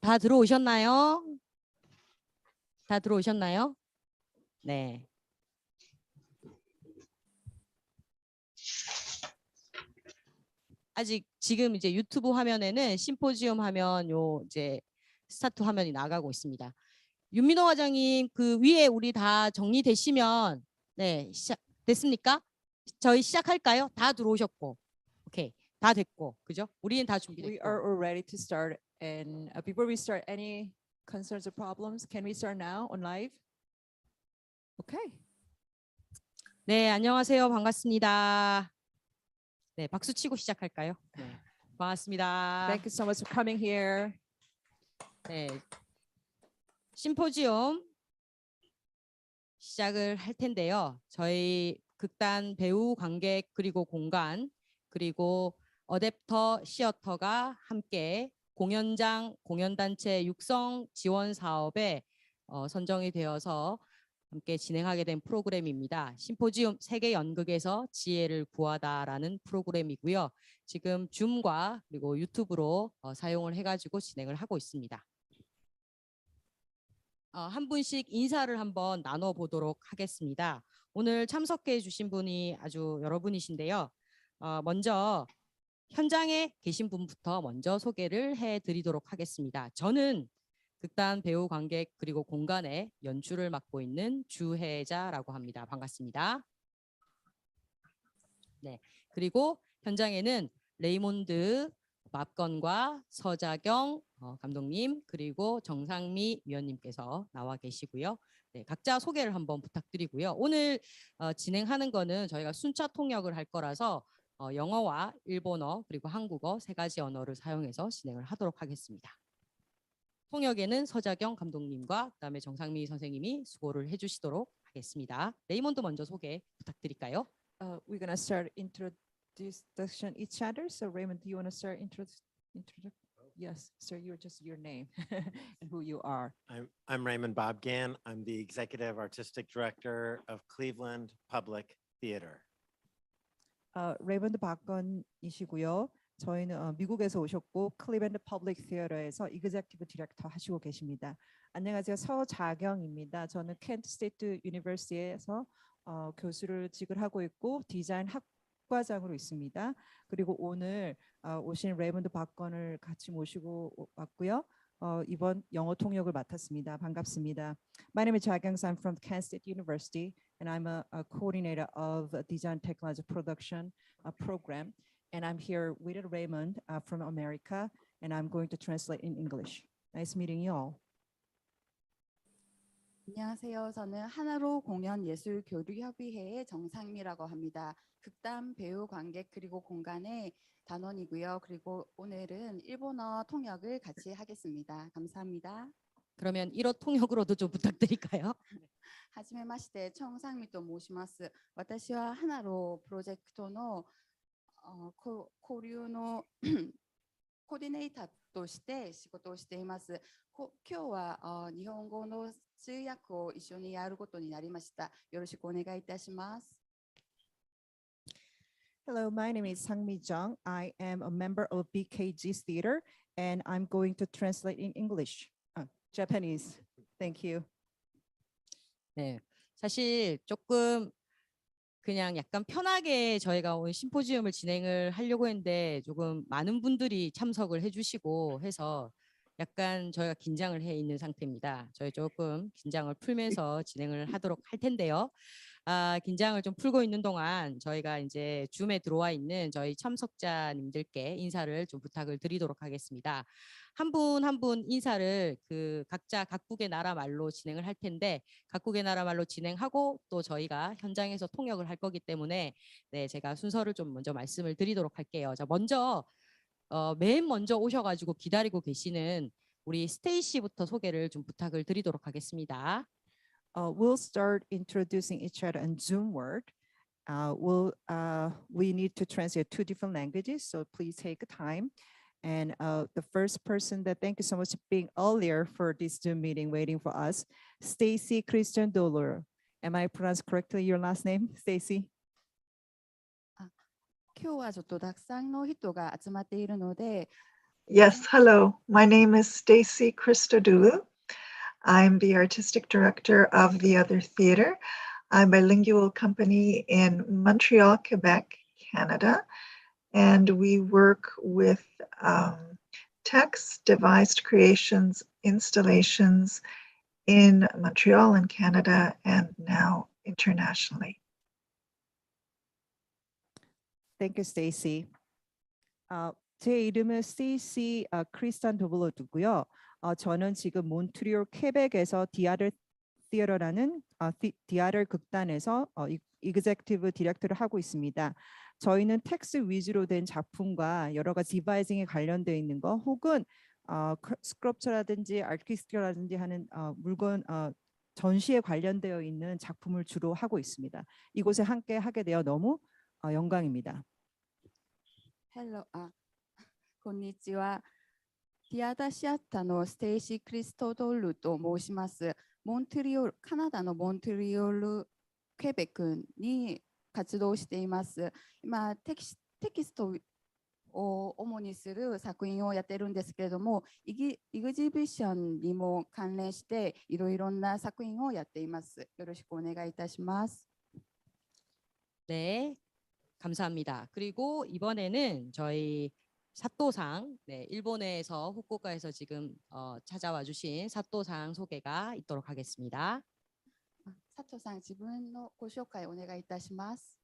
다 들어오셨나요? 다 들어오셨나요? 네. 아직 지금 이제 유튜브 화면에는 심포지엄 화면 요 이제 스타트 화면이 나가고 있습니다. 윤민호 과장님 그 위에 우리 다 정리되시면 네 시작 됐습니까? 저희 시작할까요? 다 들어오셨고 오케이 다 됐고 그죠? 우리는 다 준비됐고. We are all ready to start. And before we start, any concerns or problems? Can we start now on live? Okay. 네 안녕하세요 반갑습니다. 네 박수 치고 시작할까요? 네 반갑습니다. Thank you so much for coming here. 네 심포지엄 시작을 할 텐데요. 저희 극단 배우 관객 그리고 공간 그리고 어댑터 시어터가 함께 공연장 공연단체 육성 지원 사업에 선정이 되어서 함께 진행하게 된 프로그램입니다. 심포지움 세계 연극에서 지혜를 구하다라는 프로그램이고요. 지금 줌과 그리고 유튜브로 사용을 해가지고 진행을 하고 있습니다. 한 분씩 인사를 한번 나눠보도록 하겠습니다. 오늘 참석해 주신 분이 아주 여러분이신데요. 먼저 현장에 계신 분부터 먼저 소개를 해드리도록 하겠습니다. 저는 극단 배우 관객 그리고 공간의 연출을 맡고 있는 주혜자라고 합니다. 반갑습니다. 네, 그리고 현장에는 레이몬드 맙건과 서자경 감독님 그리고 정상미 위원님께서 나와 계시고요. 네, 각자 소개를 한번 부탁드리고요. 오늘 진행하는 거는 저희가 순차 통역을 할 거라서 영어와 일본어 그리고 한국어 세 가지 언어를 사용해서 진행을 하도록 하겠습니다. 통역에는 서자경 감독님과 그다음에 정상미 선생님이 수고를 해주시도록 하겠습니다. 레이몬드 먼저 소개 부탁드릴까요? We're gonna start introduction each other. So Raymond, do you want to start Yes, sir. You're just your name and who you are. I'm Raymond Bobgan. I'm the executive artistic director of Cleveland Public Theater. 레이먼드 박건이시고요. 저희는 미국에서 오셨고 클리밴드 퍼블릭 시어터에서 이그제큐티브 디렉터 하시고 계십니다. 안녕하세요. 서자경입니다. 저는 켄트 스테이트 유니버시티에서 교수를 직을 하고 있고 디자인 학과장으로 있습니다. 그리고 오늘 오신 레이먼드 박건을 같이 모시고 왔고요. 이번 영어 통역을 맡았습니다. 반갑습니다. My name is Jagang. I'm from Kent State University, and I'm a coordinator of a design technology production program. And I'm here with Raymond from America, and I'm going to translate in English. Nice meeting you all. 안녕하세요. 저는 하나로 공연예술교류협의회의 정상미라고 합니다. 극단 배우 관객 그리고 공간의 단원이고요. 그리고 오늘은 일본어 통역을 같이 하겠습니다. 감사합니다. 그러면 1호 통역으로도 좀 부탁드릴까요? はじめまして、정상미と申します。私はハナロプロジェクトの交流のコーディネーターとして仕事をしています。今日は日本語の通訳を一緒にやることになりました。よろしくお願いいたします。Hello, my name is Sangmi Jung. I am a member of BKG's theater, and I'm going to translate in English, Japanese. Thank you. 네, 사실 조금 그냥 약간 편하게 저희가 오늘 심포지엄을 진행을 하려고 했는데 조금 많은 분들이 참석을 해주시고 해서 약간 저희가 긴장을 해 있는 상태입니다. 저희 조금 긴장을 풀면서 진행을 하도록 할 텐데요. 긴장을 좀 풀고 있는 동안 저희가 이제 줌에 들어와 있는 저희 참석자님들께 인사를 좀 부탁을 드리도록 하겠습니다. 한 분 한 분 인사를 각자 각국의 나라 말로 진행을 할 텐데 각국의 나라 말로 진행하고 또 저희가 현장에서 통역을 할 거기 때문에 네, 제가 순서를 좀 먼저 말씀을 드리도록 할게요. 자, 먼저 맨 먼저 오셔가지고 기다리고 계시는 우리 스테이시부터 소개를 좀 부탁을 드리도록 하겠습니다. We'll start introducing each other in Zoom word. We need to translate 2 different languages, so please take time. And the first person that thank you so much for being earlier for this Zoom meeting, waiting for us, Stacy Christian Dollar. Am I pronounced correctly your last name, Stacy? 今日はちょっとたくさんの人が集まっているので、Yes, hello. My name is Stacy Christodoulou. I'm the artistic director of The Other Theater, a bilingual company in Montreal, Quebec, Canada. And we work with text, devised creations, installations in Montreal and Canada, and now internationally. Thank you, Stacy. 제 이름은 스테이시 크리스탄 도블로드고요. 저는 지금 몬트리올 퀘벡에서 디아르 티어터라는 디아르 극단에서 이그제큐티브 디렉터를 하고 있습니다. 저희는 텍스트 위주로 된 작품과 여러 가지 디바이징에 관련되어 있는 거 혹은 스크럽처라든지 아티스트라든지 하는 물건 전시에 관련되어 있는 작품을 주로 하고 있습니다. 이곳에 함께 하게 되어 너무 영광입니다. Hello, こんにちは。ティアタシアタのステイシー・クリストドルと申します。カナダのモントリオール、クエベクに活動しています。今、テキストを主にする作品をやってるんですけれども、イグジビションにも関連していろいろな作品をやっています。よろしくお願いいたします。 네, 감사합니다. 그리고 이번에는 저희 사또상, 네, 일본에서 후쿠오카에서 지금 찾아와 주신 사또상 소개가 있도록 하겠습니다. 佐藤さん、自分のご紹介お願いいたします。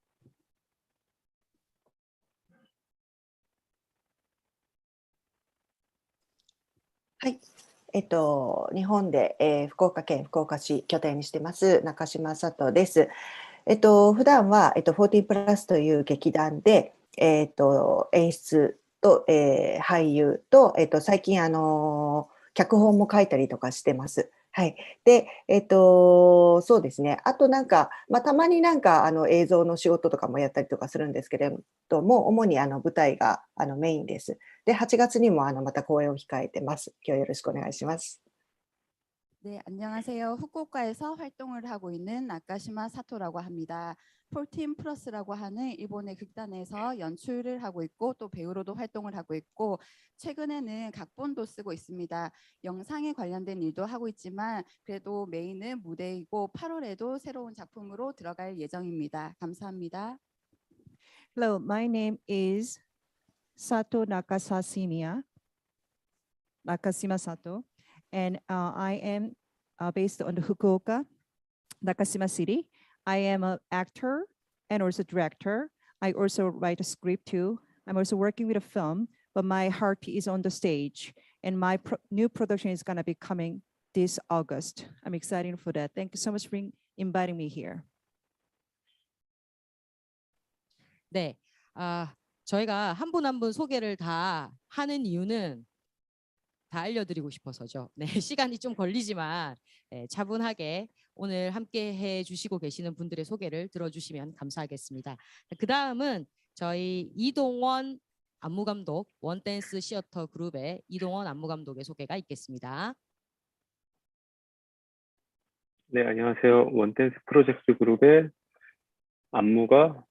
はい。日本で、福岡県福岡市拠点にしてます中島佐藤です。普段は、14プラスという劇団で、演出と、俳優と、最近脚本も書いたりとかしてます。はい。で、そうですね。あとなんか、たまになんか映像の仕事とかもやったりとかするんですけれども、主に舞台がメインです。で、8月にもまた公演を控えてます。今日よろしくお願いします。 네, 안녕하세요. 후쿠오카에서 활동을 하고 있는 나카시마 사토라고 합니다. 14 플러스라고 하는 일본의 극단에서 연출을 하고 있고 또 배우로도 활동을 하고 있고 최근에는 각본도 쓰고 있습니다. 영상에 관련된 일도 하고 있지만 그래도 메인은 무대이고 8월에도 새로운 작품으로 들어갈 예정입니다. 감사합니다. Hello, my name is Sato Nakashima Sato, and I am based on the Fukuoka, Nakashima City. I am an actor and also director. I also write a script too. I'm also working with a film, but my heart is on the stage, and my new production is going to be coming this August. I'm excited for that. Thank you so much for inviting me here. 네, 저희가 한 분 한 분 소개를 다 하는 이유는 다 알려드리고 싶어서죠. 네, 시간이 좀 걸리지만 차분하게 오늘 함께 해주시고 계시는 분들의 소개를 들어주시면 감사하겠습니다. 그 다음은 저희 이동원 안무감독, 원댄스 시어터 그룹의 이동원 안무감독의 소개가 있겠습니다. 네, 안녕하세요. 원댄스 프로젝트 그룹의 안무가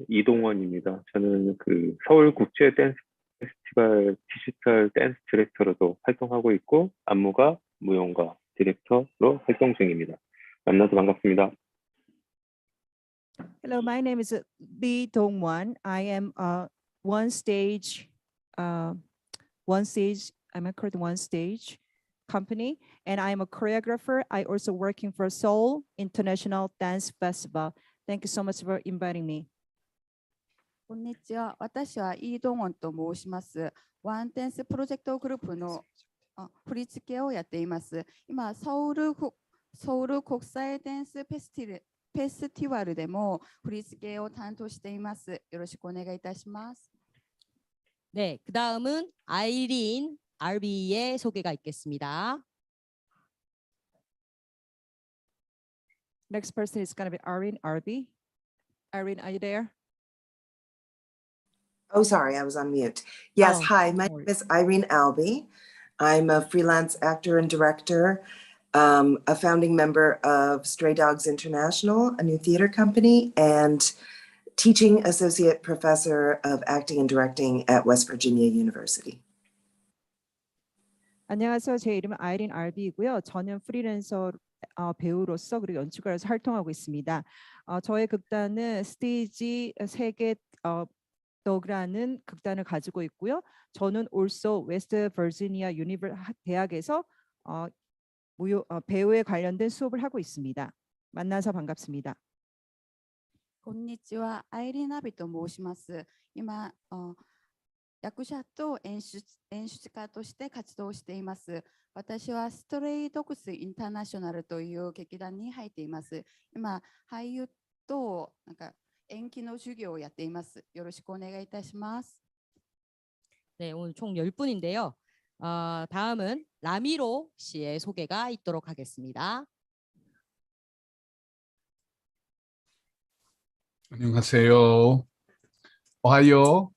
이동원입니다. 저는 그 서울 국제 댄스 페스티벌 디지털 댄스 디렉터로도 활동하고 있고 안무가 무용가 디렉터로 활동 중입니다. 만나서 반갑습니다. Hello, my name is Lee Dong-won. I am one stage, am I correct? One stage company, and I am a choreographer. I also working for Seoul International Dance Festival. Thank you so much for inviting me. こんにちは。私はイ・ドンウォンと申します。ワンテンスプロジェクトグループの振り付けをやっています。今、ソウル国際ダンスフェスティバルでも振り付けを担当しています。よろしくお願いいたします。 네, 그 다음은 아이린 RB의 소개가 있겠습니다. Next person is going to be Irene RB. Irene, are you there? Oh, sorry, I was on mute. Yes, hi, my name is Irene Albee. I'm a freelance actor and director, a founding member of Stray Dogs International, a new theater company, and teaching associate professor of acting and directing at West Virginia University. 안녕하세요. 제 이름은 아이린 알비이고요. 저는 프리랜서 배우로서 그리고 연출가로서 활동하고 있습니다. 저의 극단은 스테이지 세계 더그라는 극단을 가지고 있고요. 저는 also 웨스트 버지니아 대학에서 배우에 관련된 수업을 하고 있습니다. 만나서 반갑습니다. こんにちは、アイリーナビと申します。今、役者と演出家として活動しています。私はストレイドッグスインターナショナルという劇団に入っています。今、俳優と演技の授業をやっています。よろしくお願いいたします。 네, 오늘 총 10분인데요. 다음은 라미로 씨의 소개가 있도록 하겠습니다. 안녕하세요. Ohio.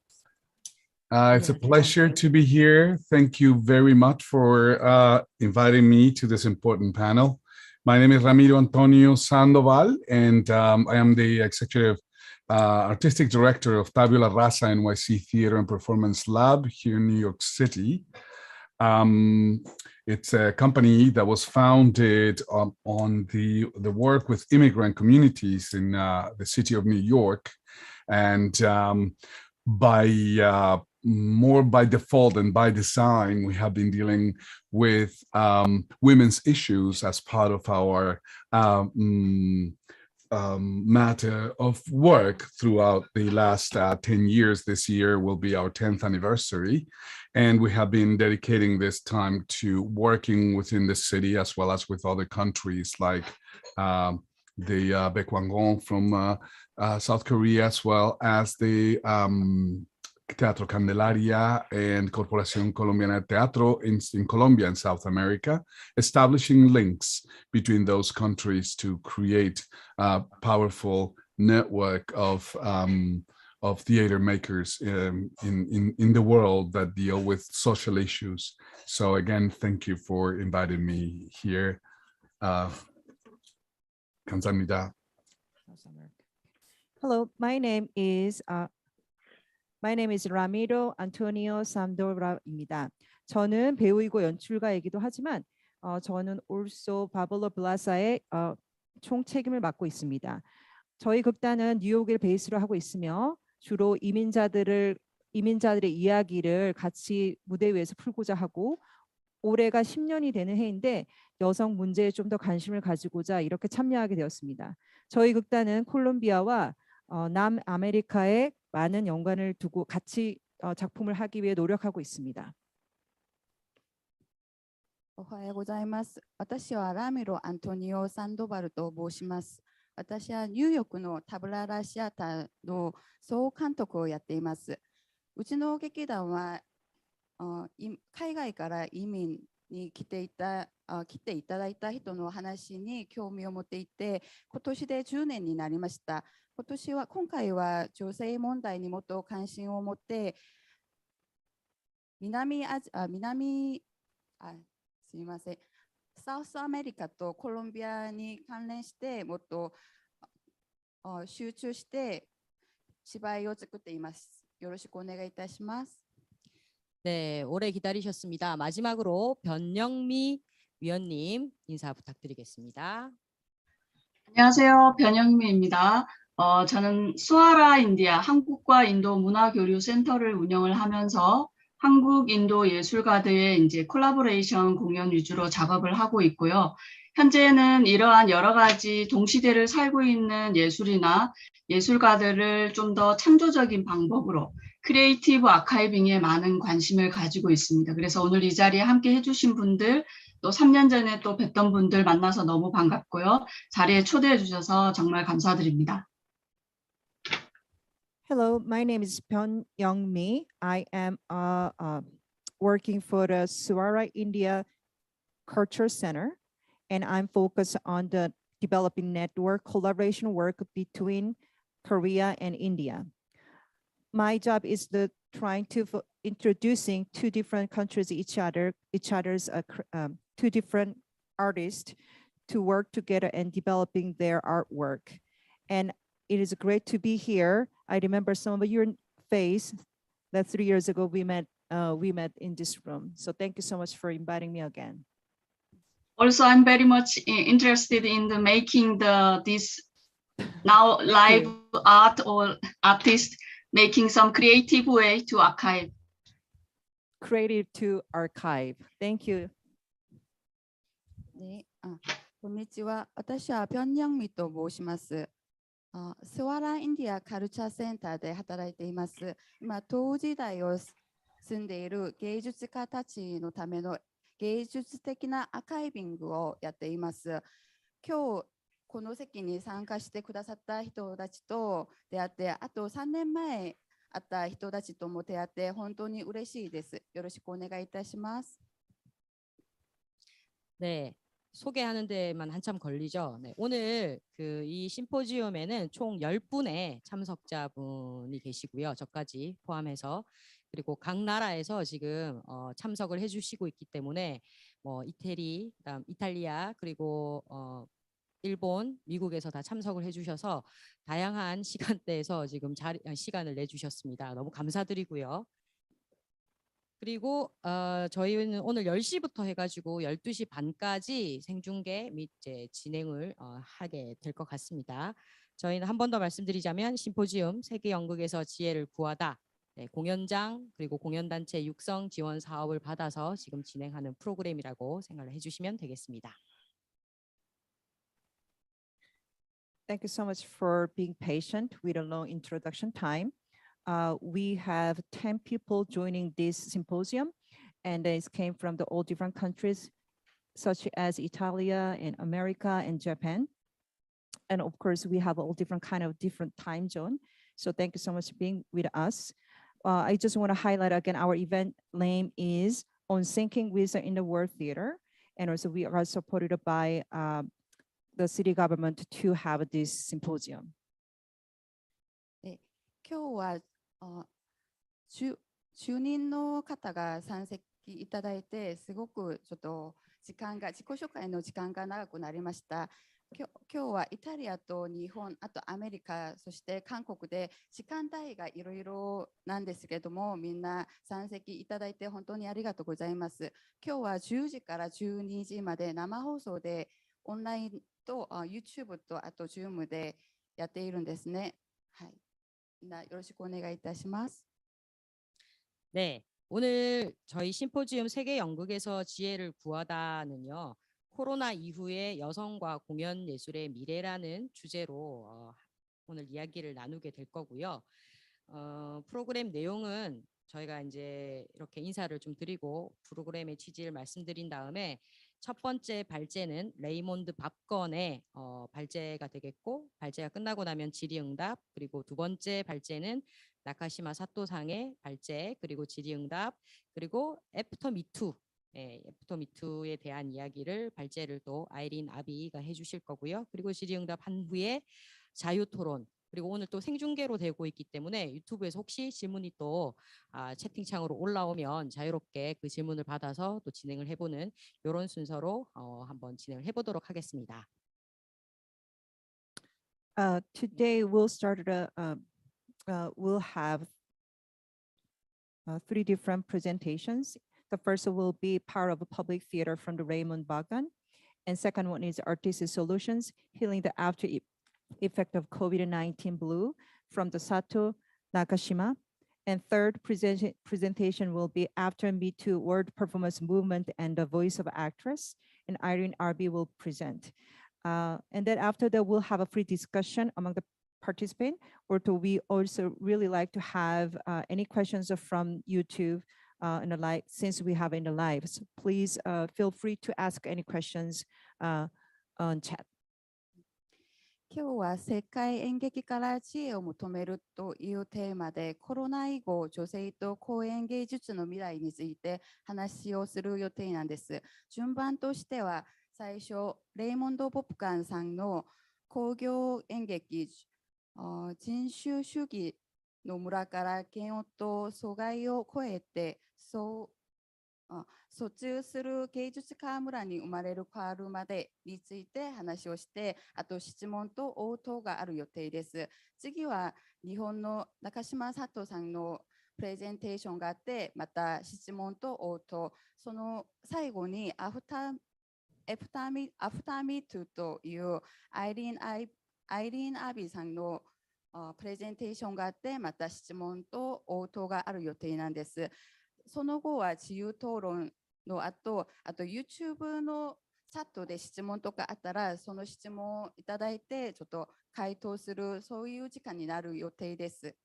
It's a pleasure to be here. Thank you very much for inviting me to this important panel. My name is Ramiro Antonio Sandoval, and I am the executive artistic director of Tabula Rasa NYC Theater and Performance Lab here in New York City. It's a company that was founded on the work with immigrant communities in the city of New York, and more by default than by design, we have been dealing with women's issues as part of our matter of work throughout the last 10 years. This year will be our 10th anniversary. And we have been dedicating this time to working within the city as well as with other countries like the Baekwangon from South Korea, as well as the Teatro Candelaria and Corporación Colombiana de Teatro in Colombia and South America, establishing links between those countries to create a powerful network of theater makers in the world that deal with social issues. So again, thank you for inviting me here. 감사합니다. Hello, my name is Ramiro Antonio Sandoval입니다. 저는 배우이고 연출가이기도 하지만 저는 also Pablo Plaza의 총책임을 맡고 있습니다. 저희 극단은 뉴욕을 베이스로 하고 있으며 주로 이민자들의 이야기를 같이 무대 위에서 풀고자 하고, 올해가 10년이 되는 해인데 여성 문제에 좀 더 관심을 가지고자 이렇게 참여하게 되었습니다. 저희 극단은 콜롬비아와 남아메리카에 많은 연관을 두고 같이 작품을 하기 위해 노력하고 있습니다. おはようございます。私はラミロ・アントニオ・サンドバルと申します。私はニューヨークのタブララシアターの総監督をやっています。うちの劇団は海外から移民に来ていただいた人の話に興味を持っていて、今年で10年になりました。今回は女性問題にもっと関心を持って、すみません、サウスアメリカとコロンビアに関連してもっと集中して芝居を作っています。よろしくお願いいたします。 네, 오래 기다리셨습니다. 마지막으로 변영미 위원님 인사 부탁드리겠습니다. 안녕하세요. 변영미입니다. 저는 수아라 인디아 한국과 인도 문화교류 센터를 운영을 하면서 한국, 인도 예술가들의 이제 콜라보레이션 공연 위주로 작업을 하고 있고요. 현재는 이러한 여러 가지 동시대를 살고 있는 예술이나 예술가들을 좀 더 창조적인 방법으로 크리에이티브 아카이빙에 많은 관심을 가지고 있습니다. 그래서 오늘 이 자리에 함께 해주신 분들, 또 3년 전에 또 뵀던 분들 만나서 너무 반갑고요. 자리에 초대해 주셔서 정말 감사드립니다. Hello, my name is Pyun Young Mi. I am working for the Suara India Culture Center, and I'm focused on the developing network collaboration work between Korea and India. My job is trying to introducing two different countries each other's two different artists to work together and developing their artwork. And it is great to be here. I remember some of your face that 3 years ago we met we met in this room. So thank you so much for inviting me again. Also, I'm very much interested in the making this now live art or artist making some creative way to archive. Creative to archive. Thank you. ね、こんにちは。私はピョンニョンミと申します。スワラインディアカルチャーセンターで働いています。今、当時代を住んでいる芸術家たちのための芸術的なアーカイビングをやっています。今日、この席に参加してくださった人たちと出会って、あと3年前会った人たちとも出会って、本当に嬉しいです。よろしくお願いいたします。 네, 소개하는 데만 한참 걸리죠. 네, 오늘 이 심포지움에는 총 10분의 참석자분이 계시고요. 저까지 포함해서. 그리고 각 나라에서 지금 참석을 해주시고 있기 때문에 뭐 이태리, 그다음 이탈리아, 그리고 일본, 미국에서 다 참석을 해주셔서 다양한 시간대에서 지금 시간을 내주셨습니다. 너무 감사드리고요. 그리고 저희는 오늘 10시부터 해가지고 12시 반까지 생중계 및 진행을 하게 될 것 같습니다. 저희는 한 번 더 말씀드리자면 심포지움 세계 연극에서 지혜를 구하다, 네, 공연장 그리고 공연단체 육성 지원 사업을 받아서 지금 진행하는 프로그램이라고 생각을 해주시면 되겠습니다. Thank you so much for being patient with a long introduction time. We have 10 people joining this symposium, and it came from all different countries, such as Italy and America and Japan. And of course, we have all different time zone. So thank you so much for being with us. I just want to highlight again, our event name is On Syncing with the In the World Theater. And also we are supported by the city government to have this symposium. 今日は10人の方が参席いただいて、すごくちょっと自己紹介の時間が長くなりました。今日はイタリアと日本、あとアメリカ、そして韓国で時間帯がいろいろなんですけれども、みんな参席いただいて本当にありがとうございます。今日は10時から12時まで生放送でオンラインとYouTube とあと Zoom でやっているんですね。はい。みんなよろしくお願いいたします。 네, 오늘 저희 심포지움 세계 연극에서 지혜를 구하다는요. 코로나 이후의 여성과 공연 예술의 미래라는 주제로 오늘 이야기를 나누게 될 거고요. 프로그램 내용은 저희가 이제 이렇게 인사를 좀 드리고 프로그램의 취지를 말씀드린 다음에 첫 번째 발제는 레이몬드 밥건의 발제가 되겠고, 발제가 끝나고 나면 질의응답, 그리고 두 번째 발제는 나카시마 사토상의 발제, 그리고 질의응답, 그리고 애프터 미투, 애프터 미투에 대한 이야기를 발제를 또 아이린 아비가 해주실 거고요. 그리고 질의응답 한 후에 자유토론, 그리고 오늘 또 생중계로 되고 있기 때문에 유튜브에서 혹시 질문이 또 채팅창으로 올라오면 자유롭게 그 질문을 받아서 또 진행을 해보는 이런 순서로 한번 진행을 해보도록 하겠습니다. Today we'll we'll have 3 different presentations. The first will be part of a public theater from the Raymond Bagan, and second one is Artistic Solutions, Healing the After Effect of COVID-19 Blue from the Sato Nakashima. And third presentation will be After Me Too World Performance Movement and the Voice of Actress, and Irene RB will present. And then after that, we'll have a free discussion among the participants. Or we also really like to have any questions from YouTube in the live, since we have in the live. So please feel free to ask any questions on chat. 今日は世界演劇から知恵を求めるというテーマで、コロナ以後女性と公演芸術の未来について話をする予定なんです。順番としては最初レイモンド・ポップカンさんの工業演劇人種主義の村から嫌悪と阻害を超えて疎通する芸術家村に生まれる変わるまでについて話をして、あと質問と応答がある予定です。次は日本の中島佐藤さんのプレゼンテーションがあって、また質問と応答、その最後にアフターミートというアイリーン・アビーさんのプレゼンテーションがあって、また質問と応答がある予定なんです。その後は自由討論のあと YouTube のチャットで質問とかあったら、その質問をいただいて、ちょっと回答する、そういう時間になる予定です。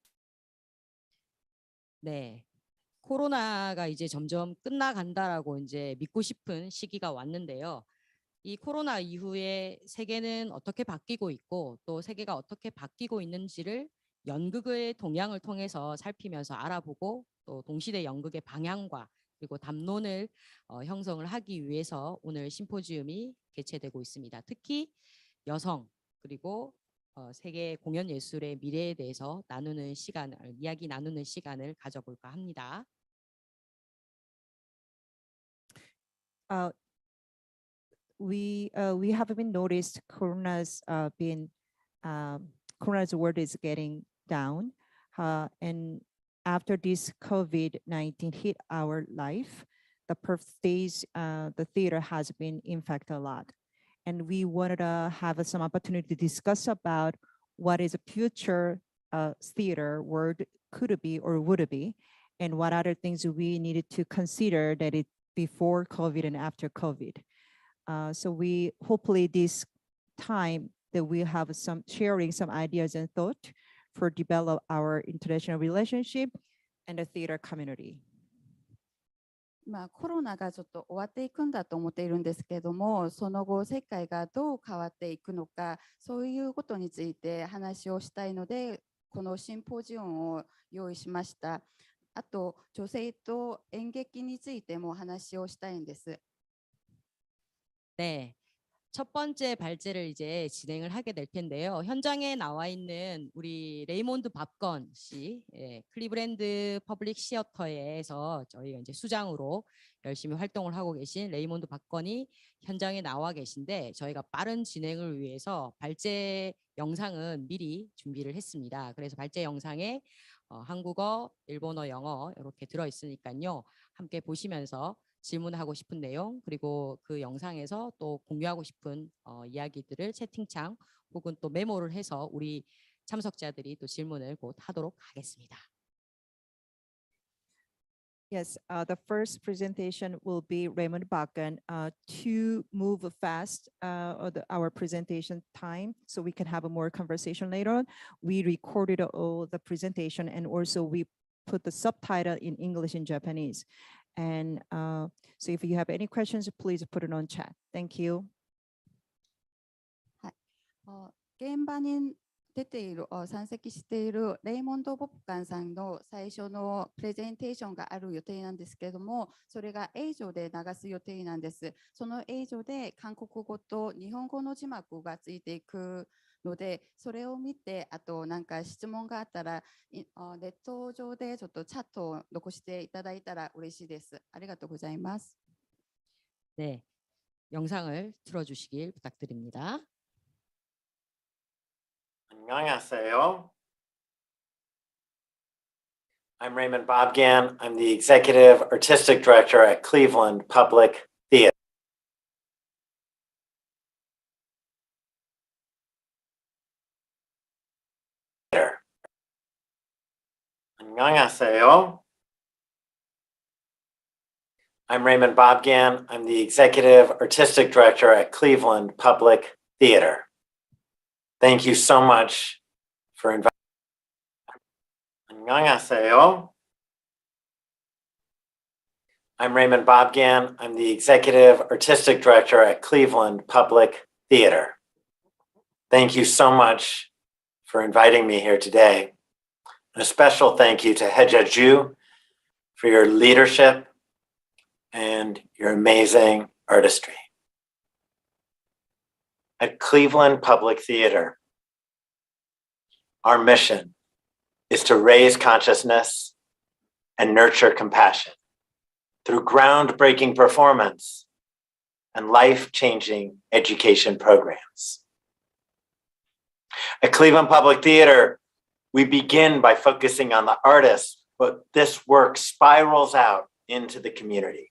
네. 코로나가 이제 점점 끝나간다라고 이제 믿고 싶은 시기가 왔는데요. 이 코로나 이후에 세계는 어떻게 바뀌고 있고 또 세계가 어떻게 바뀌고 있는지를 연극의 동향을 통해서 살피면서 알아보고 또 동시대 연극의 방향과 그리고 담론을 형성을 하기 위해서 오늘 심포지움이 개최되고 있습니다. 특히 여성 그리고 세계 공연 예술의 미래에 대해서 이야기 나누는 시간을 가져볼까 합니다. We have been noticed Corona's Corona's world is getting down, and after this COVID-19 hit our life, the stage, the theater has been impacted a lot, and we wanted to have some opportunity to discuss about what is a future theater world could be or would be, and what other things we needed to consider that it before COVID and after COVID. So we hopefully this time that we have some sharing some ideas and thought for develop our international relationship and the theater community. コロナがちょっと終わっていくんだと思っているんですけれども、その後世界がどう変わっていくのか、そういうことについて話をしたいので、このシンポジウムを用意しました。あと女性と演劇についても話をしたいんです。 네. 첫 번째 발제를 이제 진행을 하게 될 텐데요. 현장에 나와 있는 우리 레이몬드 밥건 씨, 클리브랜드 퍼블릭 시어터에서 저희가 이제 수장으로 열심히 활동을 하고 계신 레이몬드 밥건이 현장에 나와 계신데, 저희가 빠른 진행을 위해서 발제 영상은 미리 준비를 했습니다. 그래서 발제 영상에 한국어, 일본어, 영어 이렇게 들어 있으니까요. 함께 보시면서 질문하고 싶은 내용, 그리고 그 영상에서 또 공유하고 싶은 이야기들을 채팅창 혹은 또 메모를 해서 우리 참석자들이 또 질문을 곧 하도록 하겠습니다. Yes, the first presentation will be Raymond Bakken. To move fast our presentation time so we can have a more conversation later on, we recorded all the presentation and also we put the subtitle in English and Japanese. And so if you have any questions, please put it on chat. Thank you. 現場に出ている山積しているレイモンド・ボプカンさんの最初のプレゼンテーションがある予定なんですけれども、それが映像で流す予定なんです。その映像で韓国語と日本語の字幕がついていくので、それを見て、あとなんか質問があったらネット上でちょっとチャットを残していただいたら嬉しいです。ありがとうございます。 네, 영상을 틀어주시길 부탁드립니다. 안녕하세요. I'm Raymond Bobgan. I'm the Executive Artistic Director at Cleveland Public Theater. 안녕하세요. I'm Raymond Bobgan. I'm the Executive Artistic Director at Cleveland Public Theater. Thank you so much for inviting me. 안녕하세요. I'm Raymond Bobgan. I'm the Executive Artistic Director at Cleveland Public Theater. Thank you so much for inviting me here today. And a special thank you to Hejaju for your leadership and your amazing artistry. At Cleveland Public Theater, our mission is to raise consciousness and nurture compassion through groundbreaking performance and life-changing education programs. At Cleveland Public Theater, we begin by focusing on the artists but this work spirals out into the community.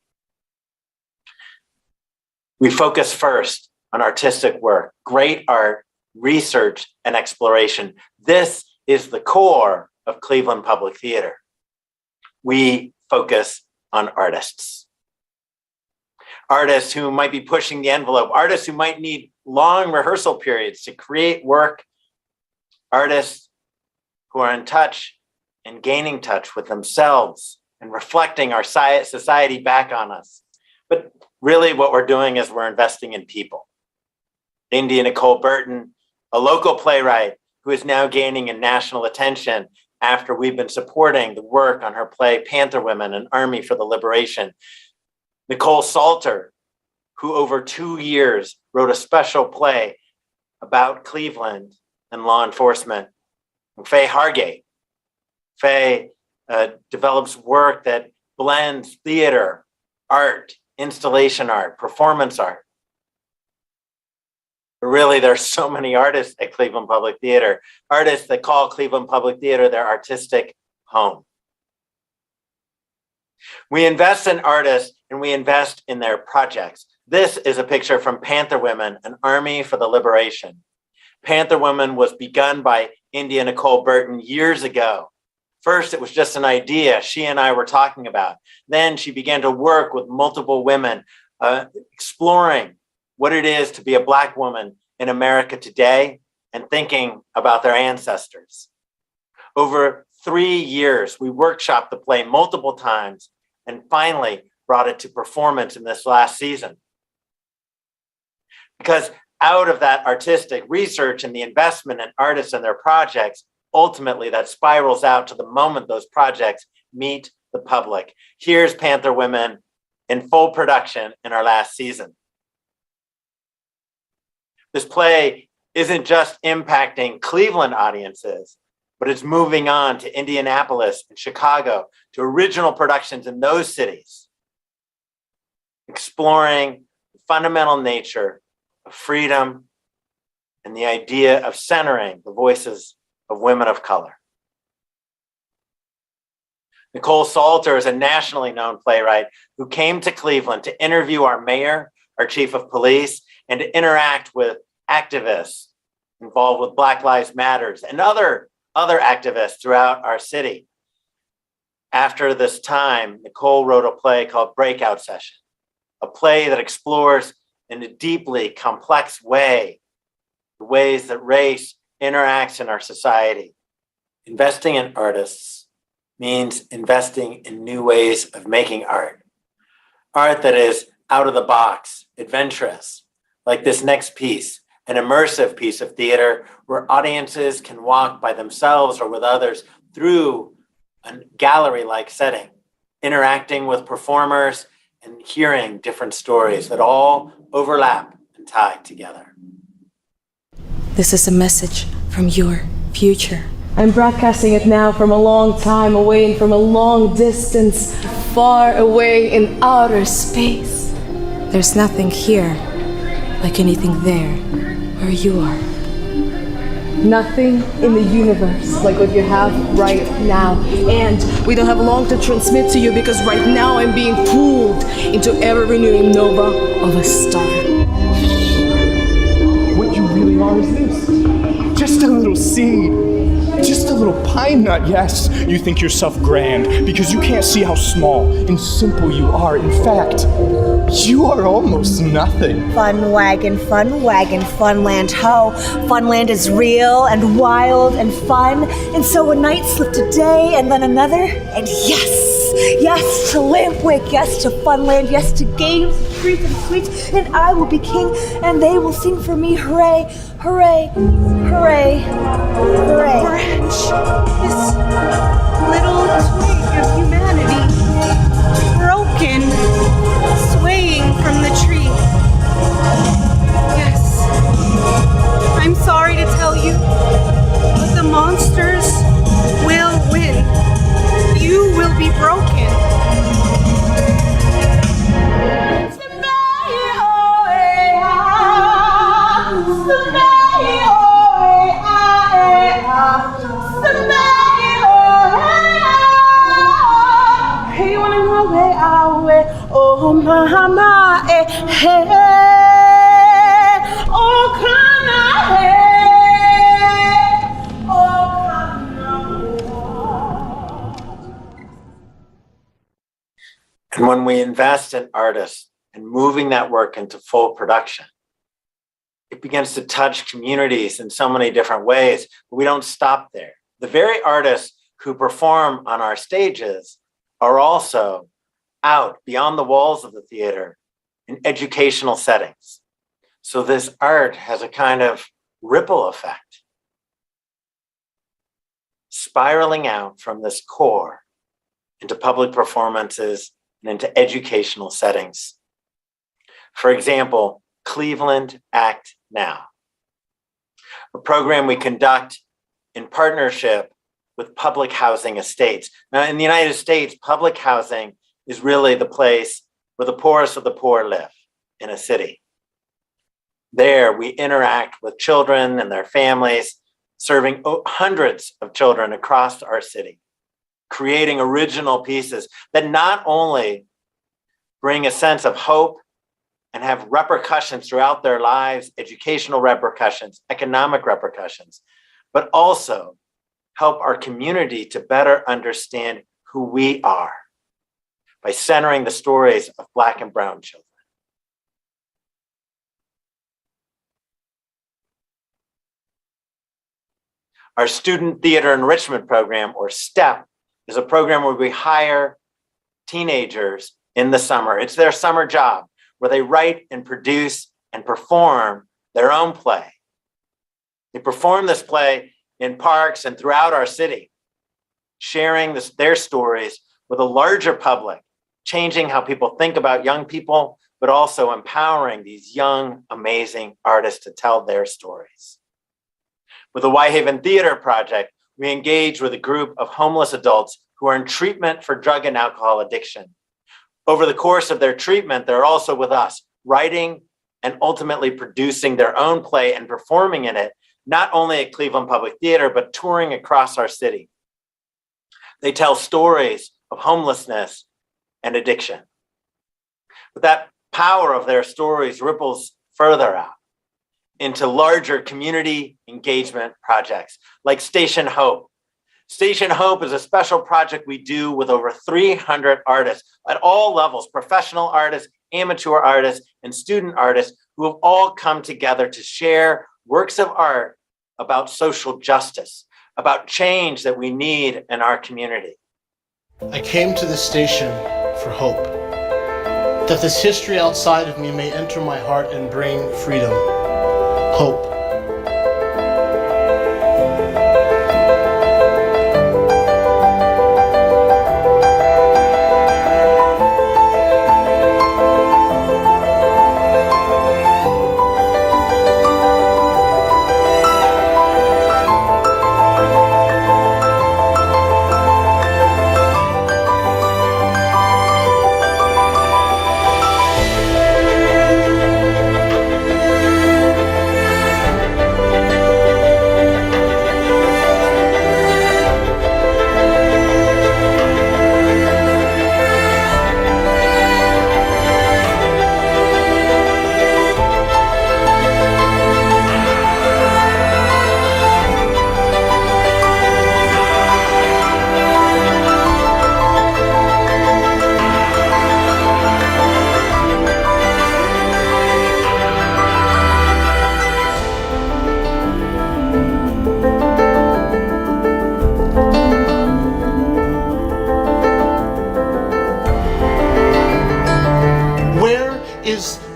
We focus first on artistic work, great art, research, and exploration. This is the core of Cleveland Public Theater. We focus on artists. Artists who might be pushing the envelope, artists who might need long rehearsal periods to create work, artists who are in touch and gaining touch with themselves and reflecting our society back on us. But really what we're doing is we're investing in people. India Nicole Burton, a local playwright who is now gaining in national attention after we've been supporting the work on her play Panther Women, An Army for the Liberation. Nicole Salter, who over 2 years wrote a special play about Cleveland and law enforcement. And Faye Hargate. Faye develops work that blends theater, art, installation art, performance art. But really, there's so many artists at Cleveland Public Theater, artists that call Cleveland Public Theater their artistic home. We invest in artists and we invest in their projects. This is a picture from Panther Women, An Army for the Liberation. Panther Women was begun by India Nicole Burton years ago. First, it was just an idea she and I were talking about. Then she began to work with multiple women, exploring what it is to be a Black woman in America today and thinking about their ancestors. Over 3 years, we workshopped the play multiple times and finally brought it to performance in this last season. Because out of that artistic research and the investment in artists and their projects, ultimately that spirals out to the moment those projects meet the public. Here's Panther Women in full production in our last season. This play isn't just impacting Cleveland audiences, but it's moving on to Indianapolis and Chicago, to original productions in those cities, exploring the fundamental nature of freedom and the idea of centering the voices of women of color. Nicole Salter is a nationally known playwright who came to Cleveland to interview our mayor, our chief of police, and to interact with activists involved with Black Lives Matters and other activists throughout our city. After this time, Nicole wrote a play called Breakout Session, a play that explores in a deeply complex way the ways that race interacts in our society. Investing in artists means investing in new ways of making art. Art that is out of the box, adventurous, like this next piece, an immersive piece of theater where audiences can walk by themselves or with others through a gallery-like setting, interacting with performers and hearing different stories that all overlap and tie together. This is a message from your future. I'm broadcasting it now from a long time away and from a long distance, far away in outer space. There's nothing here like anything there where you are. Nothing in the universe like what you have right now. And we don't have long to transmit to you because right now I'm being pulled into ever-renewing nova of a star. What you really are is this. Just a little seed. Just a little pine nut, yes. You think yourself grand because you can't see how small and simple you are. In fact, you are almost nothing. Fun wagon, funland, ho. Funland is real and wild and fun. And so a night slipped a day and then another. And yes to Lampwick, yes to Funland, yes to games, treats and sweets. And I will be king and they will sing for me. Hooray, hooray, hooray, hooray. Branch, this little twig of humanity, broken, swaying from the tree. Yes, I'm sorry to tell you, but the monsters will win. You will be broken. Oh, Kana, oh, And when we invest in artists and moving that work into full production, it begins to touch communities in so many different ways. But we don't stop there. The very artists who perform on our stages are also out beyond the walls of the theater in educational settings. So this art has a kind of ripple effect, spiraling out from this core into public performances and into educational settings. For example, Cleveland Act Now, a program we conduct in partnership with public housing estates. Now, in the United States, public housing is really the place where the poorest of the poor live in a city. There, we interact with children and their families, serving hundreds of children across our city, creating original pieces that not only bring a sense of hope and have repercussions throughout their lives, educational repercussions, economic repercussions, but also help our community to better understand who we are by centering the stories of Black and Brown children. Our Student Theater Enrichment Program, or STEP, is a program where we hire teenagers in the summer. It's their summer job, where they write and produce and perform their own play. They perform this play in parks and throughout our city, sharing their stories with a larger public, changing how people think about young people, but also empowering these young, amazing artists to tell their stories. With the Whitehaven Theater Project, we engage with a group of homeless adults who are in treatment for drug and alcohol addiction. Over the course of their treatment, they're also with us, writing and ultimately producing their own play and performing in it, not only at Cleveland Public Theater, but touring across our city. They tell stories of homelessness and addiction. But that power of their stories ripples further out into larger community engagement projects like Station Hope. Station Hope is a special project we do with over 300 artists at all levels, professional artists, amateur artists, and student artists who have all come together to share works of art about social justice, about change that we need in our community. I came to this station for hope, that this history outside of me may enter my heart and bring freedom, hope.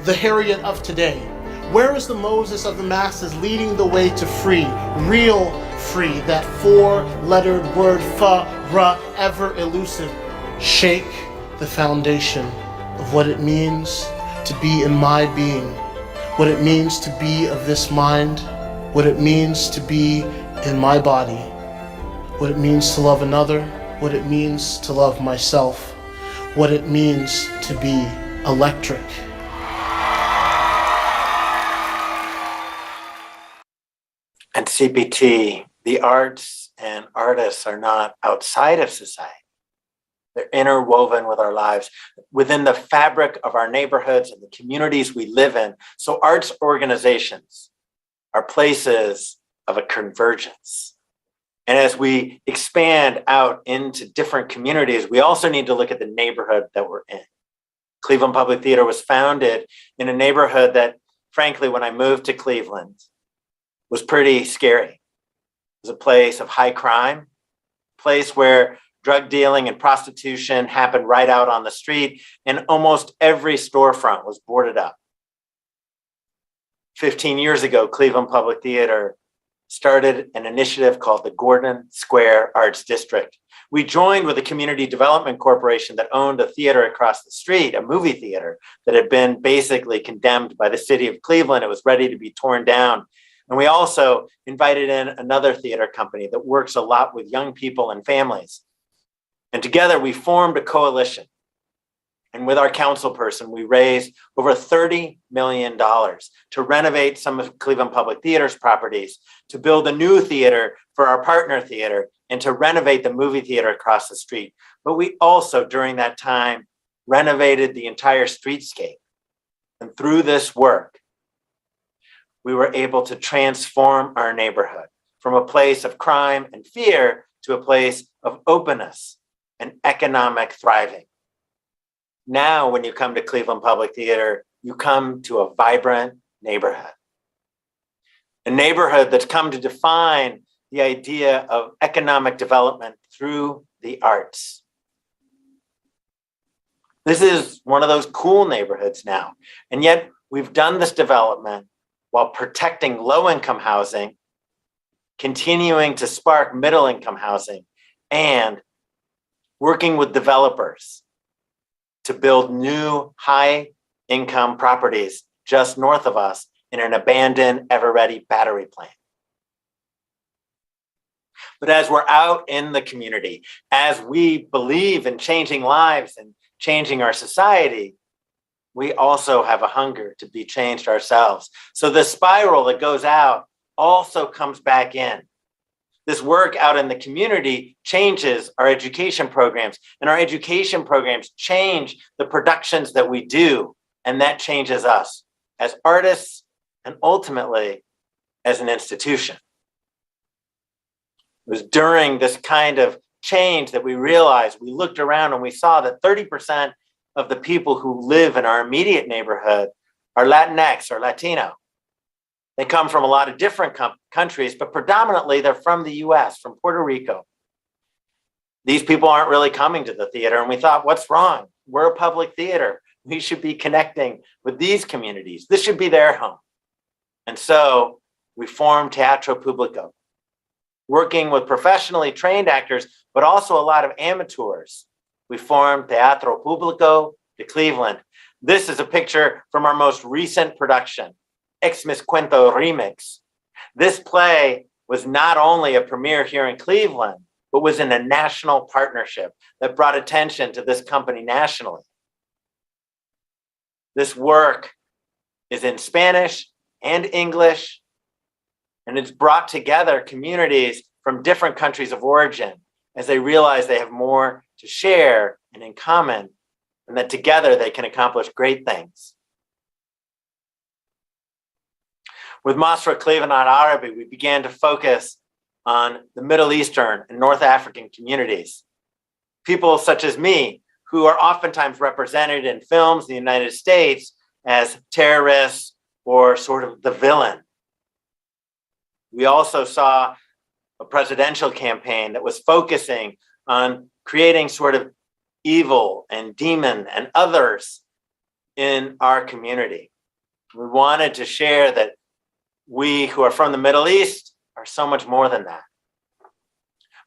The Harriet of today? Where is the Moses of the masses leading the way to free, real free, that four-lettered word, fa-ra, ever elusive? Shake the foundation of what it means to be in my being, what it means to be of this mind, what it means to be in my body, what it means to love another, what it means to love myself, what it means to be electric. And CPT, the arts and artists are not outside of society. They're interwoven with our lives, within the fabric of our neighborhoods and the communities we live in. So arts organizations are places of a convergence. And as we expand out into different communities, we also need to look at the neighborhood that we're in. Cleveland Public Theater was founded in a neighborhood that, frankly, when I moved to Cleveland, was pretty scary. It was a place of high crime, a place where drug dealing and prostitution happened right out on the street, and almost every storefront was boarded up. 15 years ago, Cleveland Public Theater started an initiative called the Gordon Square Arts District. We joined with a community development corporation that owned a theater across the street, a movie theater that had been basically condemned by the city of Cleveland. It was ready to be torn down. And we also invited in another theater company that works a lot with young people and families. And together we formed a coalition. And with our council person, we raised over $30 million to renovate some of Cleveland Public Theater's properties, to build a new theater for our partner theater, and to renovate the movie theater across the street. But we also, during that time, renovated the entire streetscape. And through this work, we were able to transform our neighborhood from a place of crime and fear to a place of openness and economic thriving. Now, when you come to Cleveland Public Theater, you come to a vibrant neighborhood. A neighborhood that's come to define the idea of economic development through the arts. This is one of those cool neighborhoods now. And yet we've done this development while protecting low-income housing, continuing to spark middle-income housing, and working with developers to build new high-income properties just north of us in an abandoned Eveready battery plant. But as we're out in the community, as we believe in changing lives and changing our society, we also have a hunger to be changed ourselves. So the spiral that goes out also comes back in. This work out in the community changes our education programs, and our education programs change the productions that we do, and that changes us as artists and ultimately as an institution. It was during this kind of change that we realized, we looked around and we saw that 30% of the people who live in our immediate neighborhood are Latinx or Latino. They come from a lot of different countries, but predominantly they're from the US, from Puerto Rico. These people aren't really coming to the theater, and we thought, what's wrong? We're a public theater. We should be connecting with these communities. This should be their home. And so we formed Teatro Público, working with professionally trained actors, but also a lot of amateurs. We formed Teatro Público de Cleveland. This is a picture from our most recent production, Ex Mis Cuento Remix. This play was not only a premiere here in Cleveland, but was in a national partnership that brought attention to this company nationally. This work is in Spanish and English, and it's brought together communities from different countries of origin as they realize they have more to share and in common, and that together they can accomplish great things. With Masra Cleveland Arabi, we began to focus on the Middle Eastern and North African communities. People such as me, who are oftentimes represented in films in the United States as terrorists or sort of the villain. We also saw a presidential campaign that was focusing on creating sort of evil and demon and others in our community. We wanted to share that we who are from the Middle East are so much more than that.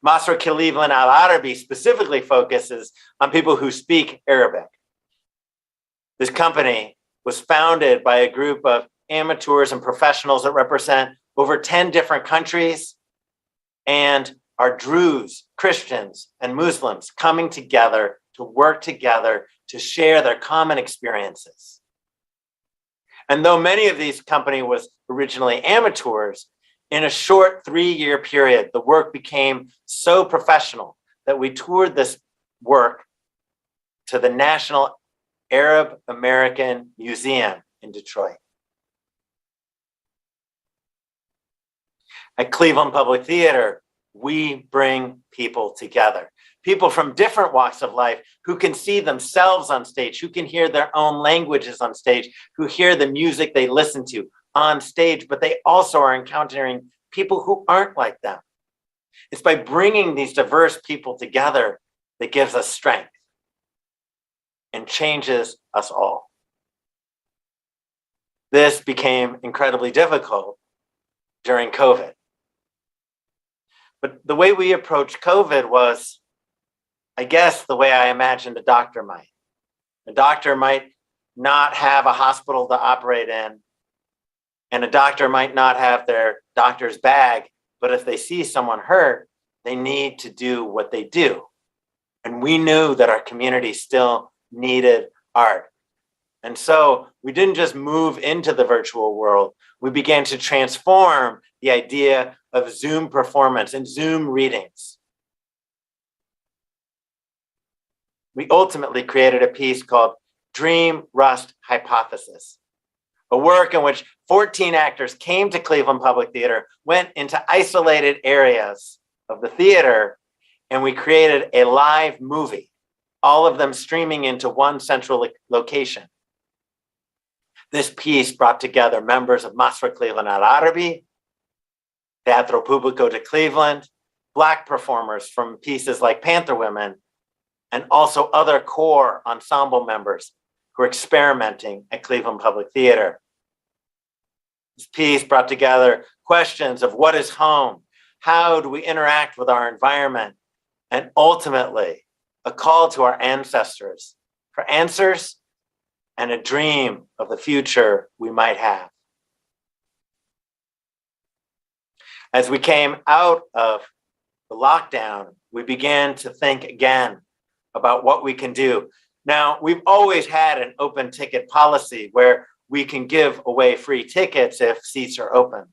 Masra Cleveland Al Arabi specifically focuses on people who speak Arabic. This company was founded by a group of amateurs and professionals that represent over 10 different countries and are Druze, Christians, and Muslims coming together to work together to share their common experiences. And though many of these companies was originally amateurs, in a short 3-year period, the work became so professional that we toured this work to the National Arab American Museum in Detroit. At Cleveland Public Theater, we bring people together. People from different walks of life who can see themselves on stage, who can hear their own languages on stage, who hear the music they listen to on stage, but they also are encountering people who aren't like them. It's by bringing these diverse people together that gives us strength and changes us all. This became incredibly difficult during COVID. But the way we approached COVID was, I guess, the way I imagined a doctor might. A doctor might not have a hospital to operate in, and a doctor might not have their doctor's bag, but if they see someone hurt, they need to do what they do. And we knew that our community still needed art. And so we didn't just move into the virtual world, we began to transform the idea of Zoom performance and Zoom readings. We ultimately created a piece called Dream Rust Hypothesis, a work in which 14 actors came to Cleveland Public Theater, went into isolated areas of the theater, and we created a live movie, all of them streaming into one central location. This piece brought together members of Masra Cleveland Al Arabi, Teatro Público de Cleveland, Black performers from pieces like Panther Women, and also other core ensemble members who are experimenting at Cleveland Public Theater. This piece brought together questions of what is home, how do we interact with our environment, and ultimately a call to our ancestors for answers and a dream of the future we might have. As we came out of the lockdown, we began to think again about what we can do. Now, we've always had an open ticket policy where we can give away free tickets if seats are open.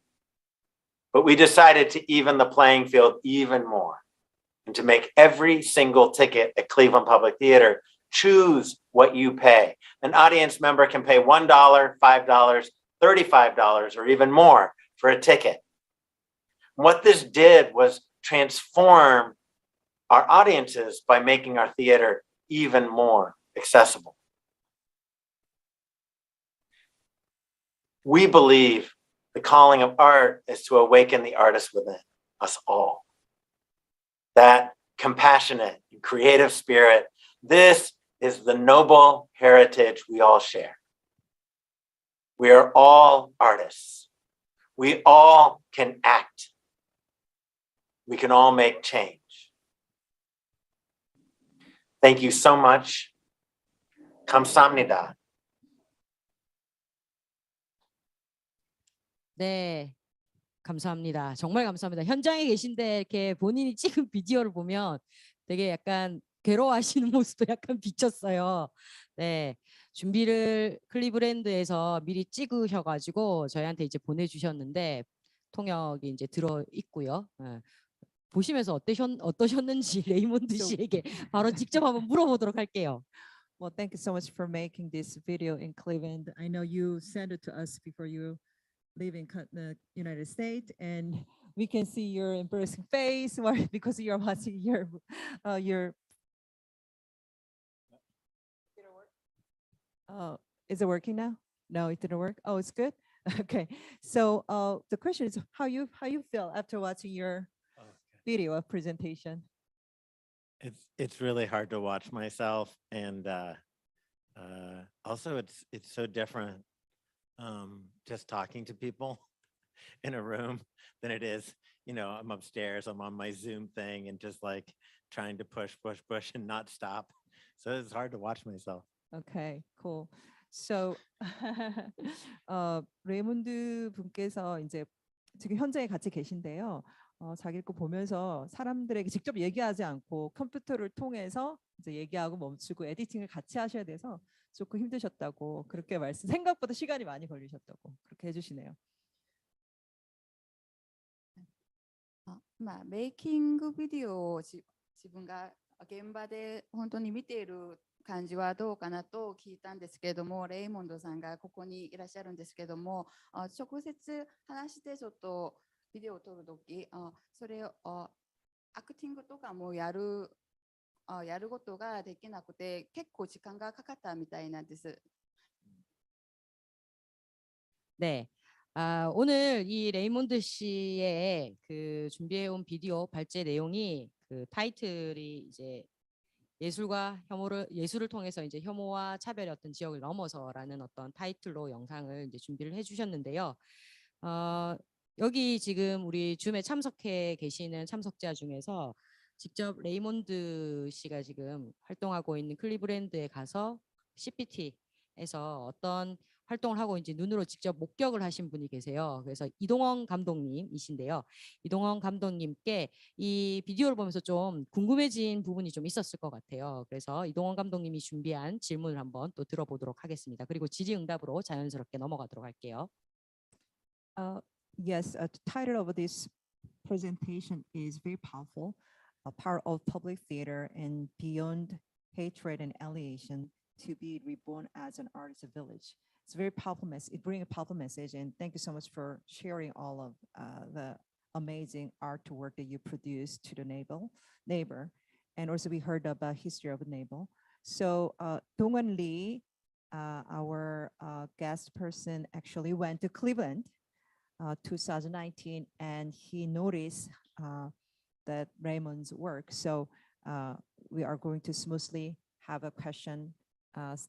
But we decided to even the playing field even more and to make every single ticket at Cleveland Public Theater choose what you pay. An audience member can pay $1, $5, $35, or even more for a ticket. What this did was transform our audiences by making our theater even more accessible. We believe the calling of art is to awaken the artist within us all. That compassionate and creative spirit, this is the noble heritage we all share. We are all artists. We all can act. We can all make change. Thank you so much. 감사합니다. 네, 감사합니다. 정말 감사합니다. 현장에 계신데 이렇게 본인이 찍은 비디오를 보면 되게 약간 괴로워하시는 모습도 약간 비쳤어요. 네, 준비를 클리브랜드에서 미리 찍으셔가지고 저희한테 이제 보내주셨는데 통역이 이제 들어 있고요. 보시면서 어떠셨는지 레이몬드 씨에게 바로 직접 한번 물어보도록 할게요. Well, thank you so much for making this video in Cleveland. I know you sent it to us before you live in the United States, and we can see your embarrassing face because you're watching your is it working now? No, it didn't work. Oh, it's good. Okay, so the question is how you feel after watching your video of presentation. It's really hard to watch myself, and also it's so different just talking to people in a room than it is, I'm upstairs, I'm on my Zoom thing and just like trying to push and not stop. So it's hard to watch myself. Okay, cool. So 레이몬드 분께서 이제 지금 현장에 같이 계신데요. 자기 거 보면서 사람들에게 직접 얘기하지 않고 컴퓨터를 통해서 이제 얘기하고 멈추고 에디팅을 같이 하셔야 돼서 조금 힘드셨다고 그렇게 생각보다 시간이 많이 걸리셨다고 그렇게 해주시네요. メイキングビデオを自分が現場で本当に見ている感じはどうかなと聞いたんですけれども、レイモンドさんがここにいらっしゃるんですけども、直接話してちょっとビデオを撮るとき、それをアクティングとかもやることができなくて、結構時間がかかったみたいなんです。 네. 오늘 이 레이몬드 씨의 그 준비해온 비디오 발제 내용이 그 타이틀이 이제 예술을 통해서 이제 혐오와 차별의 어떤 지역을 넘어서라는 어떤 타이틀로 영상을 이제 준비를 해주셨는데요. 여기 지금 우리 줌에 참석해 계시는 참석자 중에서 직접 레이몬드 씨가 지금 활동하고 있는 클리브랜드에 가서 CPT에서 어떤 활동을 하고 이제 눈으로 직접 목격을 하신 분이 계세요. 그래서 이동원 감독님이신데요. 이동원 감독님께 이 비디오를 보면서 좀 궁금해진 부분이 좀 있었을 것 같아요. 그래서 이동원 감독님이 준비한 질문을 한번 또 들어보도록 하겠습니다. 그리고 질의응답으로 자연스럽게 넘어가도록 할게요. Yes, the title of this presentation is very powerful, a part of public theater and beyond hatred and alienation to be reborn as an artist village. It's very powerful message. It brings a powerful message, and thank you so much for sharing all of the amazing artwork that you produce to the neighbor. And also we heard about history of the neighbor. So Dongwon Lee, our guest person, actually went to Cleveland 2019, and he noticed that Raymond's work. So we are going to smoothly have a question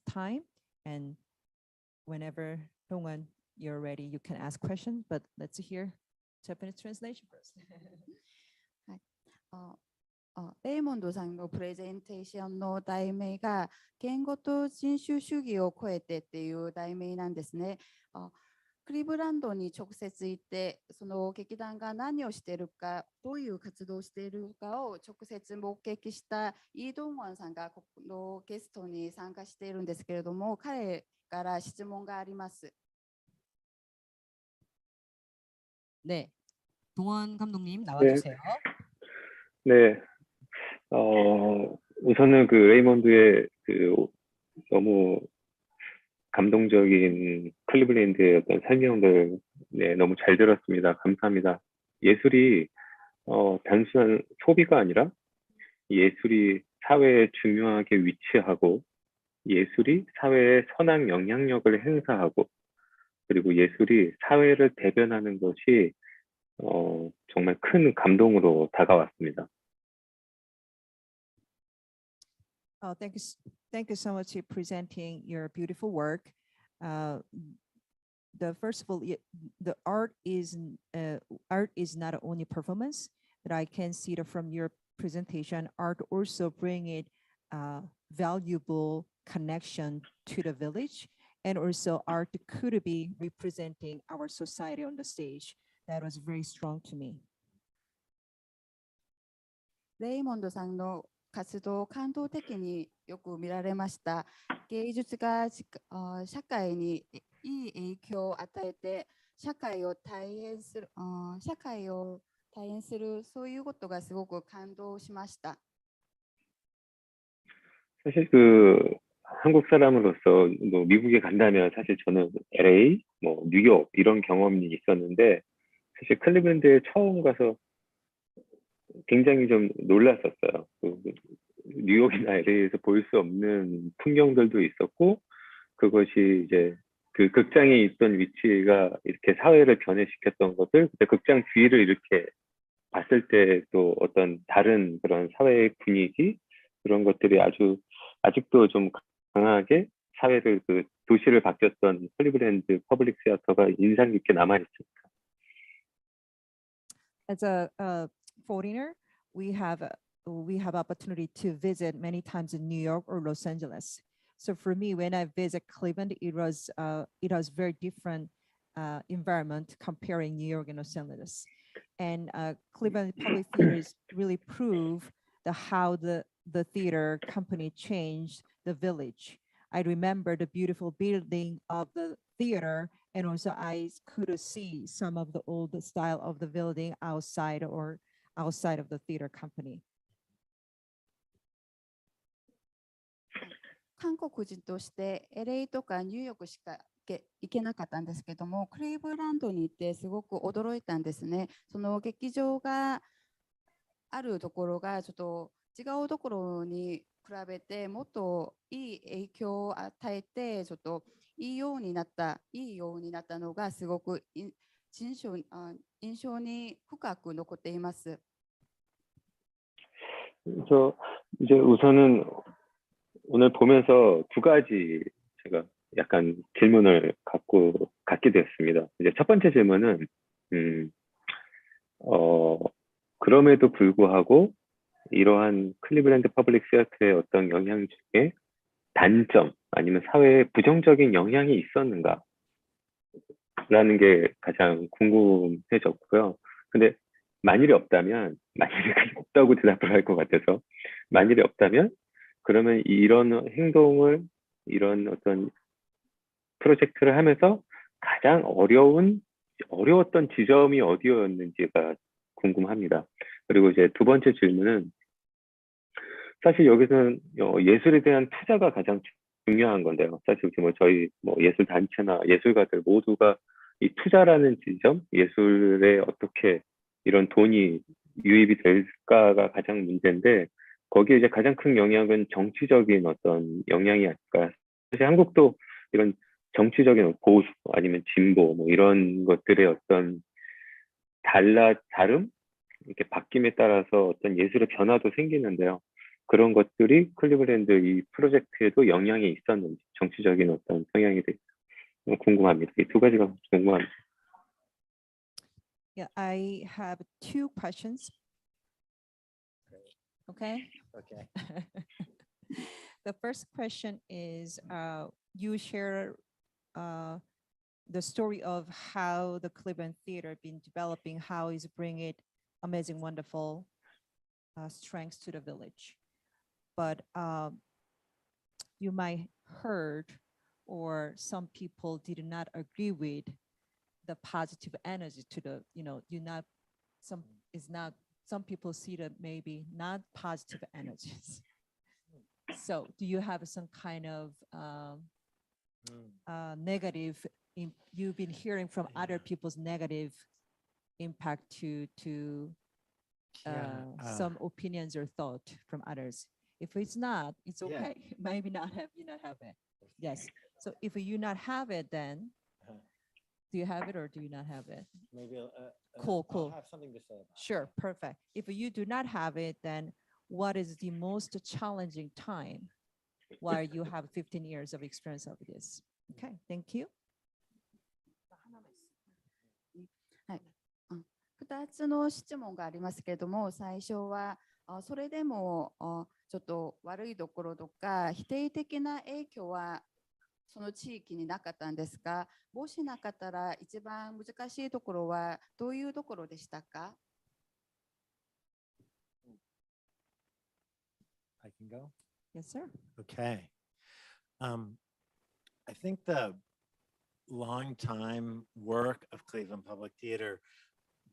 time, and whenever Dongwon you're ready, you can ask questions, but let's hear Japanese translation first. レイモンドさんのプレゼンテーションの題名が言語と人種主義を超えてっていう題名なんですね。クリーブランドに直接行って、その劇団が何をしているか、どういう活動をしているかを直接目撃したイ・ドンワンさんがこのゲストに参加しているんですけれども、彼から質問があります。 네, 동원 감독님 나와주세요. 네, 우선은 그 레이몬드의 그 너무 감동적인 클리블랜드의 어떤 설명들, 네, 너무 잘 들었습니다. 감사합니다. 예술이 단순한 소비가 아니라 예술이 사회에 중요하게 위치하고 예술이 사회에 선한 영향력을 행사하고 그리고 예술이 사회를 대변하는 것이 정말 큰 감동으로 다가왔습니다. Thank you so much for presenting your beautiful work. First of all, the art is not only performance, but I can see that from your presentation, art also bring it valuable connection to the village, and also art could be representing our society on the stage. That was very strong to me. レイモンドさんの活動、感動的によく見られました。芸術が社会にいい影響を与えて、社会を体現する、そういうことがすごく感動しました。 사실 그 한국 사람으로서 뭐 미국에 간다면 사실 저는 LA, 뭐 뉴욕 이런 경험이 있었는데 사실 클리블랜드에 처음 가서 굉장히 좀 놀랐었어요. 뉴욕이나 LA에서 볼 수 없는 풍경들도 있었고 그것이 이제 그 극장에 있던 위치가 이렇게 사회를 변해시켰던 것들, 그때 극장 뒤를 이렇게 봤을 때 또 어떤 다른 그런 사회의 분위기 그런 것들이 아직도 좀 강하게 사회를 그 도시를 바뀌었던 클리블랜드 퍼블릭 시어터가 인상 깊게 남아 있습니다. As a foreigner, we have opportunity to visit many times in New York or Los Angeles. So for me, when I visit Cleveland, it was very different environment comparing New York and Los Angeles. And Cleveland Public Theaters really prove how the theater company changed the village. I remember the beautiful building of the theater, and also I could see some of the old style of the building outside of the theater company. 韓国人として LA とかニューヨークしか行けなかったんですけども、クリーブランドに行ってすごく驚いたんですね。その劇場があるところがちょっと違うところに比べてもっといい影響を与えて、ちょっといいようになったのがすごく印象に深く残っています。 이제 우선은 오늘 보면서 두 가지 제가 약간 질문을 갖게 되었습니다. 이제 첫 번째 질문은, 그럼에도 불구하고 이러한 클리블랜드 퍼블릭 시어터의 어떤 영향 중에 단점 아니면 사회에 부정적인 영향이 있었는가? 라는 게 가장 궁금해졌고요. 근데 만일이 없다면, 만일이 없다고 대답을 할 것 같아서, 만일이 없다면, 그러면 이런 행동을, 이런 어떤 프로젝트를 하면서 가장 어려웠던 지점이 어디였는지가 궁금합니다. 그리고 이제 두 번째 질문은, 사실 여기서는 예술에 대한 투자가 가장 중요한 건데요. 사실 뭐 저희 뭐 예술 단체나 예술가들 모두가 이 투자라는 지점, 예술에 어떻게 이런 돈이 유입이 될까가 가장 문제인데, 거기에 이제 가장 큰 영향은 정치적인 어떤 영향이 아닐까. 사실 한국도 이런 정치적인 보수 아니면 진보 뭐 이런 것들의 어떤 다름 이렇게 바뀜에 따라서 어떤 예술의 변화도 생기는데요. 그런 것들이 클리블랜드 이 프로젝트에도 영향이 있었는지, 정치적인 어떤 성향이 궁금합니다. 이 두 가지가 궁금합니다. Yeah, I have two questions. Okay. Okay. The first question is, you share the story of how the Cleveland Theater been developing, how is bringing amazing, wonderful strengths to the village. But you might heard, or some people did not agree with the positive energy to the, some people see that maybe not positive energies. So do you have some kind of negative, you've been hearing from other people's negative impact to some opinions or thought from others? If it's not, it's okay. Maybe you not have it. Yes. So if you not have it, then do you have it or do you not have it? Maybe Cool. I'll have something to say about it. Sure, perfect. If you do not have it, then what is the most challenging time while you have 15 years of experience of this? Okay, thank you. 2つの質問がありますけれども、最初はそれでもちょっと悪いところとか否定的な影響はその地域になかったんですが、もしなかったら一番難しいところはどういうところでしたか？ I can go? Yes, sir. Okay. I think the long time work of Cleveland Public Theater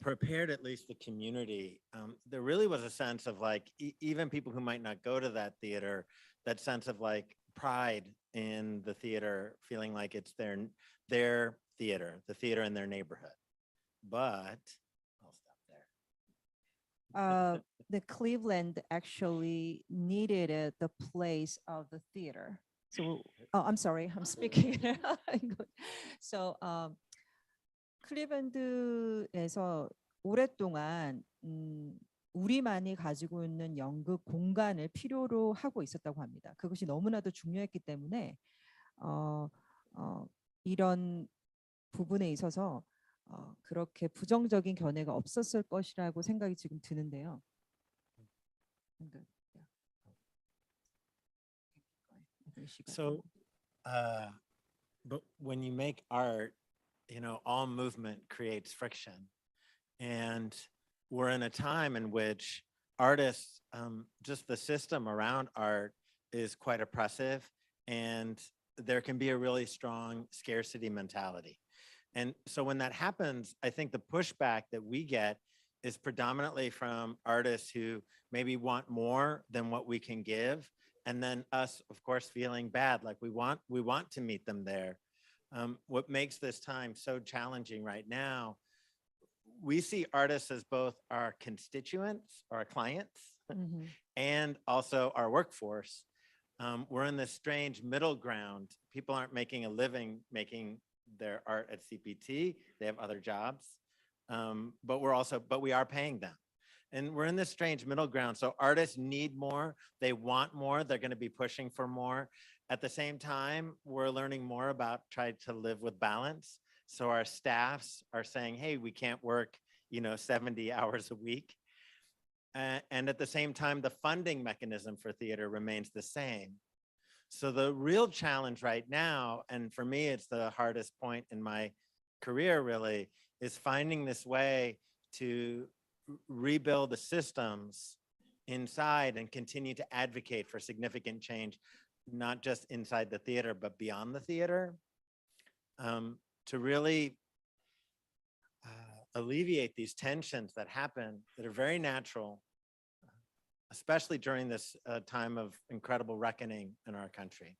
prepared at least the community. There really was a sense of like, even people who might not go to that theater, that sense of like pride in the theater, feeling like it's their theater, the theater in their neighborhood. But I'll stop there. The Cleveland actually needed the place of the theater. So, I'm sorry, I'm speaking. So, 클리블랜드에서 오랫동안 우리만이 가지고 있는 연극 공간을 필요로 하고 있었다고 합니다. 그것이 너무나도 중요했기 때문에 이런 부분에 있어서 그렇게 부정적인 견해가 없었을 것이라고 생각이 지금 드는데요. So, but when you make art, all movement creates friction. And we're in a time in which artists, just the system around art is quite oppressive, and there can be a really strong scarcity mentality. And so when that happens, I think the pushback that we get is predominantly from artists who maybe want more than what we can give, and then us, of course, feeling bad, like we want to meet them there. What makes this time so challenging right now, we see artists as both our constituents, our clients, and also our workforce. We're in this strange middle ground. People aren't making a living making their art at CPT. They have other jobs, but we are paying them. And we're in this strange middle ground. So artists need more, they want more, they're gonna be pushing for more. At the same time, we're learning more about trying to live with balance. So our staffs are saying, hey, we can't work, 70 hours a week. And at the same time, the funding mechanism for theater remains the same. So the real challenge right now, and for me, it's the hardest point in my career really, is finding this way to rebuild the systems inside and continue to advocate for significant change, not just inside the theater, but beyond the theater, to really alleviate these tensions that happen that are very natural, especially during this time of incredible reckoning in our country.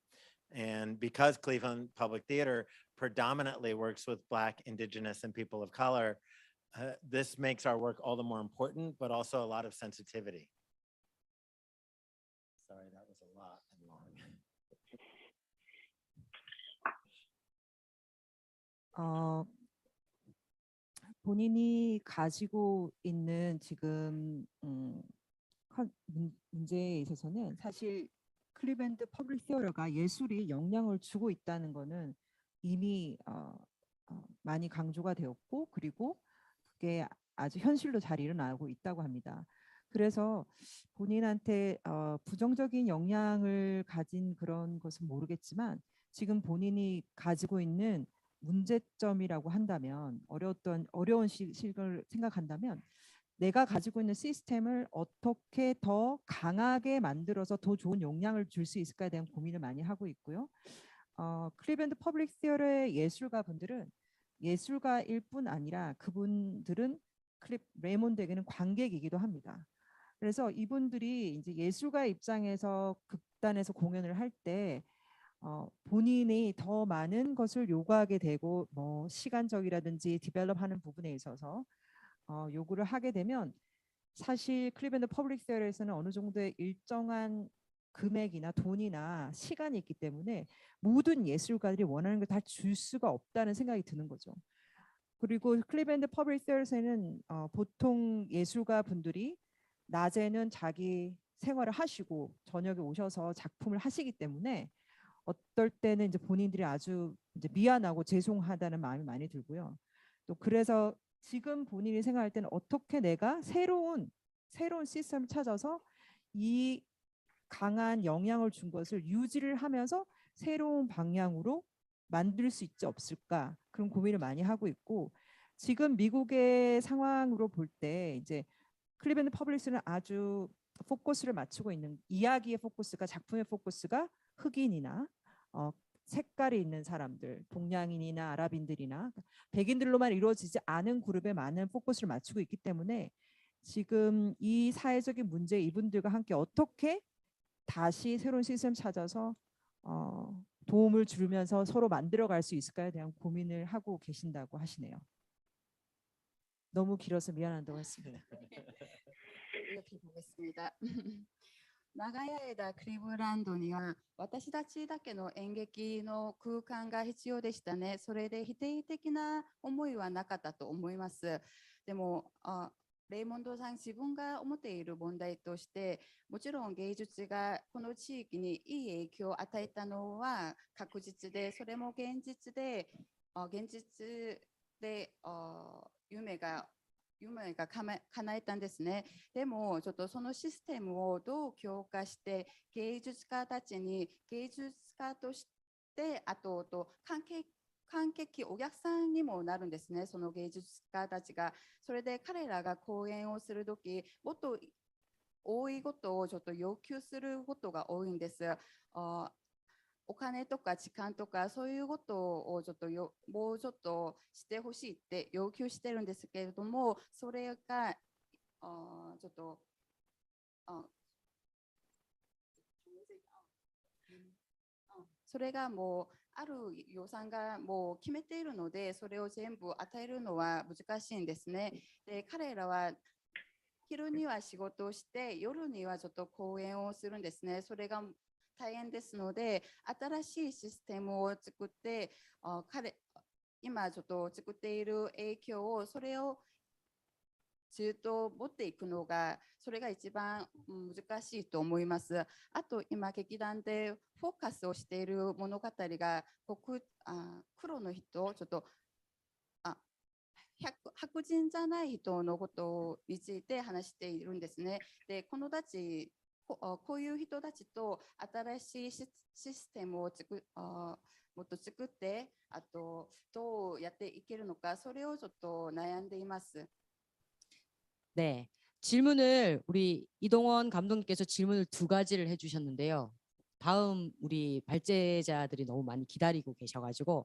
And because Cleveland Public Theater predominantly works with Black, Indigenous, and people of color, this makes our work all the more important, but also a lot of sensitivity. Sorry, that was a lot and long. 본인이 가지고 있는 지금 문제에 있어서는 사실 클리블랜드 퍼블릭 시어터가 예술이 영향을 주고 있다는 거는 이미 많이 강조가 되었고, 그리고 그게 아주 현실로 잘 일어나고 있다고 합니다. 그래서 본인한테 부정적인 영향을 가진 그런 것은 모르겠지만 지금 본인이 가지고 있는 문제점이라고 한다면, 어려운 시기를 생각한다면 내가 가지고 있는 시스템을 어떻게 더 강하게 만들어서 더 좋은 영향을 줄 수 있을까에 대한 고민을 많이 하고 있고요. 클리블랜드 퍼블릭 시어터의 예술가분들은 예술가일 뿐 아니라 그분들은 레이몬드에게는 관객이기도 합니다. 그래서 이분들이 이제 예술가 입장에서 극단에서 공연을 할 때 본인이 더 많은 것을 요구하게 되고, 뭐 시간적이라든지 디벨롭하는 부분에 있어서 요구를 하게 되면 사실 클리블랜드 퍼블릭 시어터에서는 어느 정도의 일정한 금액이나 돈이나 시간이 있기 때문에 모든 예술가들이 원하는 걸 다 줄 수가 없다는 생각이 드는 거죠. 그리고 클리블랜드 퍼블릭 시어터에서는 보통 예술가 분들이 낮에는 자기 생활을 하시고 저녁에 오셔서 작품을 하시기 때문에 어떨 때는 이제 본인들이 아주 이제 미안하고 죄송하다는 마음이 많이 들고요. 또 그래서 지금 본인이 생각할 때는 어떻게 내가 새로운 시스템을 찾아서 이 강한 영향을 준 것을 유지를 하면서 새로운 방향으로 만들 수 있지 없을까, 그런 고민을 많이 하고 있고, 지금 미국의 상황으로 볼 때 이제 클리블랜드 퍼블릭스는 아주 포커스를 맞추고 있는, 이야기의 포커스가, 작품의 포커스가 흑인이나 색깔이 있는 사람들, 동양인이나 아랍인들이나 백인들로만 이루어지지 않은 그룹에 많은 포커스를 맞추고 있기 때문에 지금 이 사회적인 문제, 이분들과 함께 어떻게 다시 새로운 시스템 찾아서 도움을 주면서 서로 만들어갈 수 있을까에 대한 고민을 하고 계신다고 하시네요. 너무 길어서 미안하다고 했습니다. 이렇게 보겠습니다. 長い間クリブランドには私たちだけの演劇の空間が必要でしたね。それで否定的な思いはなかったと思います。でもレイモンドさん自分が思っている問題として、もちろん芸術がこの地域にいい影響を与えたのは確実で、それも現実で夢が叶えたんですね。でもちょっとそのシステムをどう強化して芸術家たちに芸術家としてあと観客お客さんにもなるんですね、その芸術家たちが。それで彼らが公演をするときもっと多いことをちょっと要求することが多いんです。お金とか時間とかそういうことをもうちょっとしてほしいって要求してるんですけれども、それがちょっとそれがもうある予算がもう決めているので、それを全部与えるのは難しいんですね。で、彼らは昼には仕事をして、夜にはちょっと講演をするんですね。それが大変ですので、新しいシステムを作って、今ちょっと作っている影響を、それをずっと持っていくのが、それが一番難しいと思います。あと、今、劇団でフォーカスをしている物語が、黒の人、ちょっと、白人じゃない人のことについて話しているんですね。で、こういう人たちと新しいシステムをもっと作って、あとどうやっていけるのか、それをちょっと悩んでいます。 네, 질문을 우리 이동원 감독님께서 질문을 2가지를 해주셨는데요. 다음 우리 발제자들이 너무 많이 기다리고 계셔가지고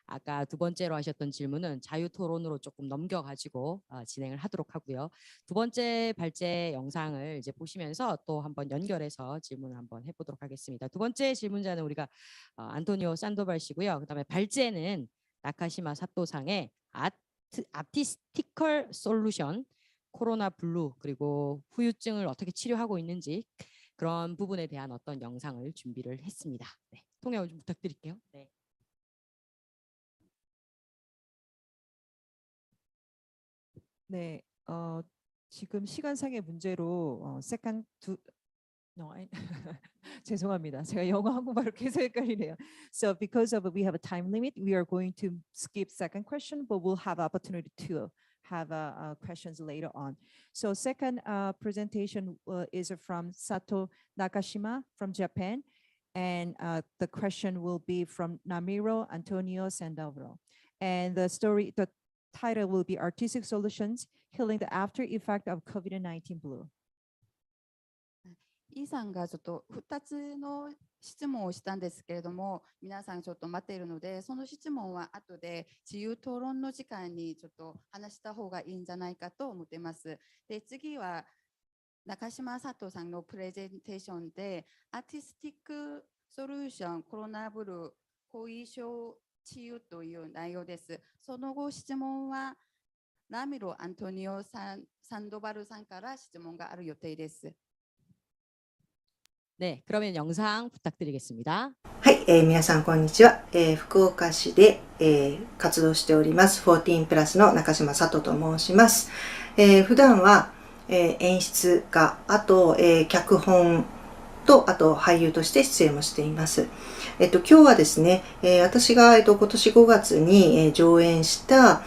아까 2번째로 하셨던 질문은 자유토론으로 조금 넘겨가지고 진행을 하도록 하고요. 2번째 발제 영상을 이제 보시면서 또 한번 연결해서 질문을 한번 해보도록 하겠습니다. 2번째 질문자는 우리가 안토니오 산도발 씨고요. 그다음에 발제는 나카시마 사토상의 아티스티컬 솔루션, 코로나 블루 그리고 후유증을 어떻게 치료하고 있는지 그런 부분에 대한 어떤 영상을 준비를 했습니다. 네, 통역 좀 부탁드릴게요. 네. 네, 지금 시간상의 문제로 죄송합니다. 제가 영어 한국말로 계속 헷갈리네요. So because of we have a time limit, we are going to skip second question, but we'll have opportunity to have questions later on. So second presentation is from Sato Nakashima from Japan, and the question will be from Namiro Antonio Sandoval. And the title will be Artistic Solutions, Healing the After Effect of COVID-19 Blue. イーさんがちょっと2つの質問をしたんですけれども、皆さんちょっと待っているので、その質問は後で自由討論の時間にちょっと話した方がいいんじゃないかと思っています。で、次は中島佐藤さんのプレゼンテーションで、アーティスティックソリューションコロナブルー後遺症治癒という内容です。その後質問はラミロ・アントニオ・サンドバルさんから質問がある予定です。 네, 그러면 영상 부탁드리겠습니다. はい、皆さんこんにちは。福岡市で、活動しております14プラスの中島佐藤と申します。普段は、演出家、あと、脚本と、あと俳優として出演もしています。今日はですね、私が、今年5月に、上演した、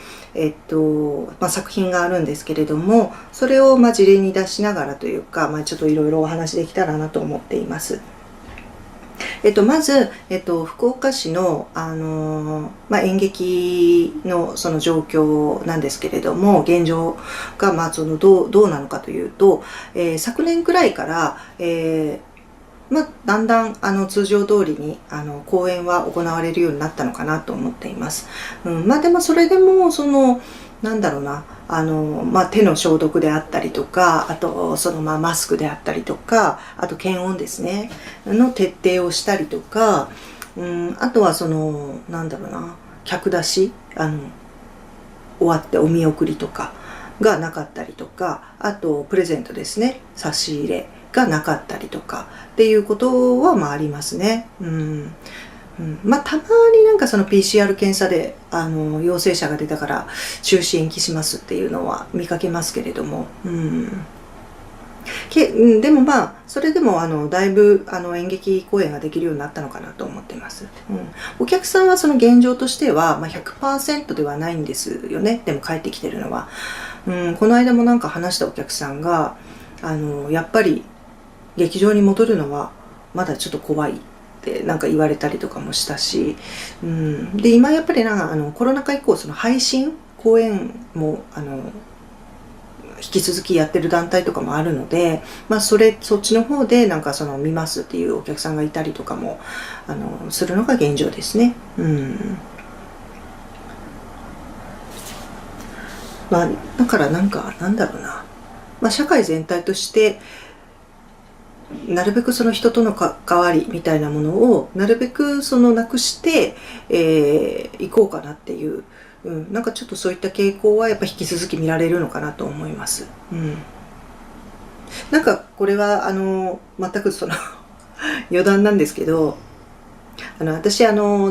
作品があるんですけれども、それを、事例に出しながらというか、ちょっといろいろお話できたらなと思っています。まず、福岡市の、演劇のその状況なんですけれども、現状が、どうなのかというと、昨年くらいから、だんだん通常通りに公演は行われるようになったのかなと思っています。でもそれでもなんだろうな手の消毒であったりとか、あとマスクであったりとか、あと検温ですねの徹底をしたりとか、あとはなんだろうな客出し終わってお見送りとかがなかったりとか、あとプレゼントですね差し入れがなかったりとかっていうことはありますね。たまになんかPCR 検査で陽性者が出たから中止延期しますっていうのは見かけますけれども、でもそれでもだいぶ演劇公演ができるようになったのかなと思っています。お客さんは現状としては、100% ではないんですよね。でも帰ってきてるのは、この間もなんか話したお客さんがやっぱり劇場に戻るのはまだちょっと怖いってなんか言われたりとかもしたし、で今やっぱりコロナ禍以降配信公演も引き続きやってる団体とかもあるので、そっちの方でなんか見ますっていうお客さんがいたりとかもするのが現状ですね。だからなんだろうな、社会全体としてなるべくその人との関わりみたいなものをなるべくそのなくしていこうかなっていう、なんかちょっとそういった傾向はやっぱ引き続き見られるのかなと思います。なんかこれは全くその余談なんですけど、私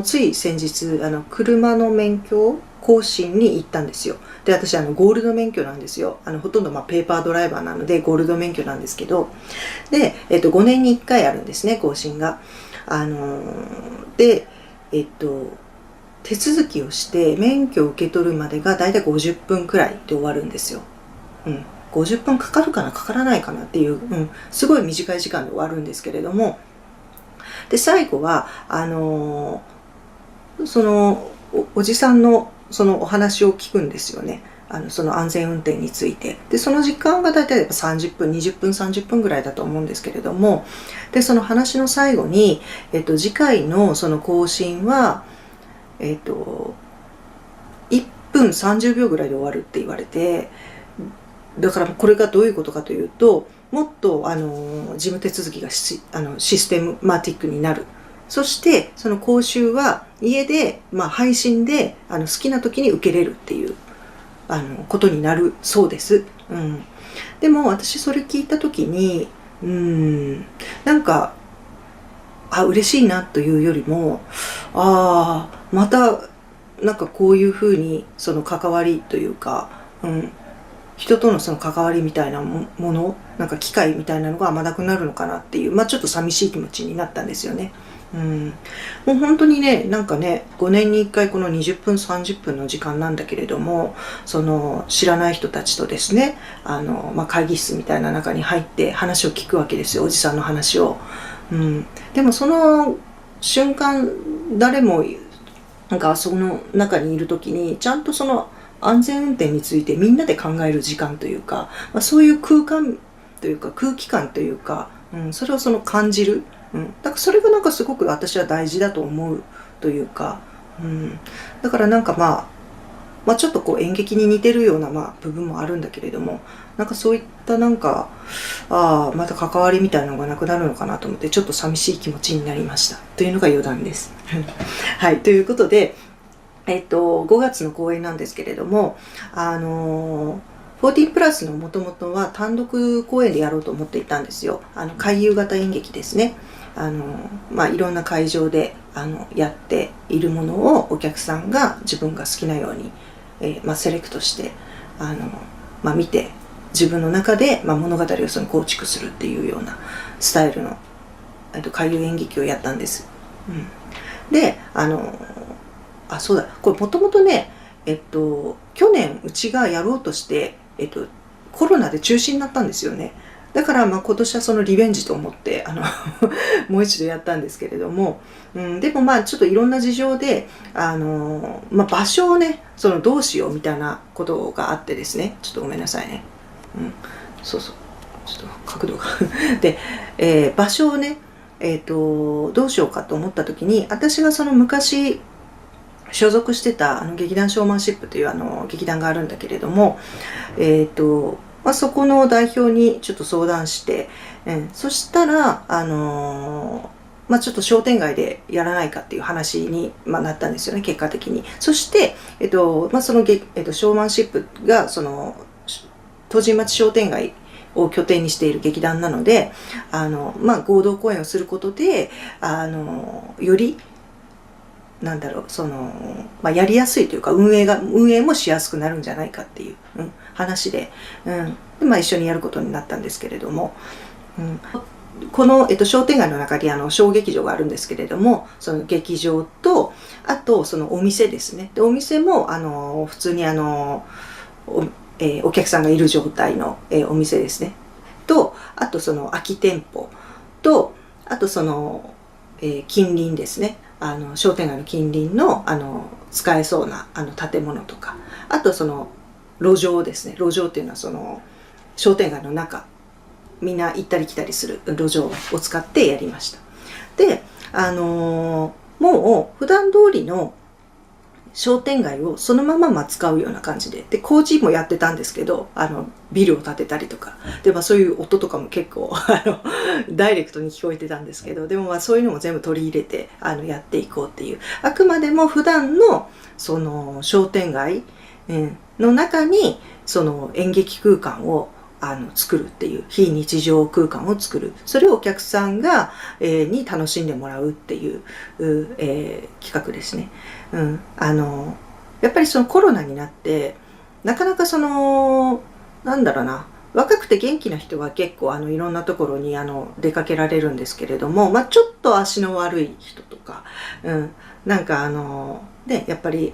つい先日車の免許更新に行ったんですよ。で、私ゴールド免許なんですよ。ほとんどペーパードライバーなのでゴールド免許なんですけど、で、5年に1回あるんですね、更新が。で、手続きをして免許を受け取るまでがだいたい50分くらいで終わるんですよ。50分かかるかなかからないかなっていう、すごい短い時間で終わるんですけれども、で最後はその おじさんのそのお話を聞くんですよね。その安全運転について。でその時間が大体30分20分30分ぐらいだと思うんですけれども、でその話の最後に、次回のその更新は1分30秒ぐらいで終わるって言われて、だからこれがどういうことかというと、もっと事務手続きがシステマティックになる。そしてその講習は家で、配信で好きな時に受けれるっていうことになるそうです。でも私それ聞いた時になんか嬉しいなというよりもまたなんかこういうふうにその関わりというか、人とのその関わりみたいなもの、なんか機会みたいなのがなくなるのかなっていう、ちょっと寂しい気持ちになったんですよね。もう本当にね、なんかね、5年に1回この20分30分の時間なんだけれども、その知らない人たちとですね、会議室みたいな中に入って話を聞くわけですよ、おじさんの話を。でもその瞬間誰もなんかその中にいる時にちゃんとその安全運転についてみんなで考える時間というか、そういう空間というか空気感というか、それをその感じる、だからそれがなんかすごく私は大事だと思うというか、だからなんかちょっとこう演劇に似てるような部分もあるんだけれども、なんかそういったなんかまた関わりみたいなのがなくなるのかなと思ってちょっと寂しい気持ちになりましたというのが余談です。はい、ということで、5月の公演なんですけれども、14プラスのもともとは単独公演でやろうと思っていたんですよ。回遊型演劇ですね。いろんな会場でやっているものをお客さんが自分が好きなように、セレクトして見て自分の中で、物語をその構築するっていうようなスタイルの、回遊演劇をやったんです。でそうだ、これもともとね、去年うちがやろうとして、コロナで中止になったんですよね。だから今年はそのリベンジと思ってもう一度やったんですけれども、でもちょっといろんな事情で場所をねどうしようみたいなことがあってですね、ちょっとごめんなさいね、そうそう、ちょっと角度がで、場所をねどうしようかと思った時に、私がその昔所属してた劇団ショーマンシップという劇団があるんだけれども、そこの代表にちょっと相談して、そしたらちょっと商店街でやらないかっていう話に、なったんですよね、結果的に。そして、そのショーマンシップがその東神町商店街を拠点にしている劇団なので、合同公演をすることでよりなんだろう、やりやすいというか運営もしやすくなるんじゃないかっていう、話で、一緒にやることになったんですけれども、この、商店街の中に小劇場があるんですけれども、その劇場とあとそのお店ですね。でお店も普通にお客さんがいる状態の、お店ですね。とあとその空き店舗とあとその、近隣ですね。商店街の近隣の使えそうな建物とか、あとその路上ですね。路上っていうのはその商店街の中、みんな行ったり来たりする路上を使ってやりました。でもう普段通りの商店街をそのまま使うような感じで、工事もやってたんですけど、ビルを建てたりとか、で、そういう音とかも結構、ダイレクトに聞こえてたんですけど、でもそういうのも全部取り入れて、やっていこうっていう、あくまでも普段の、その商店街の中に、その演劇空間を作るっていう、非日常空間を作る。それをお客さんが、に楽しんでもらうっていう、企画ですね。やっぱりそのコロナになって、なかなかなんだろうな、若くて元気な人は結構いろんなところに出かけられるんですけれども、ちょっと足の悪い人とか、なんかで、やっぱり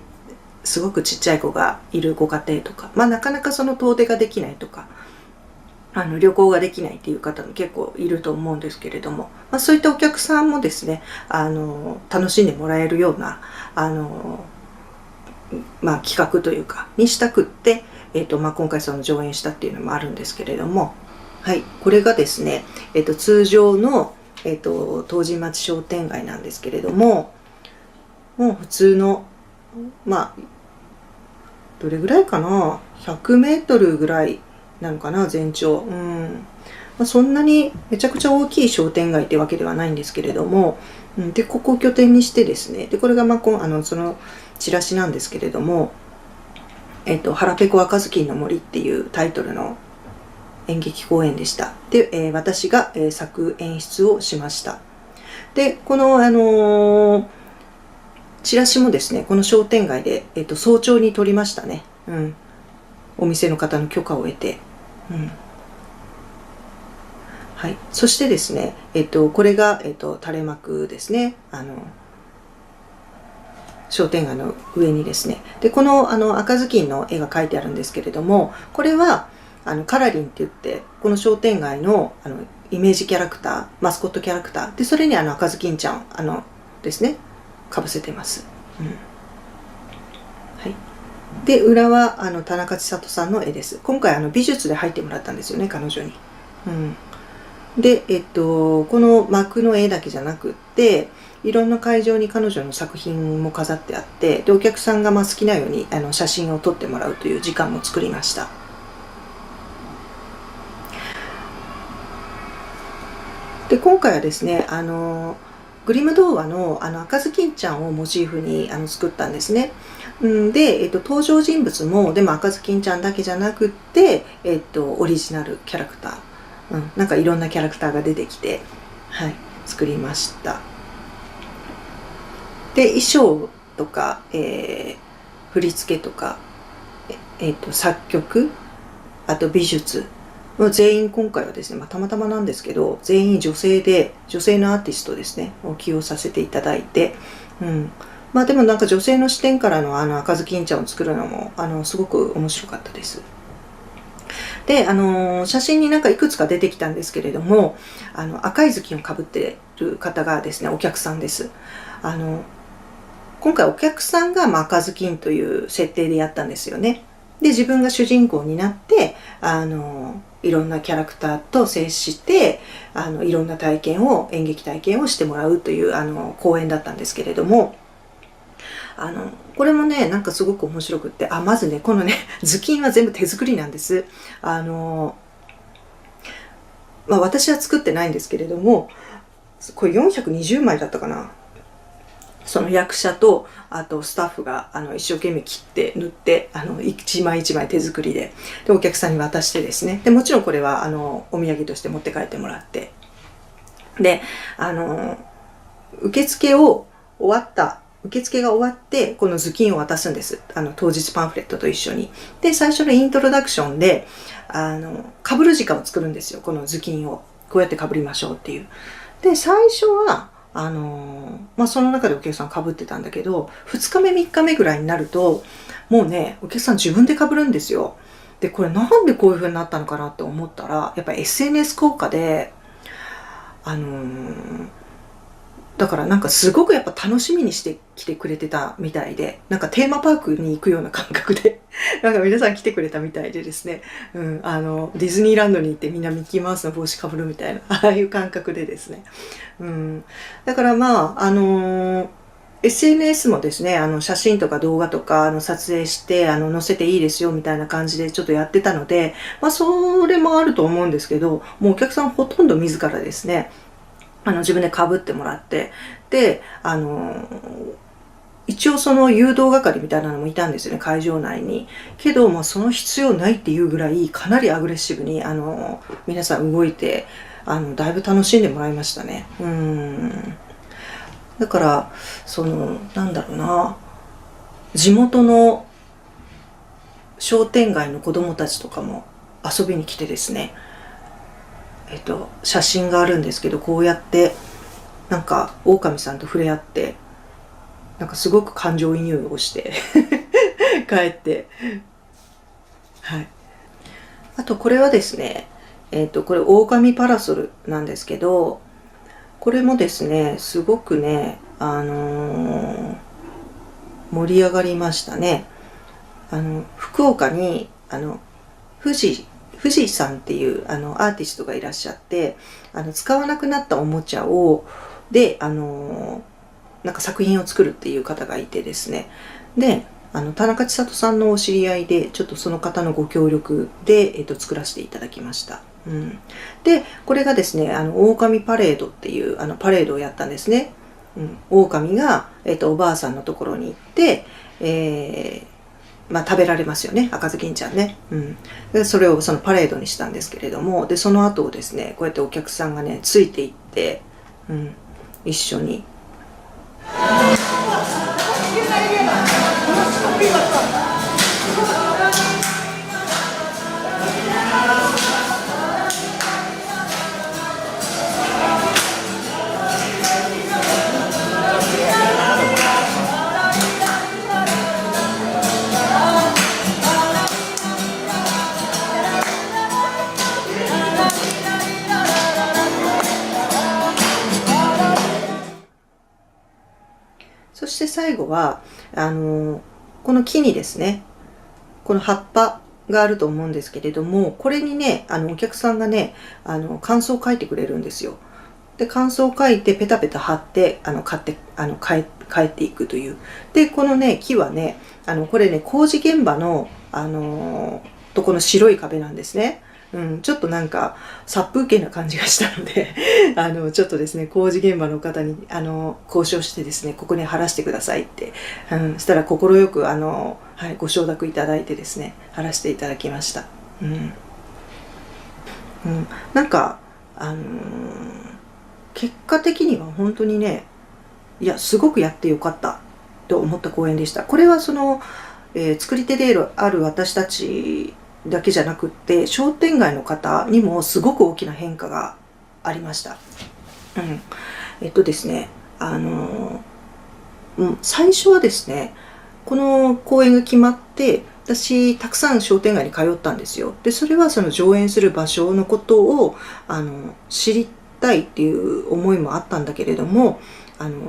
すごくちっちゃい子がいるご家庭とか、なかなか遠出ができないとか、旅行ができないっていう方も結構いると思うんですけれども、そういったお客さんもですね、楽しんでもらえるような、企画というか、にしたくって、今回上演したっていうのもあるんですけれども、はい、これがですね、通常の、東神町商店街なんですけれども、もう普通の、どれぐらいかな、100メートルぐらいなのかな、全長。そんなにめちゃくちゃ大きい商店街ってわけではないんですけれども、で、ここを拠点にしてですね、で、これがそのチラシなんですけれども、腹ペコ赤ずきんの森っていうタイトルの演劇公演でした。で、私が、作演出をしました。で、この、チラシもですね、この商店街で、早朝に撮りましたね。お店の方の許可を得て。はい。そしてですね、これが、垂れ幕ですね。商店街の上にですね。で、この、赤ずきんの絵が描いてあるんですけれども、これは、カラリンって言って、この商店街の、イメージキャラクター、マスコットキャラクター。で、それに赤ずきんちゃん、ですね、かぶせてます。はい。で、裏は、田中千里さんの絵です。今回、美術で入ってもらったんですよね、彼女に。で、この幕の絵だけじゃなくって、いろんな会場に彼女の作品も飾ってあって、で、お客さんが好きなように写真を撮ってもらうという時間も作りました。で、今回はですね、グリム童話の赤ずきんちゃんをモチーフに作ったんですね。で、登場人物も、でも赤ずきんちゃんだけじゃなくって、オリジナルキャラクター。なんかいろんなキャラクターが出てきて、はい、作りました。で、衣装とか、振り付けとか、作曲、あと美術、全員今回はですね、たまたまなんですけど、全員女性で、女性のアーティストですね、を起用させていただいて、でもなんか女性の視点からの赤ずきんちゃんを作るのも、すごく面白かったです。で、写真になんかいくつか出てきたんですけれども、赤い頭巾をかぶってる方がですね、お客さんです。今回お客さんが赤ずきんという設定でやったんですよね。で、自分が主人公になって、いろんなキャラクターと接して、いろんな演劇体験をしてもらうという公演だったんですけれども、これもね、なんかすごく面白くって、まずね、このね、頭巾は全部手作りなんです。私は作ってないんですけれども、これ420枚だったかな。その役者と、あとスタッフが一生懸命切って塗って、一枚一枚手作りで、お客さんに渡してですね。で、もちろんこれはお土産として持って帰ってもらって。で、受付が終わって、この頭巾を渡すんです。当日パンフレットと一緒に。で、最初のイントロダクションで、被る時間を作るんですよ。この頭巾を。こうやって被りましょうっていう。で、最初は、その中でお客さん被ってたんだけど、2日目、3日目ぐらいになると、もうね、お客さん自分で被るんですよ。で、これなんでこういう風になったのかなって思ったら、やっぱり SNS 効果で、だからなんかすごくやっぱ楽しみにして来てくれてたみたいで、なんかテーマパークに行くような感覚で、なんか皆さん来てくれたみたいでですね、ディズニーランドに行ってみんなミッキーマウスの帽子かぶるみたいな、ああいう感覚でですね。だからや SNS もですね、写真とか動画とか撮影して載せていいですよみたいな感じでちょっとやってたので、それもあると思うんですけど、もうお客さんほとんど自らですね、自分で被ってもらって、で、一応その誘導係みたいなのもいたんですよね、会場内に。けど、その必要ないっていうぐらい、かなりアグレッシブに、皆さん動いて、だいぶ楽しんでもらいましたね。だから、なんだろうな、地元の商店街の子供たちとかも遊びに来てですね、写真があるんですけど、こうやって、なんか、狼さんと触れ合って、なんかすごく感情移入をして帰って、はい。あとこれはですね、これ狼パラソルなんですけど、これもですね、すごくね、盛り上がりましたね。福岡に富士さんっていうアーティストがいらっしゃって、使わなくなったおもちゃでなんか作品を作るっていう方がいてですね。で、田中千里さんのお知り合いで、ちょっとその方のご協力で、作らせていただきました。で、これがですね、狼パレードっていうパレードをやったんですね。狼が、おばあさんのところに行って、食べられますよね、赤ずきんちゃんね。でそれをそのパレードにしたんですけれども、でその後をですね、こうやってお客さんがねついていって、一緒に。そして最後はこの木にですね、この葉っぱがあると思うんですけれども、これにねお客さんがね感想を書いてくれるんですよ。で感想を書いてペタペタ貼って帰っていくという。でこのね木はねこれね工事現場のとこの白い壁なんですね。ちょっとなんか殺風景な感じがしたのでちょっとですね工事現場の方に交渉してですね、ここに貼らせてくださいって、そしたら快くご承諾いただいてですね貼らせていただきました。なんか結果的には本当にね、いやすごくやってよかったと思った公演でした。これはその、作り手である私たちだけじゃなくって、商店街の方にもすごく大きな変化がありました。ですね、最初はですね、この公演が決まって、私たくさん商店街に通ったんですよ。でそれはその上演する場所のことを知りたいっていう思いもあったんだけれども、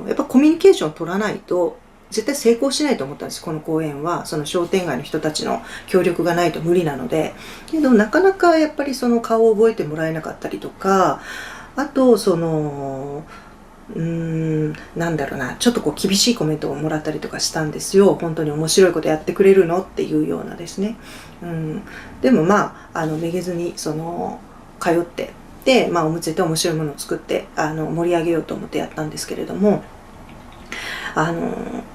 やっぱコミュニケーションを取らないと絶対成功しないと思ったんです。この公演はその商店街の人たちの協力がないと無理なので。けどなかなかやっぱりその顔を覚えてもらえなかったりとか、あとそのなんだろうな、ちょっとこう厳しいコメントをもらったりとかしたんですよ。本当に面白いことやってくれるのっていうようなですね。でもめげずにその通ってで、おむつで面白いものを作って盛り上げようと思ってやったんですけれども、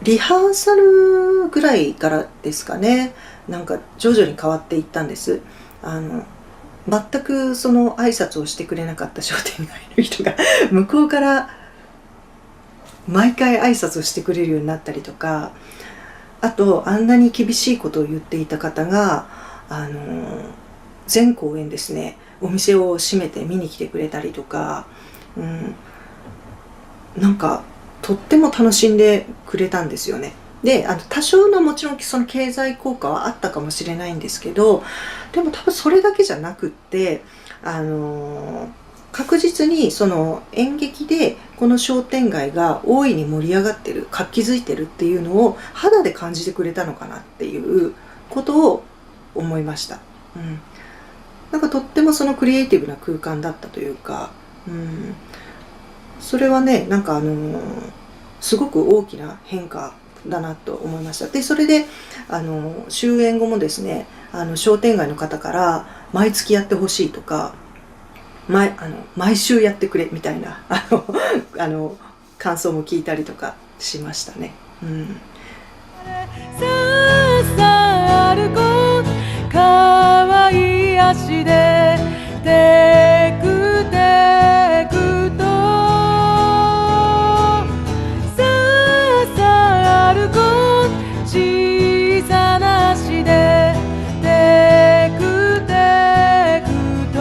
リハーサルぐらいからですかね、なんか徐々に変わっていったんです。全くその挨拶をしてくれなかった商店街の人が向こうから毎回挨拶をしてくれるようになったりとか、あとあんなに厳しいことを言っていた方が全公演ですね、お店を閉めて見に来てくれたりとか、なんかとっても楽しんでくれたんですよね。で多少のもちろんその経済効果はあったかもしれないんですけど、でも多分それだけじゃなくって確実にその演劇でこの商店街が大いに盛り上がってる、活気づいてるっていうのを肌で感じてくれたのかなっていうことを思いました。なんかとってもそのクリエイティブな空間だったというか、それはねなんかすごく大きな変化だなと思いました。でそれで終演後もですね商店街の方から毎月やってほしいとか毎週やってくれみたいな感想も聞いたりとかしましたね。さあ歩こうかわいい足でテクテクとさあ歩こう小さな足でテクテクと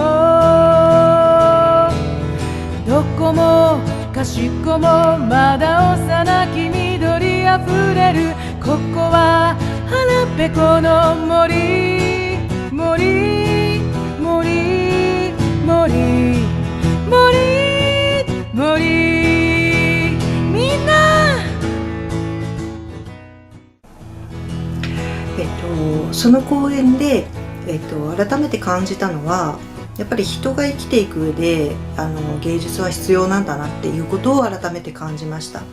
どこもかしこもまだ幼き緑あふれるここは腹ペコの森森森森森森みんなその公演で、改めて感じたのはやっぱり人が生きていく上で芸術は必要なんだなっていうことを改めて感じました。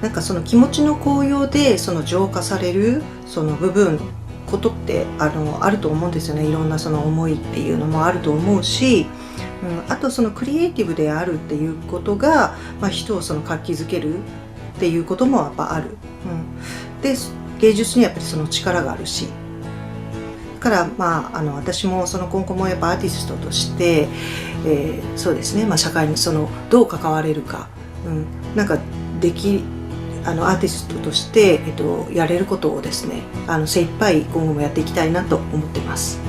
なんかその気持ちの高揚でその浄化されるその部分ことってあると思うんですよね。いろんなその思いっていうのもあると思うし、あとそのクリエイティブであるっていうことが、人をその活気づけるっていうこともやっぱある。で芸術にやっぱりその力があるし、だから私もその今後もやっぱアーティストとして、そうですね、社会にそのどう関われるか、なんかアーティストとして、やれることをですね精一杯今後もやっていきたいなと思ってます。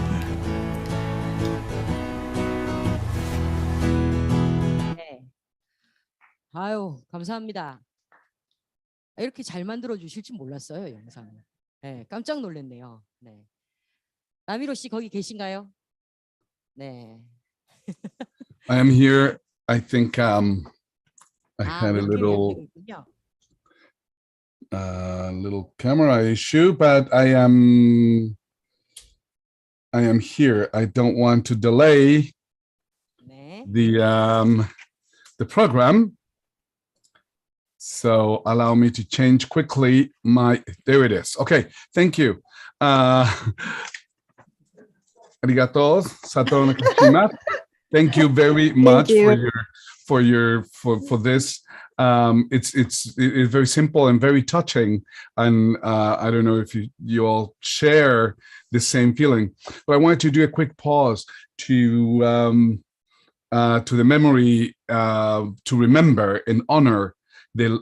아유, 감사합니다. 이렇게 잘 만들어 주실 줄 몰랐어요, 영상을. 네, 깜짝 놀랐네요. 네. 라미로 씨 거기 계신가요? 네. I am here. I think I had a little camera issue, but I am here. I don't want to delay the program. So allow me to change quickly there it is. Okay, thank you. Arigatou, Satoru Nakashima. Thank you very much for this. It's very simple and very touching, and I don't know if you all share the same feeling. But I wanted to do a quick pause to the memory, to remember and honor the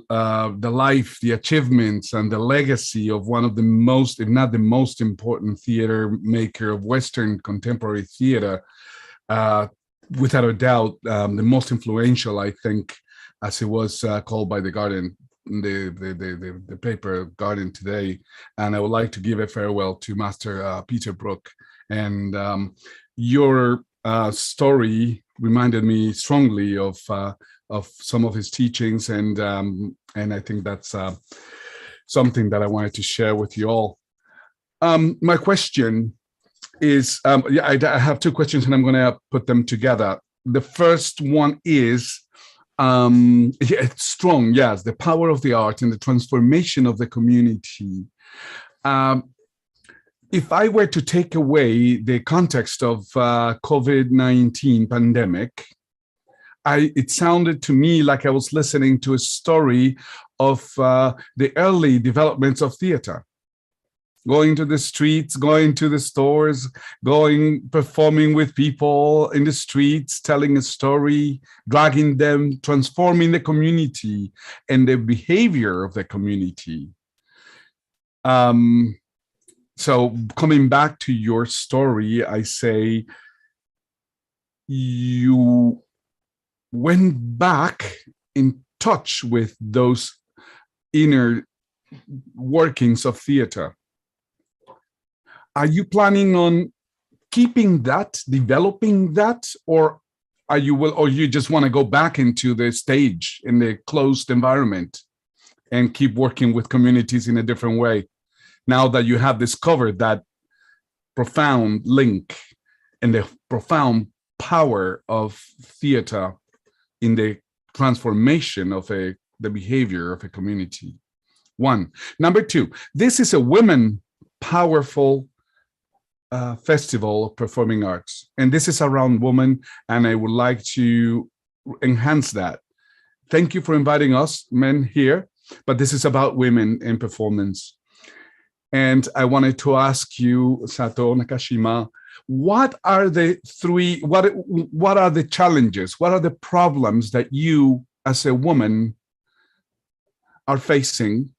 life, the achievements, and the legacy of one of the most, if not the most important theater maker of Western contemporary theater. Without a doubt, the most influential, I think, as it was called by the Guardian, the paper Guardian today. And I would like to give a farewell to Master Peter Brook. And your story reminded me strongly of some of his teachings, and I think that's something that I wanted to share with you all. My question is, I have two questions, and I'm going to put them together. The first one is, it's strong, yes, the power of the art and the transformation of the community. If I were to take away the context of COVID-19 pandemic, it sounded to me like I was listening to a story of the early developments of theater. Going to the streets, going to the stores, performing with people in the streets, telling a story, dragging them, transforming the community and the behavior of the community. So coming back to your story, I say you went back in touch with those inner workings of theater. Are you planning on keeping that, developing that, or you just want to go back into the stage in the closed environment and keep working with communities in a different way? Now that you have discovered that profound link and the profound power of theater in the transformation of a the behavior of a community. One. Number two, this is a women powerful festival of performing arts, and this is around women, and I would like to enhance that. Thank you for inviting us men here, but this is about women in performance. And I wanted to ask you, Sato Nakashima, what are the challenges, what are the problems that you as a woman are facing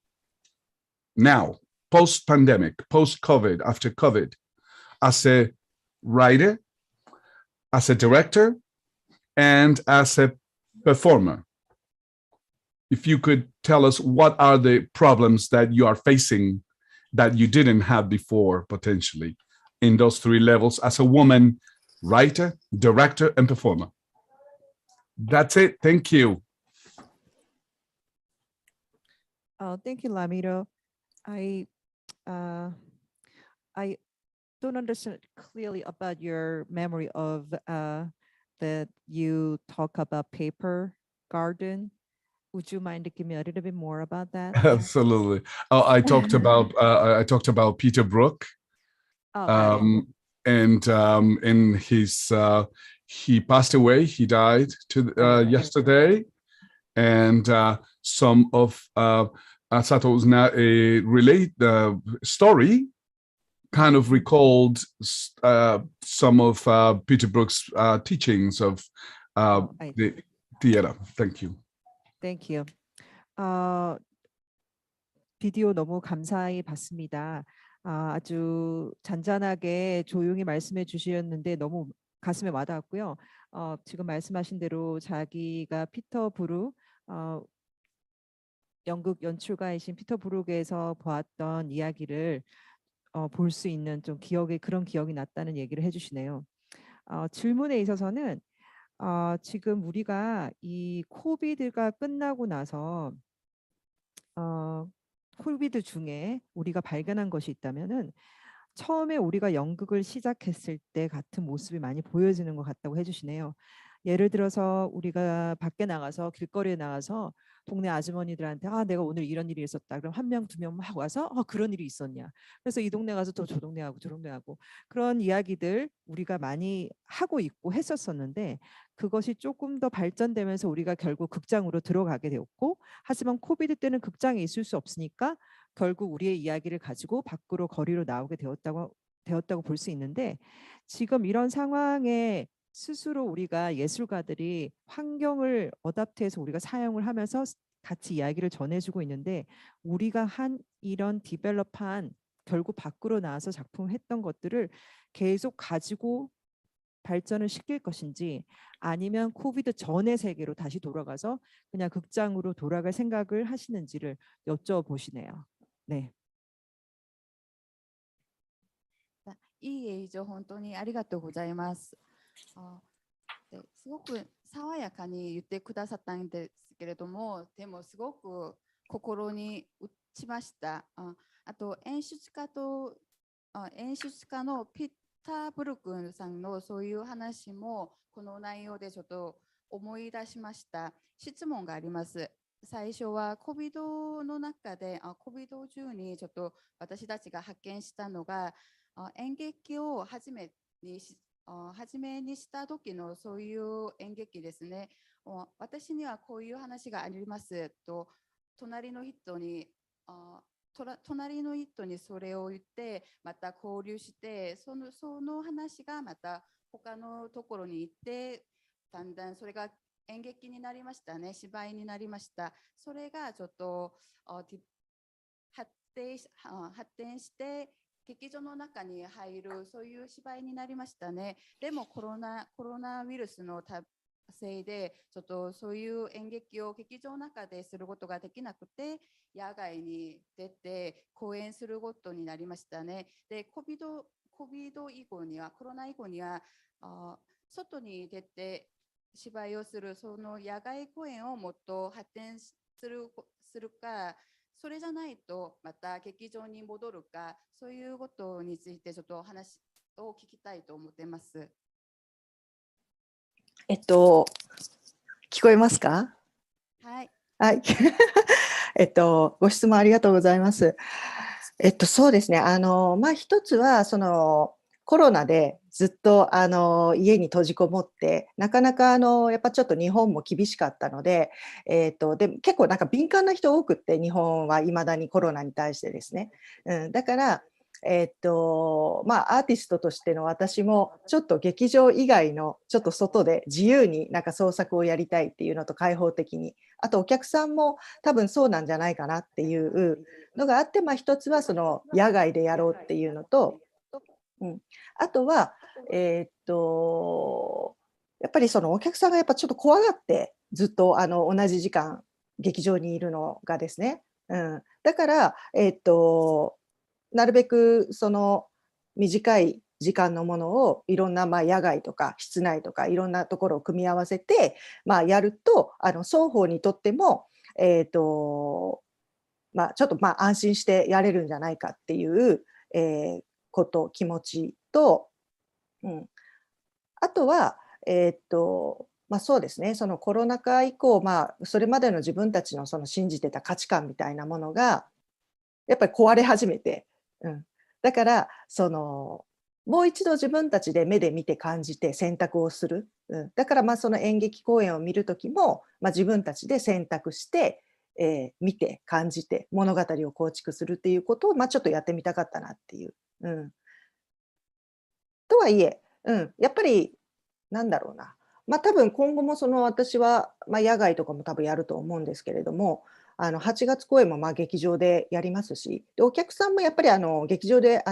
now, post-pandemic, post-COVID, after COVID, as a writer, as a director, and as a performer? If you could tell us what are the problems that you are facing that you didn't have before, potentially, in those three levels as a woman, writer, director, and performer. That's it. Thank you. Thank you, Lamiro. I don't understand clearly about your memory of that you talk about paper garden. Would you mind to give me a little bit more about that? Absolutely. I talked about Peter Brook. And he passed away. He died yesterday, and some of Sato's story kind of recalled some of Peter Brook's teachings of the theater. Thank you. Thank you. 비디오 너무 감사히 봤습니다. 아주 잔잔하게 조용히 말씀해 주셨는데 너무 가슴에 와닿았고요. 지금 말씀하신 대로 자기가 피터 브룩, 연극 연출가이신 피터 브룩에서 보았던 이야기를 볼 수 있는 좀 그런 기억이 났다는 얘기를 해주시네요. 질문에 있어서는 지금 우리가 이 코비드가 끝나고 나서 코비드 중에 우리가 발견한 것이 있다면은 처음에 우리가 연극을 시작했을 때 같은 모습이 많이 보여지는 것 같다고 해주시네요. 예를 들어서 우리가 밖에 나가서 길거리에 나가서 동네 아주머니들한테 내가 오늘 이런 일이 있었다. 그럼 한 명, 두 명 막 와서 그런 일이 있었냐. 그래서 이 동네 가서 또 저 동네 가고 저 동네 가고 그런 이야기들 우리가 많이 하고 있고 했었었는데 그것이 조금 더 발전되면서 우리가 결국 극장으로 들어가게 되었고 하지만 코비드 때는 극장에 있을 수 없으니까 결국 우리의 이야기를 가지고 밖으로 거리로 나오게 되었다고 볼 수 있는데 지금 이런 상황에 스스로 우리가 예술가들이 환경을 어답트해서 우리가 사용을 하면서 같이 이야기를 전해주고 있는데 우리가 한 이런 디벨롭한 결국 밖으로 나와서 작품을 했던 것들을 계속 가지고 발전을 시킬 것인지 아니면 코비드 전의 세계로 다시 돌아가서 그냥 극장으로 돌아갈 생각을 하시는지를 여쭤보시네요. 네. いい映像本当にありがとうございます。すごく爽やかに言ってくださったんですけれども、でもすごく心に打ちました。あと演出家のピッター・ブルクさんのそういう話もこの内容でちょっと思い出しました。質問があります。最初はCOVIDの中でCOVID中にちょっと私たちが発見したのが演劇を初めにした時のそういう演劇ですね。私にはこういう話がありますと隣の人にそれを言ってまた交流してその話がまた他のところに行ってだんだんそれが演劇になりましたね。芝居になりました。それがちょっと発展して劇場の中に入るそういう芝居になりましたね。でもコロナウイルスのせいでちょっとそういう演劇を劇場の中ですることができなくて野外に出て公演することになりましたね。で、コロナ以後には外に出て芝居をするその野外公演をもっと発展するかそれじゃないとまた劇場に戻るかそういうことについてちょっと話を聞きたいと思っています。聞こえますか？はい。はい。ご質問ありがとうございます。そうですね。一つは、コロナでずっと、家に閉じこもって、なかなか、やっぱちょっと日本も厳しかったので、で、結構なんか敏感な人多くって、日本は未だにコロナに対してですね。だから、アーティストとしての私も、ちょっと劇場以外の、ちょっと外で自由になんか創作をやりたいっていうのと開放的に、あとお客さんも多分そうなんじゃないかなっていうのがあって、一つはその野外でやろうっていうのと、あとは、やっぱりそのお客さんがやっぱちょっと怖がって、ずっと同じ時間劇場にいるのがですね。だから、なるべくその短い時間のものをいろんな野外とか室内とかいろんなところを組み合わせて、やると双方にとっても、ちょっと安心してやれるんじゃないかっていう、気持ちと、あとは、そうですね、そのコロナ禍以降、それまでの自分たちのその信じてた価値観みたいなものが、やっぱり壊れ始めて、だから、もう一度自分たちで目で見て感じて選択をする。だからその演劇公演を見るときも、自分たちで選択して、見て感じて物語を構築するっていうことを、ちょっとやってみたかったなっていう。とはいえ、やっぱりなんだろうな。多分今後も私は、野外とかも多分やると思うんですけれども、8月公演も劇場でやりますし、で、お客さんもやっぱり劇場で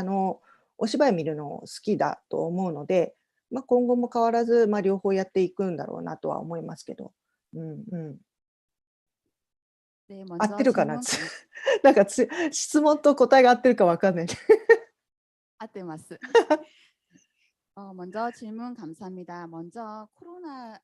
お芝居見るの好きだと思うので、今後も変わらず、両方やっていくんだろうなとは思いますけど。네, 合って 먼저 るかな 질문 なんか質問と答えが合ってるかわかんない。 아테마스. 먼저 질문 감사합니다. 먼저 코로나가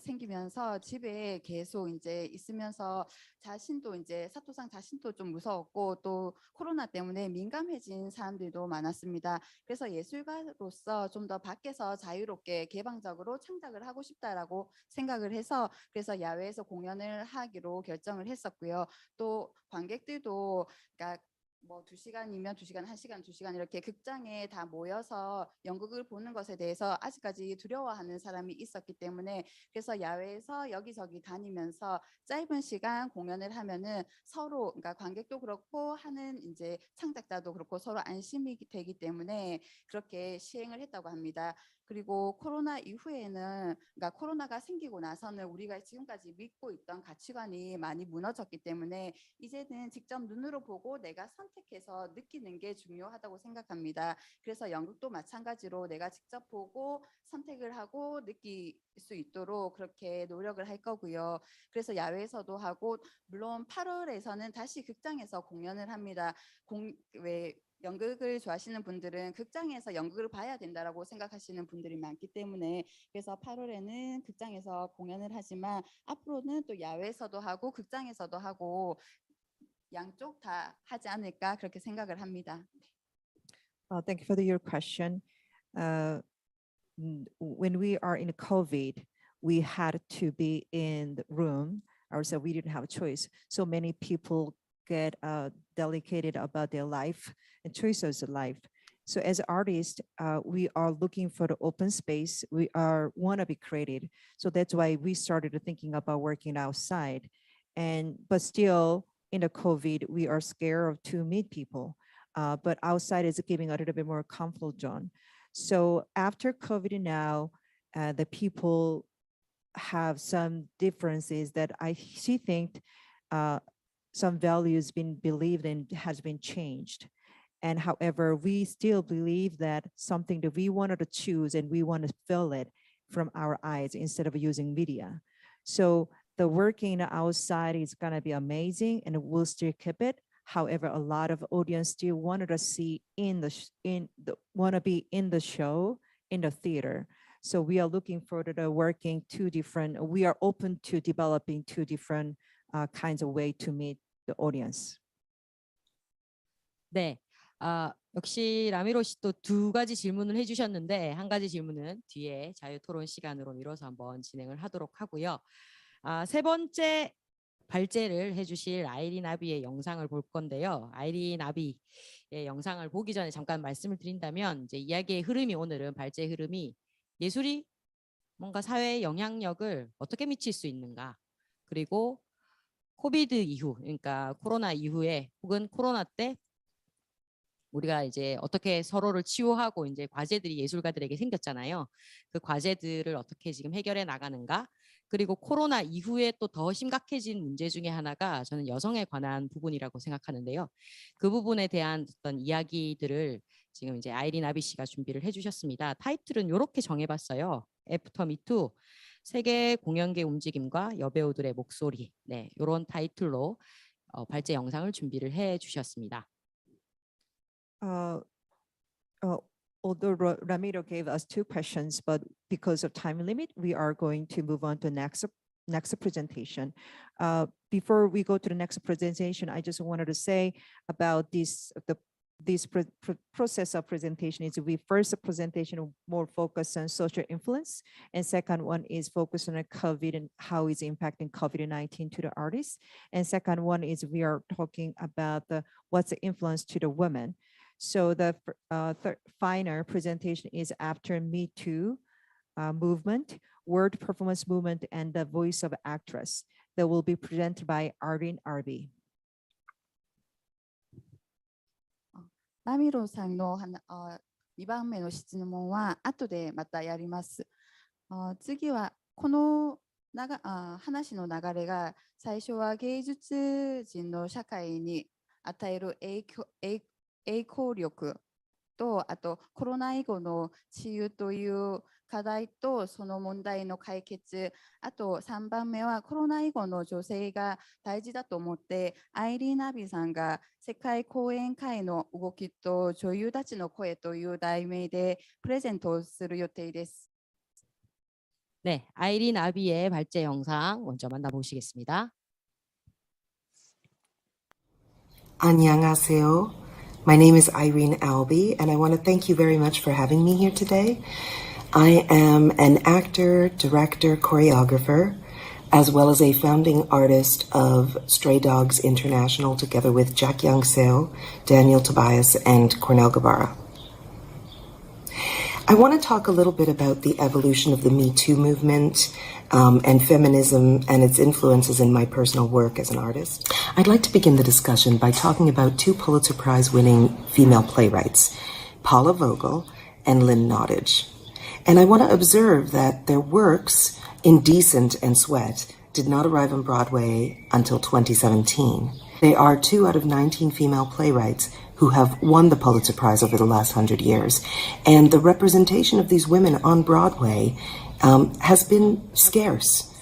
생기면서 집에 계속 이제 있으면서 자신도 이제 사토상 자신도 좀 무서웠고 또 코로나 때문에 민감해진 사람들도 많았습니다. 그래서 예술가로서 좀 더 밖에서 자유롭게 개방적으로 창작을 하고 싶다라고 생각을 해서 그래서 야외에서 공연을 하기로 결정을 했었고요. 또 관객들도 그러니까 뭐 2시간이면 2시간, 1시간, 2시간 이렇게 극장에 다 모여서 연극을 보는 것에 대해서 아직까지 두려워하는 사람이 있었기 때문에 그래서 야외에서 여기저기 다니면서 짧은 시간 공연을 하면은 서로 그러니까 관객도 그렇고 하는 이제 창작자도 그렇고 서로 안심이 되기 때문에 그렇게 시행을 했다고 합니다. 그리고 코로나 이후에는 그러니까 코로나가 생기고 나서는 우리가 지금까지 믿고 있던 가치관이 많이 무너졌기 때문에 이제는 직접 눈으로 보고 내가 선택해서 느끼는 게 중요하다고 생각합니다. 그래서 연극도 마찬가지로 내가 직접 보고 선택을 하고 느낄 수 있도록 그렇게 노력을 할 거고요. 그래서 야외에서도 하고 물론 8월에서는 다시 극장에서 공연을 합니다. 왜 연극을 좋아하시는 분들은 극장에서 연극을 봐야 된다라고 생각하시는 분들이 많기 때문에 그래서 8월에는 극장에서 공연을 하지만 앞으로는 또 야외에서도 하고 극장에서도 하고 양쪽 다 하지 않을까 그렇게 생각을 합니다. Thank you for your question. When we are in COVID, we had to be in the room, or so we didn't have a choice. So many people get delicated about their life and choices of life. So as artists, we are looking for the open space. We want to be creative. So that's why we started thinking about working outside. But still, in the COVID, we are scared to meet people. But outside is giving a little bit more comfort zone. So after COVID now, the people have some differences that I think some values been believed and has been changed. And however, we still believe that something that we wanted to choose and we want to feel it from our eyes instead of using media. So the working outside is going to be amazing and we'll still keep it. However, a lot of audience still wanted to see want to be in the show, in the theater. So we are looking for the working we are open to developing two different kinds of way to meet the audience. 네. 역시 라미로 씨 또 두 가지 질문을 해주셨는데 한 가지 질문은 뒤에 자유 토론 시간으로 미뤄서 한번 진행을 하도록 하고요. 세 번째 발제를 해주실 아이린 아비의 영상을 볼 건데요. 아이린 아비의 영상을 보기 전에 잠깐 말씀을 드린다면 이제 이야기의 흐름이 오늘은 발제의 흐름이 예술이 뭔가 사회에 영향력을 어떻게 미칠 수 있는가, 그리고 코비드 이후, 그러니까 코로나 이후에 혹은 코로나 때 우리가 이제 어떻게 서로를 치유하고 이제 과제들이 예술가들에게 생겼잖아요. 그 과제들을 어떻게 지금 해결해 나가는가, 그리고 코로나 이후에 또 더 심각해진 문제 중에 하나가 저는 여성에 관한 부분이라고 생각하는데요. 그 부분에 대한 어떤 이야기들을 지금 이제 아이린 아비 씨가 준비를 해주셨습니다. 타이틀은 이렇게 정해봤어요. 애프터 미투, 세계 공연계 움직임과 여배우들의 목소리. 네, 이런 타이틀로 발제 영상을 준비를 해주셨습니다. Although Ramiro gave us 2 questions, but because of time limit, we are going to move on to next presentation. Before we go to the next presentation, I just wanted to say about this process of presentation is we first presentation more focused on social influence, and second one is focused on COVID and how it's impacting COVID-19 to the artists, and second one is we are talking about what's the influence to the women. So the final presentation is after Me Too movement, word performance movement, and the voice of actress that will be presented by Arlene Arby. ラミロさんの2番目の質問は後でまたやります。次はこの話の流れが最初は芸術人の社会に与える影響力と、あとコロナ以後の治癒という課題とその問題の解決、あと3番目はコロナ以後の女性が大事だと思ってアイリーン・アビさんが世界講演会の動きと女優たちの声という題名でプレゼントをする予定です。 네, 아이린 아비의 발제 영상 먼저 만나보시겠습니다. 안녕하세요. My name is Irene Albee, and I want to thank you very much for having me here today. I am an actor, director, choreographer, as well as a founding artist of Stray Dogs International, together with Jack Young Seo, Daniel Tobias, and Cornel Guevara. I want to talk a little bit about the evolution of the Me Too movement and feminism and its influences in my personal work as an artist. I'd like to begin the discussion by talking about 2 Pulitzer Prize-winning female playwrights, Paula Vogel and Lynn Nottage. And I want to observe that their works, Indecent and Sweat, did not arrive on Broadway until 2017. They are 2 out of 19 female playwrighs who have won the Pulitzer Prize over the last 100 years. And the representation of these women on Broadway has been scarce.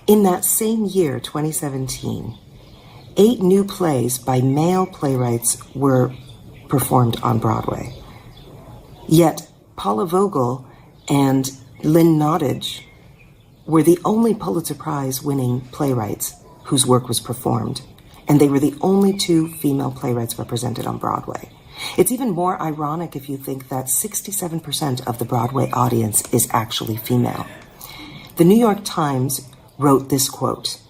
In that same year, 2017, 8 new plays by male playwrights were performed on Broadway. Yet Paula Vogel and Lynn Nottage were the only Pulitzer Prize winning playwrights whose work was performed. And they were the only 2 female playwrights represented on Broadway. It's even more ironic if you think that 67% of the Broadway audience is actually female. The New York Times wrote this quote: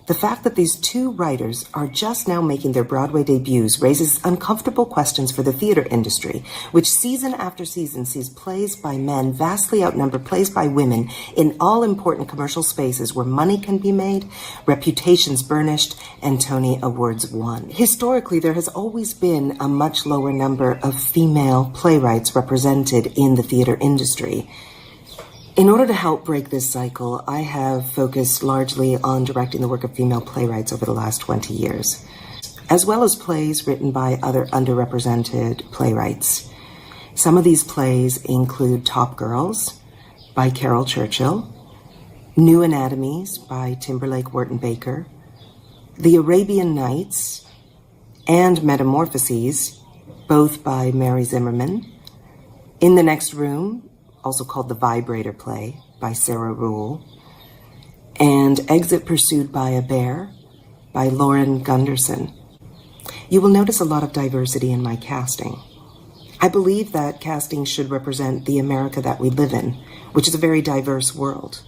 "The fact that these 2 writers are just now making their Broadway debuts raises uncomfortable questions for the theater industry, which season after season sees plays by men vastly outnumber plays by women in all important commercial spaces where money can be made, reputations burnished, and Tony Awards won. Historically, there has always been a much lower number of female playwrights represented in the theater industry. In order to help break this cycle, I have focused largely on directing the work of female playwrights over the last 20 years, as well as plays written by other underrepresented playwrights. Some of these plays include Top Girls by Carol Churchill, New Anatomies by Timberlake Wharton Baker, The Arabian Nights, and Metamorphoses, both by Mary Zimmerman, In the Next Room, also called The Vibrator Play by Sarah Rule, and Exit Pursued by a Bear by Lauren Gunderson. You will notice a lot of diversity in my casting. I believe that casting should represent the America that we live in, which is a very diverse world.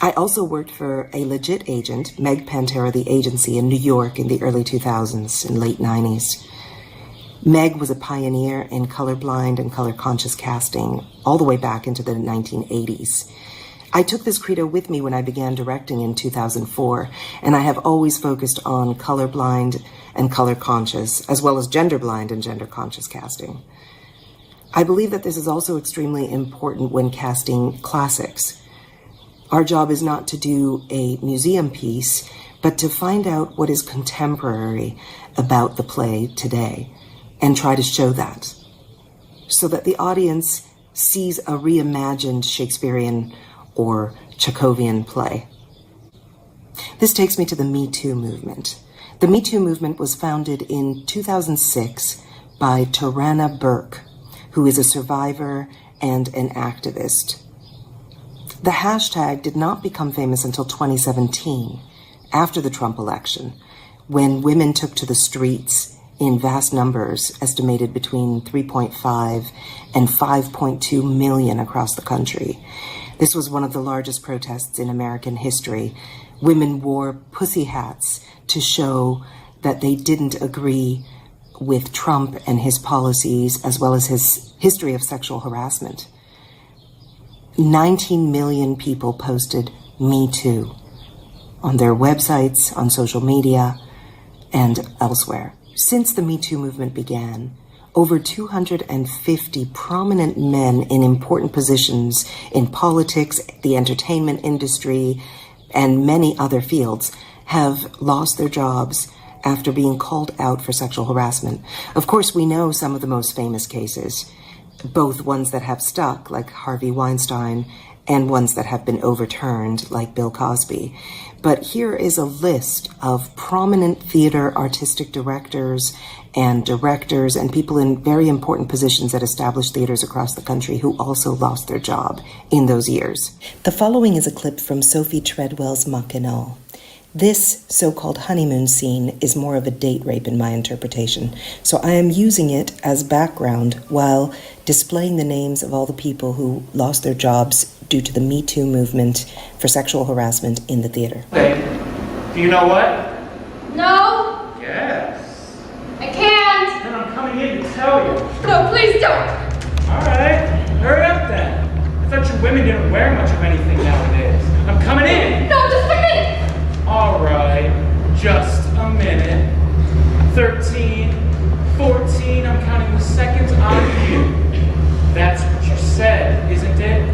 I also worked for a legit agent, Meg Pantera, the agency in New York in the early 2000s and late 90s. Meg was a pioneer in colorblind and color-conscious casting all the way back into the 1980s. I took this credo with me when I began directing in 2004, and I have always focused on colorblind and color-conscious, as well as gender-blind and gender-conscious casting. I believe that this is also extremely important when casting classics. Our job is not to do a museum piece, but to find out what is contemporary about the play today and try to show that so that the audience sees a reimagined Shakespearean or Chekhovian play. This takes me to the Me Too movement. The Me Too movement was founded in 2006 by Tarana Burke, who is a survivor and an activist. The hashtag did not become famous until 2017, after the Trump election, when women took to the streets in vast numbers, estimated between 3.5 and 5.2 million across the country. This was one of the largest protests in American history. Women wore pussy hats to show that they didn't agree with Trump and his policies, as well as his history of sexual harassment. 19 million people posted Me Too on their websites, on social media, and elsewhere. Since the Me Too movement began, over 250 prominent men in important positions in politics, the entertainment industry, and many other fields have lost their jobs after being called out for sexual harassment. Of course, we know some of the most famous cases, both ones that have stuck, like Harvey Weinstein, and ones that have been overturned, like Bill Cosby. But here is a list of prominent theater artistic directors and people in very important positions at established theaters across the country who also lost their job in those years. The following is a clip from Sophie Treadwell's Mackinac. This so-called honeymoon scene is more of a date rape in my interpretation, so I am using it as background while displaying the names of all the people who lost their jobs due to the Me Too movement for sexual harassment in the theater. Okay. Do you know what? No, Yes. I can't. Then I'm coming in to tell you. No, please don't. All right. Hurry up then. I thought you women didn't wear much of anything nowadays. I'm coming in. No, just a minute. All right. Just a minute. 13, 14. I'm counting the seconds on you. That's what you said, isn't it?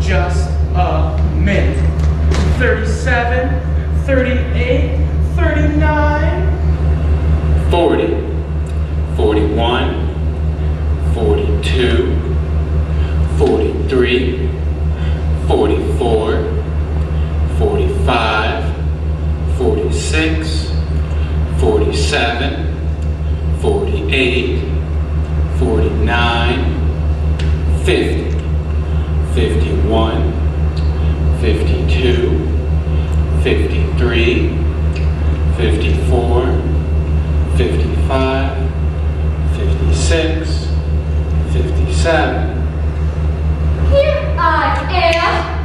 Just a minute. 37, 38, 39. 40, 41, 42, 43, 44, 45, 46, 47, 48, 49, 50, 51, 52, 53, 54, 55, 56, 57. Here I am.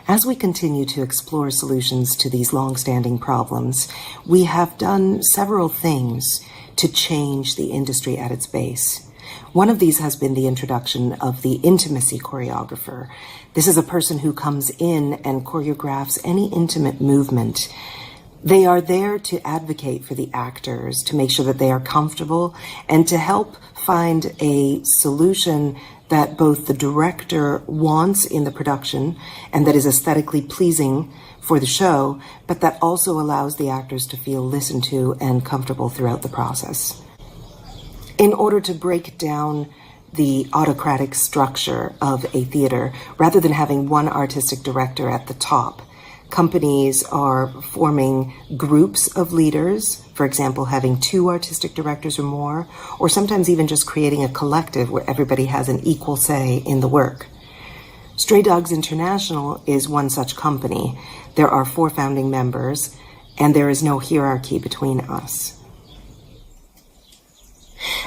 As we continue to explore solutions to these long-standing problems, we have done several things to change the industry at its base. One of these has been the introduction of the intimacy choreographer. This is a person who comes in and choreographs any intimate movement. They are there to advocate for the actors, to make sure that they are comfortable, and to help find a solution that both the director wants in the production and that is aesthetically pleasing for the show, but that also allows the actors to feel listened to and comfortable throughout the process. In order to break down the autocratic structure of a theater, rather than having one artistic director at the top, companies are forming groups of leaders, for example, having 2 artistic directors or more, or sometimes even just creating a collective where everybody has an equal say in the work. Stray Dogs International is one such company. There are 4 founding members, and there is no hierarchy between us.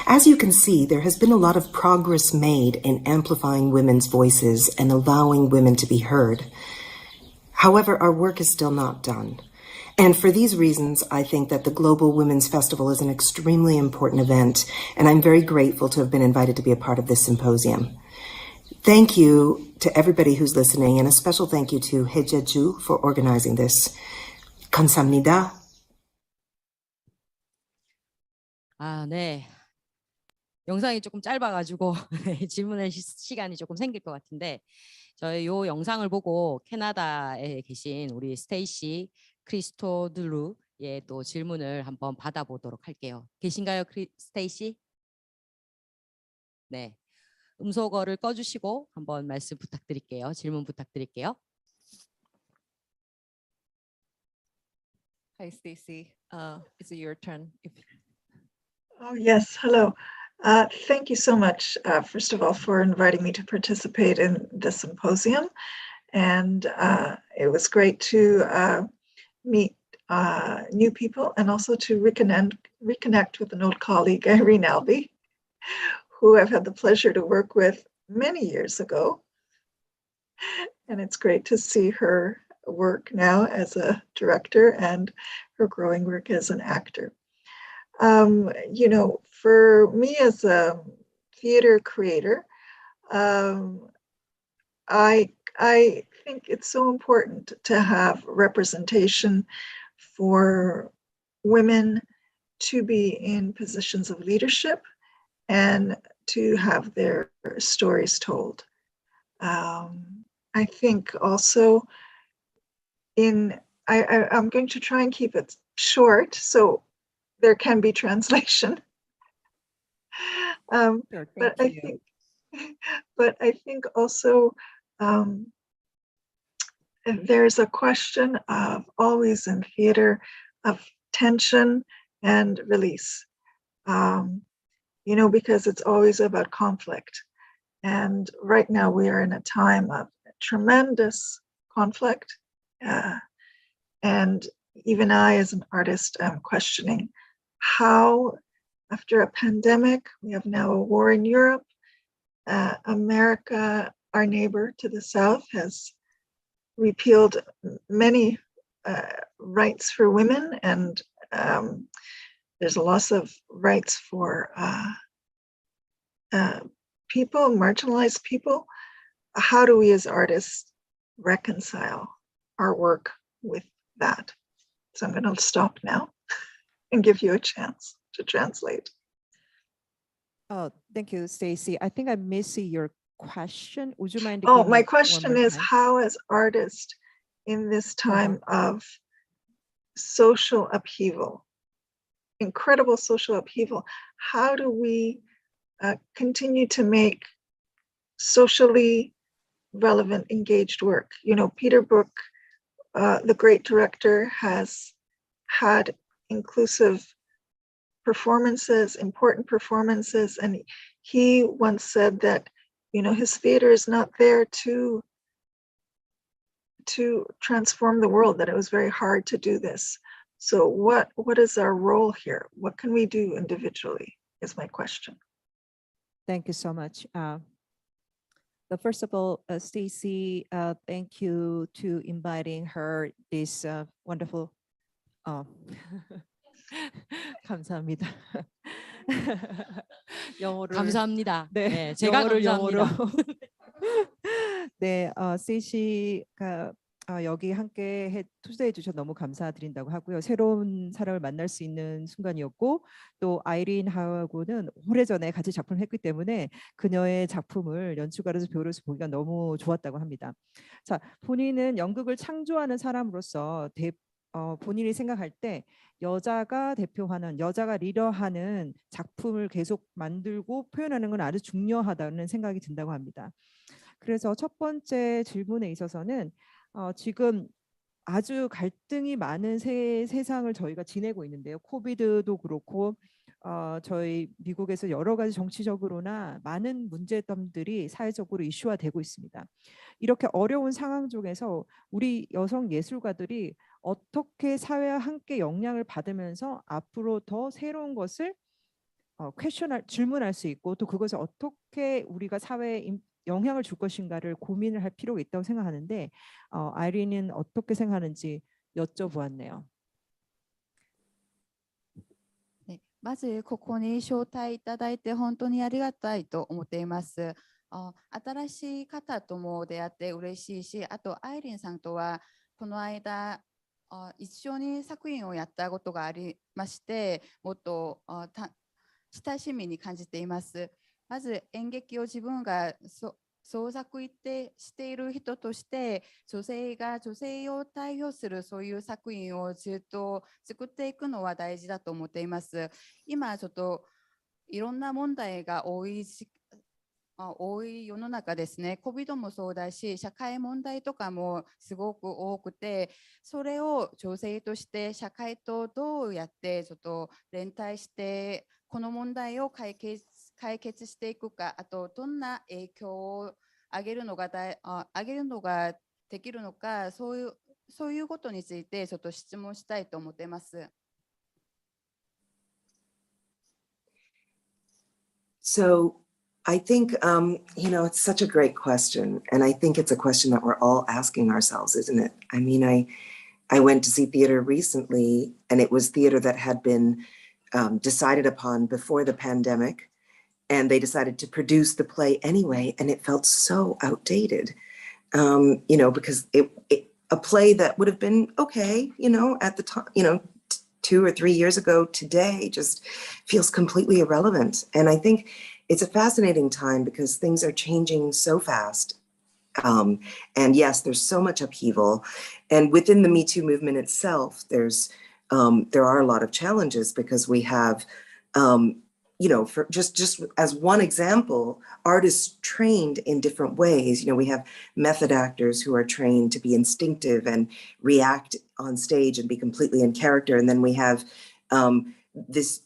As you can see, there has been a lot of progress made in amplifying women's voices and allowing women to be heard. However, our work is still not done. And for these reasons, I think that the Global Women's Festival is an extremely important event, and I'm very grateful to have been invited to be a part of this symposium. Thank you to everybody who's listening, and a special thank you to Hejeju for organizing this. 감사합니다. 네. 영상이 조금 짧아가지고 질문의 시간이 조금 생길 것 같은데, 저희 요 영상을 보고 캐나다에 계신 우리 스테이시 크리스토들루의 또 질문을 한번 받아보도록 할게요. 계신가요, 스테이시? 네. 음소거를 꺼주시고 한번 말씀 부탁드릴게요. 질문 부탁드릴게요. Hi, Stacy. Is it your turn? Oh, yes. Hello. Thank you so much, first of all, for inviting me to participate in the symposium. And it was great to meet new people and also to reconnect with an old colleague, Irene Albee, who I've had the pleasure to work with many years ago. And it's great to see her work now as a director and her growing work as an actor. You know, for me as a theater creator, I think it's so important to have representation for women to be in positions of leadership and to have their stories told. I think also I'm going to try and keep it short so there can be translation. Sure, but I think also there's a question of always in theater of tension and release, you know, because it's always about conflict. And right now we are in a time of tremendous conflict. And even I, as an artist, am questioning how, after a pandemic, we have now a war in Europe. America, our neighbor to the south, has repealed many rights for women, and there's a loss of rights for people, marginalized people. How do we as artists reconcile our work with that? So I'm going to stop now and give you a chance to translate. Oh, thank you, Stacy. I think I missed your question. Would you mind? Oh, my question is, how as artists in this time of social upheaval, incredible social upheaval, how do we continue to make socially relevant, engaged work? You know, Peter Brook, the great director, has had inclusive performances, important performances, and he once said that, you know, his theater is not there to transform the world, that it was very hard to do this. So what is our role here? What can we do individually is my question. Thank you so much. First of all, Stacy, thank you to inviting her this wonderful. 감사합니다. 영어를 감사합니다. 네, 네, 제가 영어를 감사합니다. 네, 스테이시가 여기 함께 투자해 주셔서 너무 감사드린다고 하고요. 새로운 사람을 만날 수 있는 순간이었고 또 아이린하고는 오래전에 같이 작품을 했기 때문에 그녀의 작품을 연출가로서 배우로서 보기가 너무 좋았다고 합니다. 자, 본인은 연극을 창조하는 사람으로서 본인이 생각할 때 여자가 대표하는 여자가 리더하는 작품을 계속 만들고 표현하는 건 아주 중요하다는 생각이 든다고 합니다. 그래서 첫 번째 질문에 있어서는 지금 아주 갈등이 많은 세상을 저희가 지내고 있는데요. 코비드도 그렇고 저희 미국에서 여러 가지 정치적으로나 많은 문제점들이 사회적으로 이슈화되고 있습니다. 이렇게 어려운 상황 중에서 우리 여성 예술가들이 어떻게 사회와 함께 영향을 받으면서 앞으로 더 새로운 것을 질문할 수 있고 또 그것을 어떻게 우리가 사회에 영향을 줄 것인가를 고민을 할 필요가 있다고 생각하는데 아이린은 어떻게 생각하는지 여쭤보았네요. まずここに招待いただいて本当にありがたいと思っています。新しい方とも出会って嬉しいし、あとアイリンさんとはこの間一緒に作品をやったことがありまして、もっと親しみに感じています。まず演劇を自分が創作している人として女性が女性を対応するそういう作品をずっと作っていくのは大事だと思っています。今ちょっといろんな問題が多い世の中ですね。COVIDもそうだし社会問題とかもすごく多くて、それを女性として社会とどうやってちょっと連帯してこの問題を解決していくか、あとどんな影響を上げるのができるのか、そういうことについてちょっと質問したいと思っています。So I think, it's such a great question. And I think it's a question that we're all asking ourselves, isn't it? I mean, I went to see theater recently, and it was theater that had been decided upon before the pandemic. And they decided to produce the play anyway, and it felt so outdated, because a play that would have been okay, at the time, 2 or 3 years ago today just feels completely irrelevant. And I think it's a fascinating time because things are changing so fast. And yes, there's so much upheaval. And within the Me Too movement itself, there are a lot of challenges because we have, for just as one example, artists trained in different ways. We have method actors who are trained to be instinctive and react on stage and be completely in character. And then we have these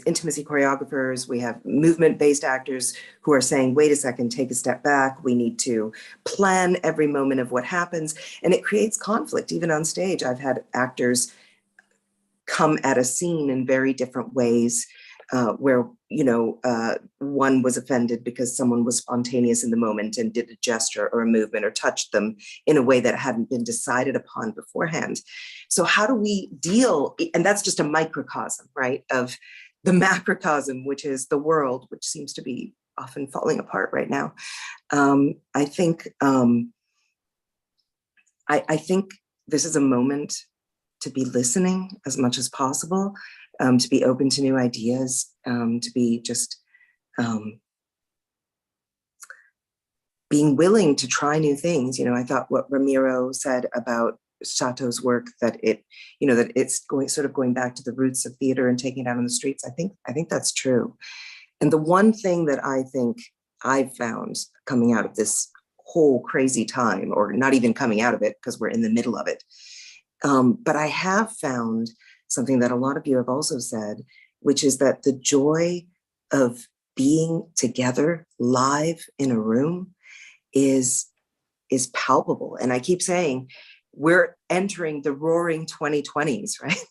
intimacy choreographers. We have movement-based actors who are saying, wait a second, take a step back. We need to plan every moment of what happens. And it creates conflict, even on stage. I've had actors come at a scene in very different ways where, one was offended because someone was spontaneous in the moment and did a gesture or a movement or touched them in a way that hadn't been decided upon beforehand. So how do we deal? And that's just a microcosm, right, of the macrocosm, which is the world, which seems to be often falling apart right now. I think this is a moment to be listening as much as possible, to be open to new ideas, to be just being willing to try new things. I thought what Ramiro said about Sato's work, that it's going back to the roots of theater and taking it out on the streets. I think that's true. And the one thing that I think I've found coming out of this whole crazy time, or not even coming out of it because we're in the middle of it, but I have found something that a lot of you have also said, which is that the joy of being together live in a room is palpable. And I keep saying, we're entering the roaring 2020s, right?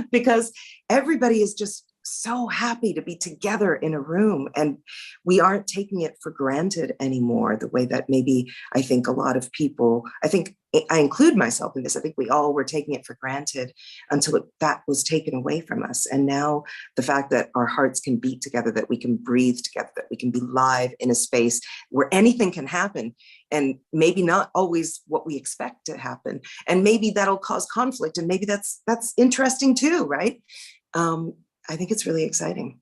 Because everybody is just so happy to be together in a room, and we aren't taking it for granted anymore the way that maybe I think a lot of people, I think I include myself in this, I think we all were taking it for granted until that was taken away from us. And now the fact that our hearts can beat together, that we can breathe together, that we can be live in a space where anything can happen, and maybe not always what we expect to happen, and maybe that'll cause conflict, and maybe that's interesting too, right? I think it's really exciting.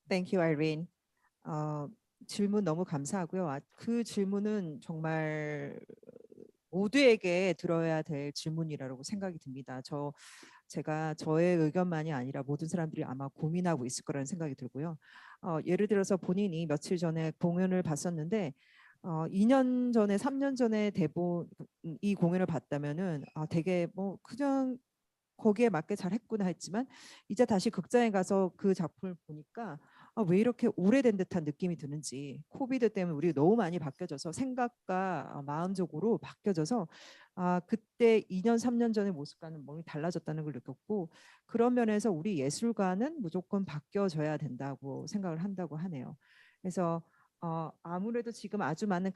Thank you, Irene. 질문 너무 감사하고요. 그 질문은 정말 모두에게 들어야 될 질문이라고 생각이 듭니다. 제가 저의 의견만이 아니라 모든 사람들이 아마 고민하고 있을 거라는 생각이 들고요. 예를 들어서 본인이 며칠 전에 공연을 봤었는데 2년 전에 3년 전에 대본 이 공연을 봤다면은 되게 뭐 그냥 거기에 맞게 잘했구나 했지만 이제 다시 극장에 가서 그 작품을 보니까 왜 이렇게 오래된 듯한 느낌이 드는지, 코비드 때문에 우리 너무 많이 바뀌어져서 생각과 마음적으로 바뀌어져서 그때 2년 3년 전의 모습과는 많이 달라졌다는 걸 느꼈고, 그런 면에서 우리 예술가는 무조건 바뀌어져야 된다고 생각을 한다고 하네요. 그래서 아무래도 지금 아주 많은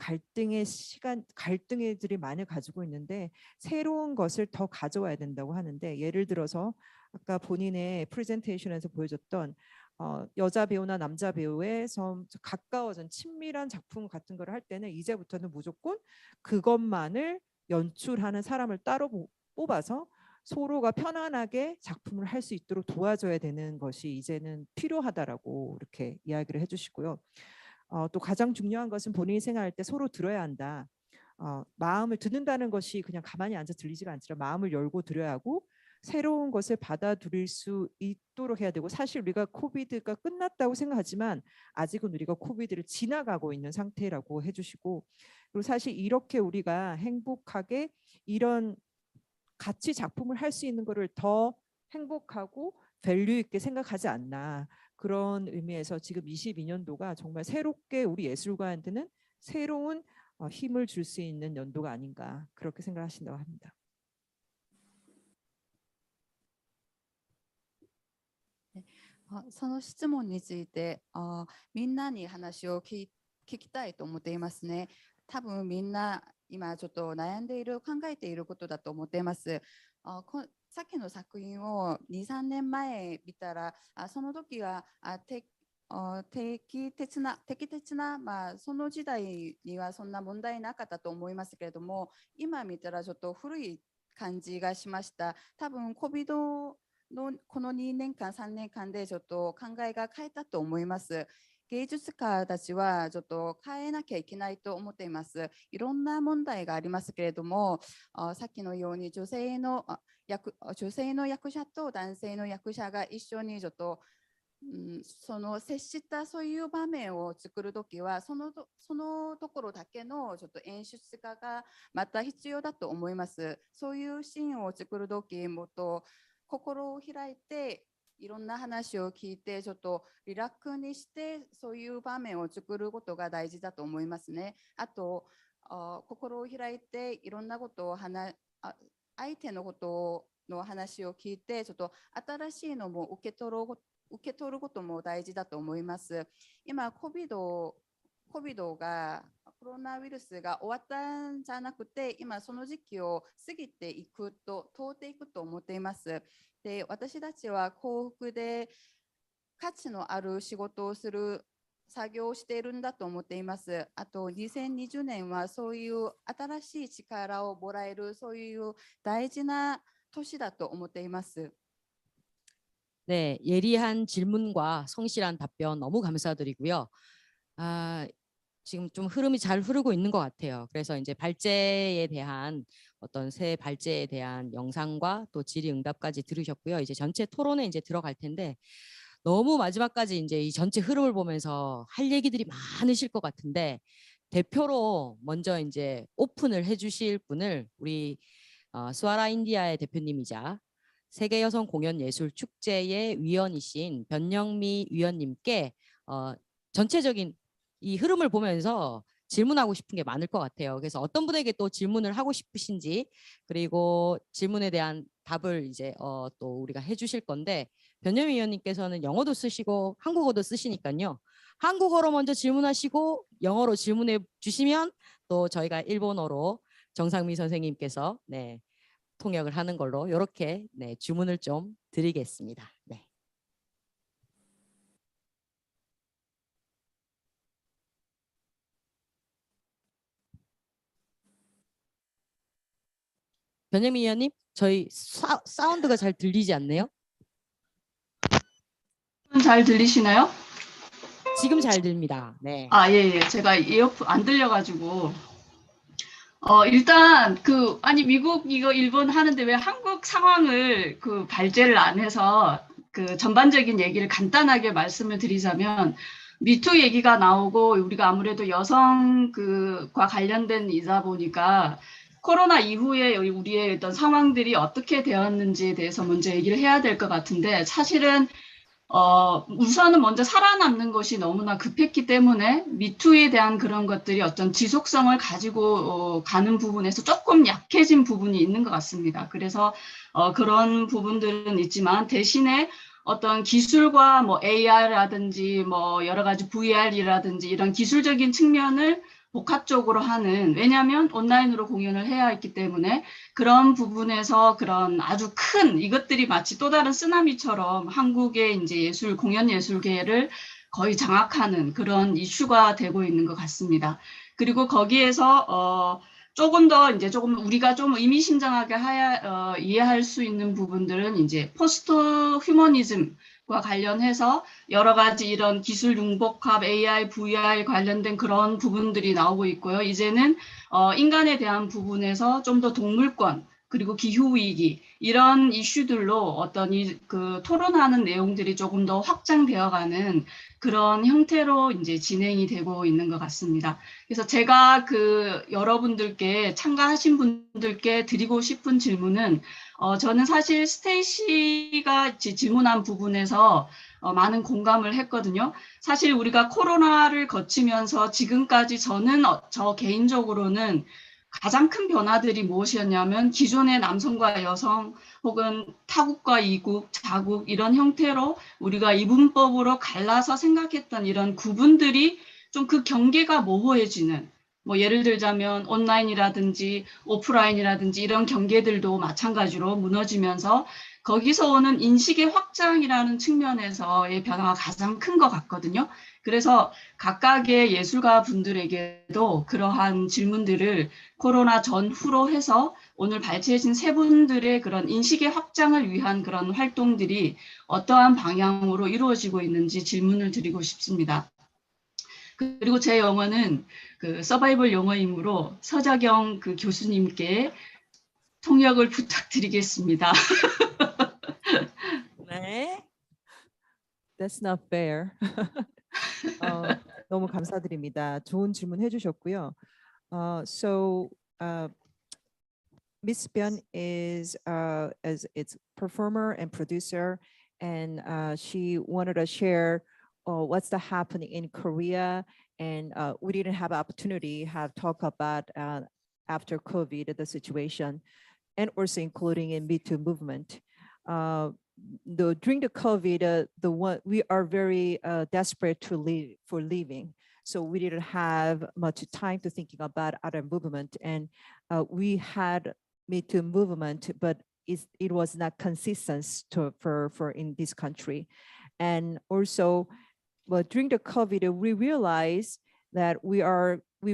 갈등들이 많이 가지고 있는데 새로운 것을 더 가져와야 된다고 하는데, 예를 들어서 아까 본인의 프레젠테이션에서 보여줬던 여자 배우나 남자 배우의 가까워진 친밀한 작품 같은 걸 할 때는 이제부터는 무조건 그것만을 연출하는 사람을 따로 뽑아서 서로가 편안하게 작품을 할 수 있도록 도와줘야 되는 것이 이제는 필요하다라고 이렇게 이야기를 해주시고요. 또 가장 중요한 것은 본인이 생각할 때 서로 들어야 한다. 마음을 듣는다는 것이 그냥 가만히 앉아 들리지가 않지만 마음을 열고 들어야 하고 새로운 것을 받아들일 수 있도록 해야 되고, 사실 우리가 코비드가 끝났다고 생각하지만 아직은 우리가 코비드를 지나가고 있는 상태라고 해주시고, 그리고 사실 이렇게 우리가 행복하게 이런 같이 작품을 할 수 있는 거를 더 행복하고 밸류 있게 생각하지 않나, 그런 의미에서 지금 22년도가 정말 새롭게 우리 예술가한테는 새로운 힘을 줄 수 있는 연도가 아닌가, 그렇게 생각하신다고 합니다. その質問についてみんなに話を聞きたいと思っていますね。多分みんな今ちょっと悩んでいる、考えていることだと思っています。さっきの作品を2、3年前見たらその時は適切な、その時代にはそんな問題なかったと思いますけれども、今見たらちょっと古い感じがしました。多分COVIDのこの2年間3年間でちょっと考えが変えたと思います。芸術家たちはちょっと変えなきゃいけないと思っています。いろんな問題がありますけれども、さっきのように女性の役者と男性の役者が一緒にちょっとその接したそういう場面を作るときはそのところだけのちょっと演出家がまた必要だと思います。そういうシーンを作るときもっと心を開いていろんな話を聞いてちょっとリラックスにしてそういう場面を作ることが大事だと思いますね。あと心を開いていろんなことを相手のことの話を聞いてちょっと新しいのも受け取ることも大事だと思います。今COVIDがコロナウイルスが終わったんじゃなくて、今その時期を過ぎていくと、通っていくと思っています。で、私たちは幸福で価値のある仕事をする作業をしているんだと思っています。あと2020年はそういう新しい力をもらえる、そういう大事な年だと思っています。 네, 예리한 질문과 성실한 답변 너무 감사드리고요. 지금 좀 흐름이 잘 흐르고 있는 것 같아요. 그래서 이제 발제에 대한 어떤 새 발제에 대한 영상과 또 질의응답까지 들으셨고요. 이제 전체 토론에 이제 들어갈 텐데 너무 마지막까지 이제 이 전체 흐름을 보면서 할 얘기들이 많으실 것 같은데 대표로 먼저 이제 오픈을 해주실 분을 우리 스와라 인디아의 대표님이자 세계 여성 공연 예술 축제의 위원이신 변영미 위원님께 전체적인 이 흐름을 보면서 질문하고 싶은 게 많을 것 같아요. 그래서 어떤 분에게 또 질문을 하고 싶으신지, 그리고 질문에 대한 답을 이제 또 우리가 해주실 건데 변념위원님께서는 영어도 쓰시고 한국어도 쓰시니까요. 한국어로 먼저 질문하시고 영어로 질문해 주시면 또 저희가 일본어로 정상미 선생님께서 네, 통역을 하는 걸로 이렇게 네, 주문을 좀 드리겠습니다. 네. 변혜미 위원님, 저희 사운드가 잘 들리지 않네요? 잘 들리시나요? 지금 잘 들립니다. 네. 아, 예. 제가 이어폰 안 들려가지고. 일단 아니 미국 이거 일본 하는데 왜 한국 상황을 발제를 안 해서 전반적인 얘기를 간단하게 말씀을 드리자면 미투 얘기가 나오고 우리가 아무래도 여성과 관련된 이다 보니까 코로나 이후에 우리의 어떤 상황들이 어떻게 되었는지에 대해서 먼저 얘기를 해야 될 것 같은데 사실은 우선은 먼저 살아남는 것이 너무나 급했기 때문에 미투에 대한 그런 것들이 어떤 지속성을 가지고 가는 부분에서 조금 약해진 부분이 있는 것 같습니다. 그래서 그런 부분들은 있지만 대신에 어떤 기술과 뭐 AR라든지 뭐 여러 가지 VR이라든지 이런 기술적인 측면을 복합적으로 하는, 왜냐하면 온라인으로 공연을 해야 했기 때문에 그런 부분에서 그런 아주 큰 이것들이 마치 또 다른 쓰나미처럼 한국의 이제 공연 예술계를 거의 장악하는 그런 이슈가 되고 있는 것 같습니다. 그리고 거기에서 조금 더 이제 우리가 좀 의미심장하게 이해할 수 있는 부분들은 이제 포스트 휴머니즘과 관련해서 여러 가지 이런 기술 융복합, AI, VR 관련된 그런 부분들이 나오고 있고요. 이제는 인간에 대한 부분에서 좀 더 동물권, 그리고 기후위기, 이런 이슈들로 어떤 토론하는 내용들이 조금 더 확장되어가는 그런 형태로 이제 진행이 되고 있는 것 같습니다. 그래서 제가 여러분들께, 참가하신 분들께 드리고 싶은 질문은, 저는 사실 스테이시가 질문한 부분에서 많은 공감을 했거든요. 사실 우리가 코로나를 거치면서 지금까지 저 개인적으로는 가장 큰 변화들이 무엇이었냐면 기존의 남성과 여성 혹은 타국과 이국, 자국 이런 형태로 우리가 이분법으로 갈라서 생각했던 이런 구분들이 좀 그 경계가 모호해지는, 뭐 예를 들자면 온라인이라든지 오프라인이라든지 이런 경계들도 마찬가지로 무너지면서 거기서 오는 인식의 확장이라는 측면에서의 변화가 가장 큰 것 같거든요. 그래서 각각의 예술가 분들에게도 그러한 질문들을 코로나 전후로 해서 오늘 발췌해진 세 분들의 그런 인식의 확장을 위한 그런 활동들이 어떠한 방향으로 이루어지고 있는지 질문을 드리고 싶습니다. 그리고 제 영어는 서바이벌 영어이므로 서자경 교수님께 통역을 부탁드리겠습니다. 네. That's not fair. 너무 감사드립니다. 좋은 질문 해주셨고요. Miss Byun is as its performer and producer, and she wanted to share what's happening in Korea, and we didn't have opportunity have talk about after COVID the situation, and also including in Me Too movement. During the COVID, we are very desperate to live for living. So we didn't have much time to thinking about other movement, and we had Me Too movement, but it was not consistent for in this country. And also, well, during the COVID, we realized that we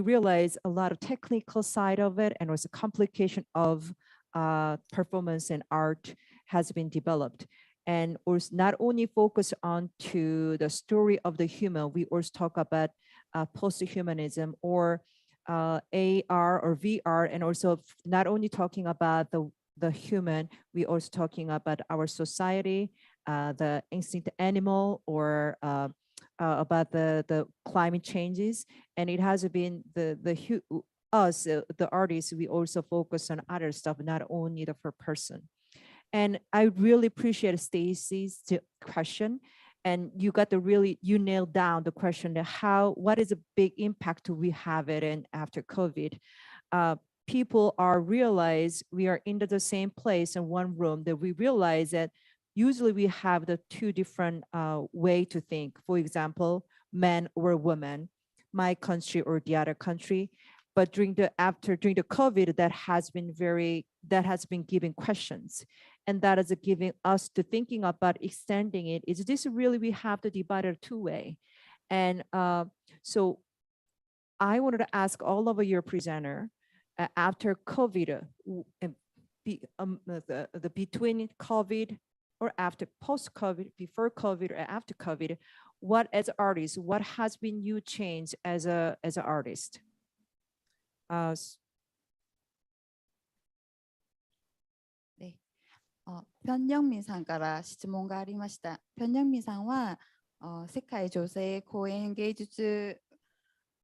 realized a lot of technical side of it, and also complication of performance and art has been developed. And also not only focus on to the story of the human, we also talk about post-humanism or AR or VR, and also not only talking about the human, we also talking about our society, the instinct animal, or about the climate changes. And it has been the artists, we also focus on other stuff, not only the per person. And I really appreciate Stacy's question. And you nailed down the question that what is a big impact we have it in after COVID. People realize we are into the same place in one room, that we realize that usually we have the two different way to think. For example, man or woman, my country or the other country. But during the COVID, that has been giving questions, and that is giving us to thinking about extending it. Is this really we have to divide it two way? And so I wanted to ask all of your presenter after COVID, the between COVID or after post-COVID, before COVID or after COVID, what as artists, what has been you changed as an artist? ピョン・ヨンミンさんから質問がありました。ピョン・ヨンミンさんは世界女性公演芸術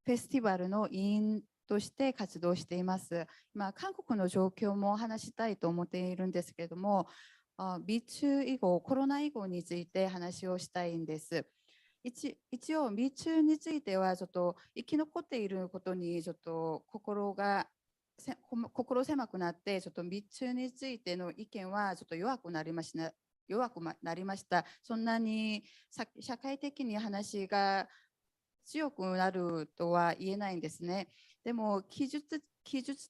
フェスティバルの委員として活動しています。今、韓国の状況も話したいと思っているんですけれども、B2 以降、コロナ以降について話をしたいんです。一応、B2 についてはちょっと生き残っていることにちょっと心狭くなって、ちょっとB2 についての意見はちょっと弱くなりました。そんなに社会的に話が強くなるとは言えないんですね。でも技術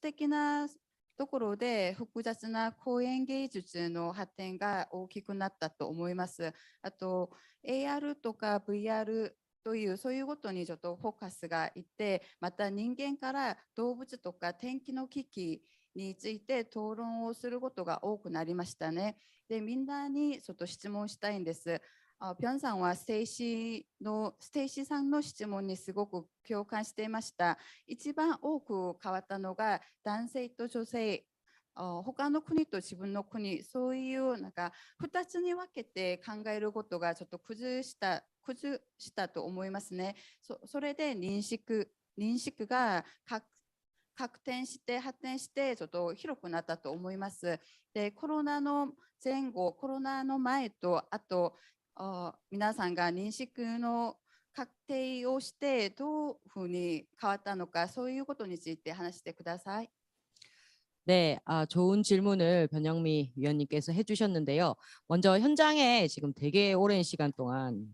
的なところで複雑な公演芸術の発展が大きくなったと思います。あと AR とか VR というそういうことにちょっとフォーカスがいって、また人間から動物とか天気の危機について討論をすることが多くなりましたね。で、みんなにちょっと質問したいんです。ピョンさんはステイシーさんの質問にすごく共感していました。一番多く変わったのが男性と女性、他の国と自分の国、そういうなんか2つに分けて考えることがちょっと崩したと思いますね。それで認識が発展してちょっと広くなったと思います。で、コロナの前後、コロナの前とあと皆さんが認識の確定をしてどういうふうに変わったのか、そういうことについて話してください。 네, 좋은 질문을 변영미 위원님께서 해주셨는데요. 먼저 현장에 지금 되게 오랜 시간 동안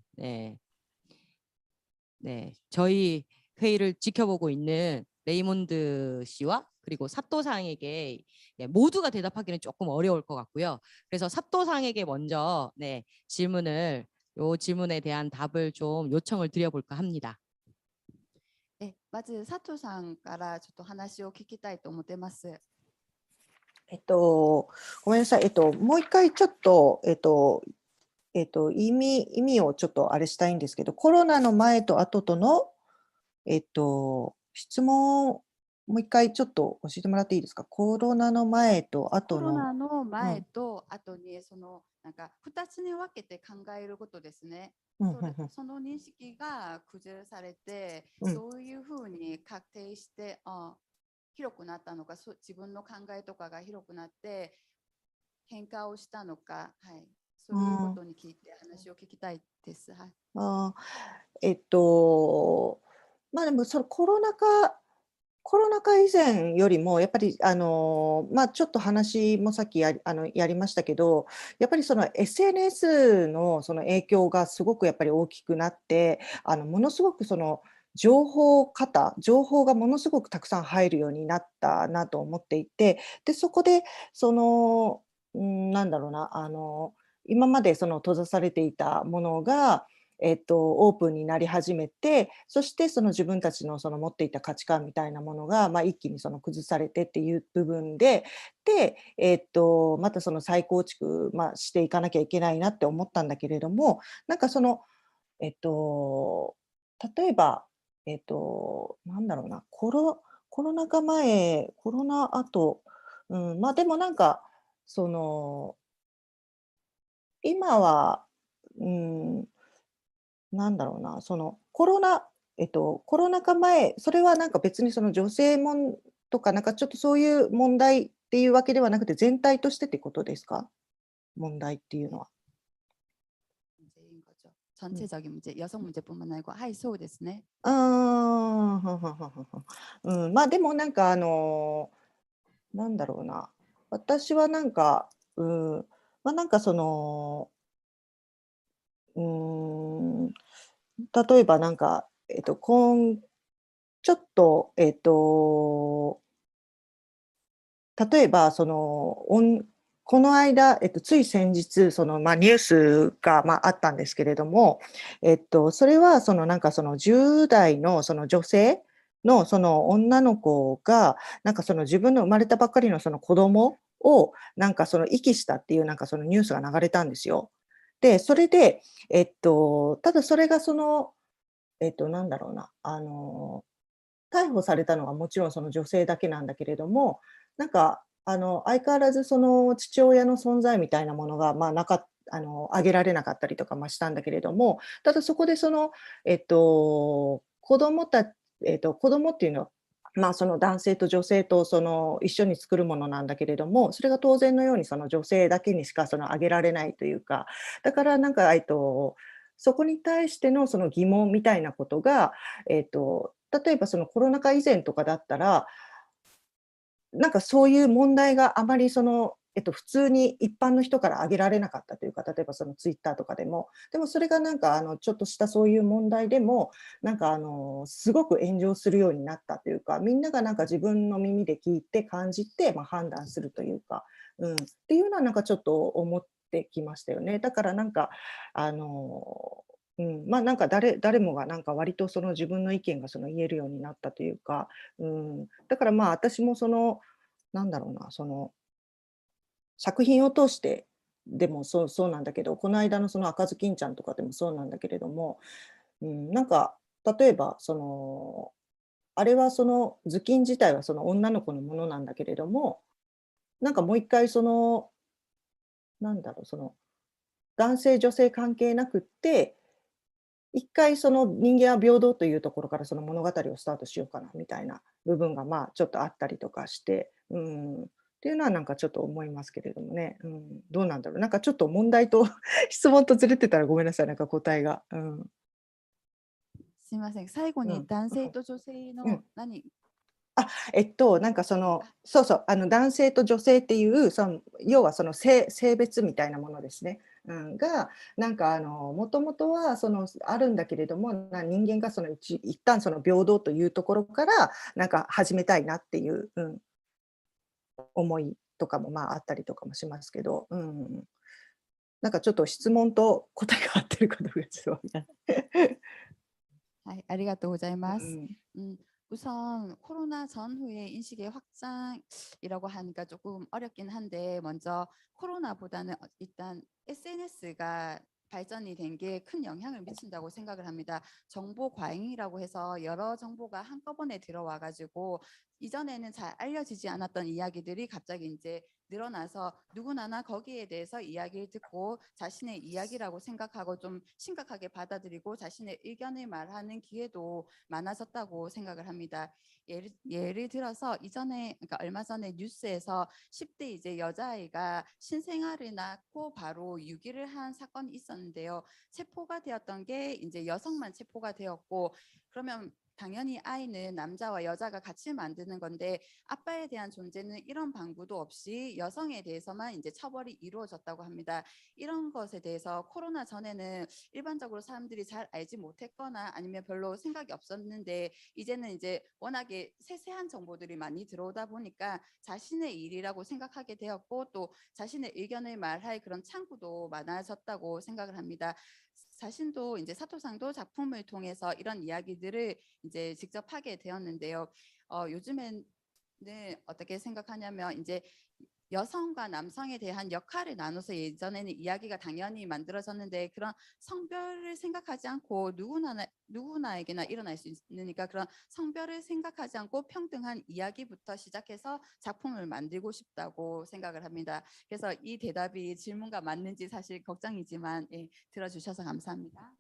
저희 회의를 지켜보고 있는 레이몬드 씨와 그리고 사또상에게 모두가 대답하기는 조금 어려울 것 같고요. 그래서 사또상에게 먼저 요 질문에 대한 답을 좀 요청을 드려볼까 합니다. まず佐藤さんからちょっと話を聞きたいと思ってます。ごめんなさい。もう一回ちょっと、意味をちょっとあれしたいんですけど、コロナの前と後との、質問をもう一回ちょっと教えてもらっていいですか。コロナの前と後の。コロナの前と後に、なんか2つに分けて考えることですね。その認識が崩されて、どういうふうに確定して、広くなったのか、自分の考えとかが広くなって変化をしたのか、はい、そういうことに聞いて話を聞きたいです。はい、まあでもそのコロナ禍以前よりもやっぱりちょっと話もさっきやりましたけど、やっぱりその SNS のその影響がすごくやっぱり大きくなって、ものすごくその情報がものすごくたくさん入るようになったなと思っていて、でそこでなんだろうな、今までその閉ざされていたものがオープンになり始めて、そしてその自分たちのその持っていた価値観みたいなものが一気にその崩されてっていう部分で、またその再構築していかなきゃいけないなって思ったんだけれども、なんかその例えばなんだろうな、コロナ禍前、コロナ後、でもなんか今はなんだろうな、そのコロナ禍前、それはなんか別にその女性とかなんかちょっとそういう問題っていうわけではなくて、全体としてってことですか？問題っていうのは。전체적인 문제, 여성 문제뿐만 아니고, はい、そうですね。でもなんかなんだろうな、私はなんかなんかその例えばなんか、ちょっと、例えば、この間、つい先日、ニュースが、あったんですけれども、それは、なんか10代の女性の女の子が、なんか自分の生まれたばっかりの子供を、なんか遺棄したっていう、なんかニュースが流れたんですよ。で、それで、ただそれがなんだろうな、逮捕されたのはもちろんその女性だけなんだけれども、なんか、相変わらずその父親の存在みたいなものが、挙げられなかったりとか、したんだけれども、ただそこで子供っていうのは、その男性と女性と一緒に作るものなんだけれども、それが当然のようにその女性だけにしか挙げられないというか、だからなんか、そこに対してのその疑問みたいなことが、例えばそのコロナ禍以前とかだったら、なんかそういう問題があまり普通に一般の人から挙げられなかったというか、例えばそのツイッターとかでも。でもそれがなんかちょっとしたそういう問題でも、なんかすごく炎上するようになったというか、みんながなんか自分の耳で聞いて感じて、判断するというか、っていうのはなんかちょっと思ってきましたよね。だからなんか、なんか誰もがなんか割とその自分の意見が言えるようになったというか、だから私もなんだろうな、作品を通してでもそうなんだけど、この間の赤ずきんちゃんとかでもそうなんだけれども、なんか例えばあれは頭巾自体は女の子のものなんだけれども、なんかもう一回なんだろう、男性女性関係なくって、一回人間は平等というところから物語をスタートしようかなみたいな部分がちょっとあったりとかして、っていうのはなんかちょっと思いますけれどもね、どうなんだろう、なんかちょっと問題と質問とずれてたらごめんなさい、なんか答えが。すみません。最後に男性と女性の何、なんかそうそう、男性と女性っていう、要は性別みたいなものですね。が、なんかもともとはあるんだけれども、人間が一旦平等というところから、なんか始めたいなっていう、思いとかもあったりとかもしますけど、なんかちょっと質問と答えが合ってるかどうかちょっとわからないはい、ありがとうございます。우선 코로나 전후의 인식의 확장이라고 하니까 조금 어렵긴 한데, 먼저 코로나보다는 일단 SNS가 발전이 된 게 큰 영향을 미친다고 생각을 합니다. 정보 과잉이라고 해서 여러 정보가 한꺼번에 들어와 가지고 이전에는 잘 알려지지 않았던 이야기들이 갑자기 이제 늘어나서 누구나나 거기에 대해서 이야기를 듣고 자신의 이야기라고 생각하고 좀 심각하게 받아들이고 자신의 의견을 말하는 기회도 많아졌다고 생각을 합니다. 예를 들어서 그러니까 얼마 전에 뉴스에서 10대 이제 여자아이가 신생아를 낳고 바로 유기를 한 사건이 있었는데요. 체포가 되었던 게 이제 여성만 체포가 되었고, 그러면 당연히 아이는 남자와 여자가 같이 만드는 건데 아빠에 대한 존재는 이런 방구도 없이 여성에 대해서만 이제 처벌이 이루어졌다고 합니다. 이런 것에 대해서 코로나 전에는 일반적으로 사람들이 잘 알지 못했거나 아니면 별로 생각이 없었는데, 이제는 이제 워낙에 세세한 정보들이 많이 들어오다 보니까 자신의 일이라고 생각하게 되었고, 또 자신의 의견을 말할 그런 창구도 많아졌다고 생각을 합니다. 자신도 이제 사토상도 작품을 통해서 이런 이야기들을 이제 직접 하게 되었는데요. 요즘에는 어떻게 생각하냐면, 이제 여성과 남성에 대한 역할을 나눠서 예전에는 이야기가 당연히 만들어졌는데, 그런 성별을 생각하지 않고 누구나에게나 일어날 수 있으니까 그런 성별을 생각하지 않고 평등한 이야기부터 시작해서 작품을 만들고 싶다고 생각을 합니다. 그래서 이 대답이 질문과 맞는지 사실 걱정이지만, 들어주셔서 감사합니다.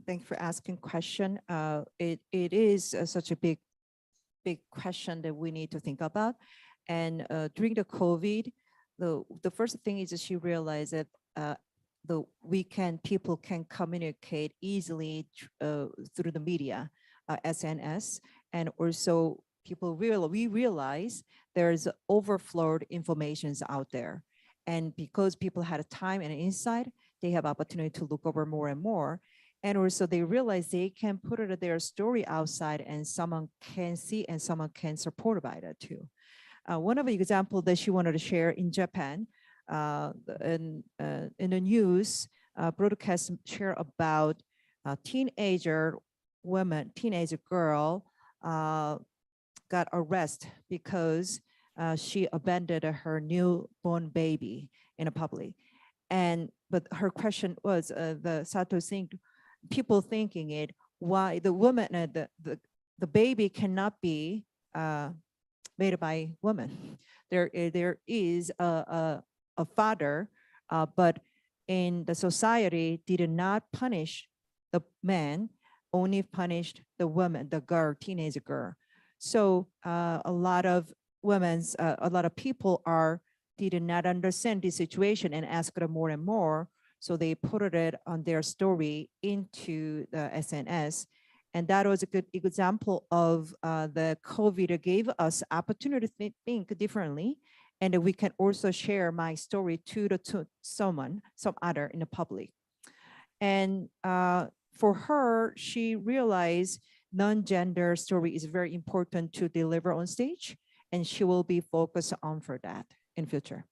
Thank you for asking question. It is such a big question that we need to think about. And during the COVID, the first thing is that she realized that people can communicate easily through the media, SNS, and also we realize there's overflowed informations out there. And because people had a time and insight, they have opportunity to look over more and more. And also they realize they can put their story outside and someone can see and someone can support by that too. One of the examples that she wanted to share in Japan, in the news, broadcast share about a teenager girl got arrested because she abandoned her newborn baby in a public. But her question was, the Sato think, people thinking it, why the woman, the baby cannot be made by woman. There is a father, but in the society did not punish the man, only punished the woman, the girl, teenage girl. So a lot of a lot of people did not understand the situation and asked more and more. So they put it on their story into the SNS. And that was a good example of the COVID gave us opportunity to think differently. And we can also share my story to some other in the public. And for her, she realized non-gender story is very important to deliver on stage. And she will be focused on for that in future.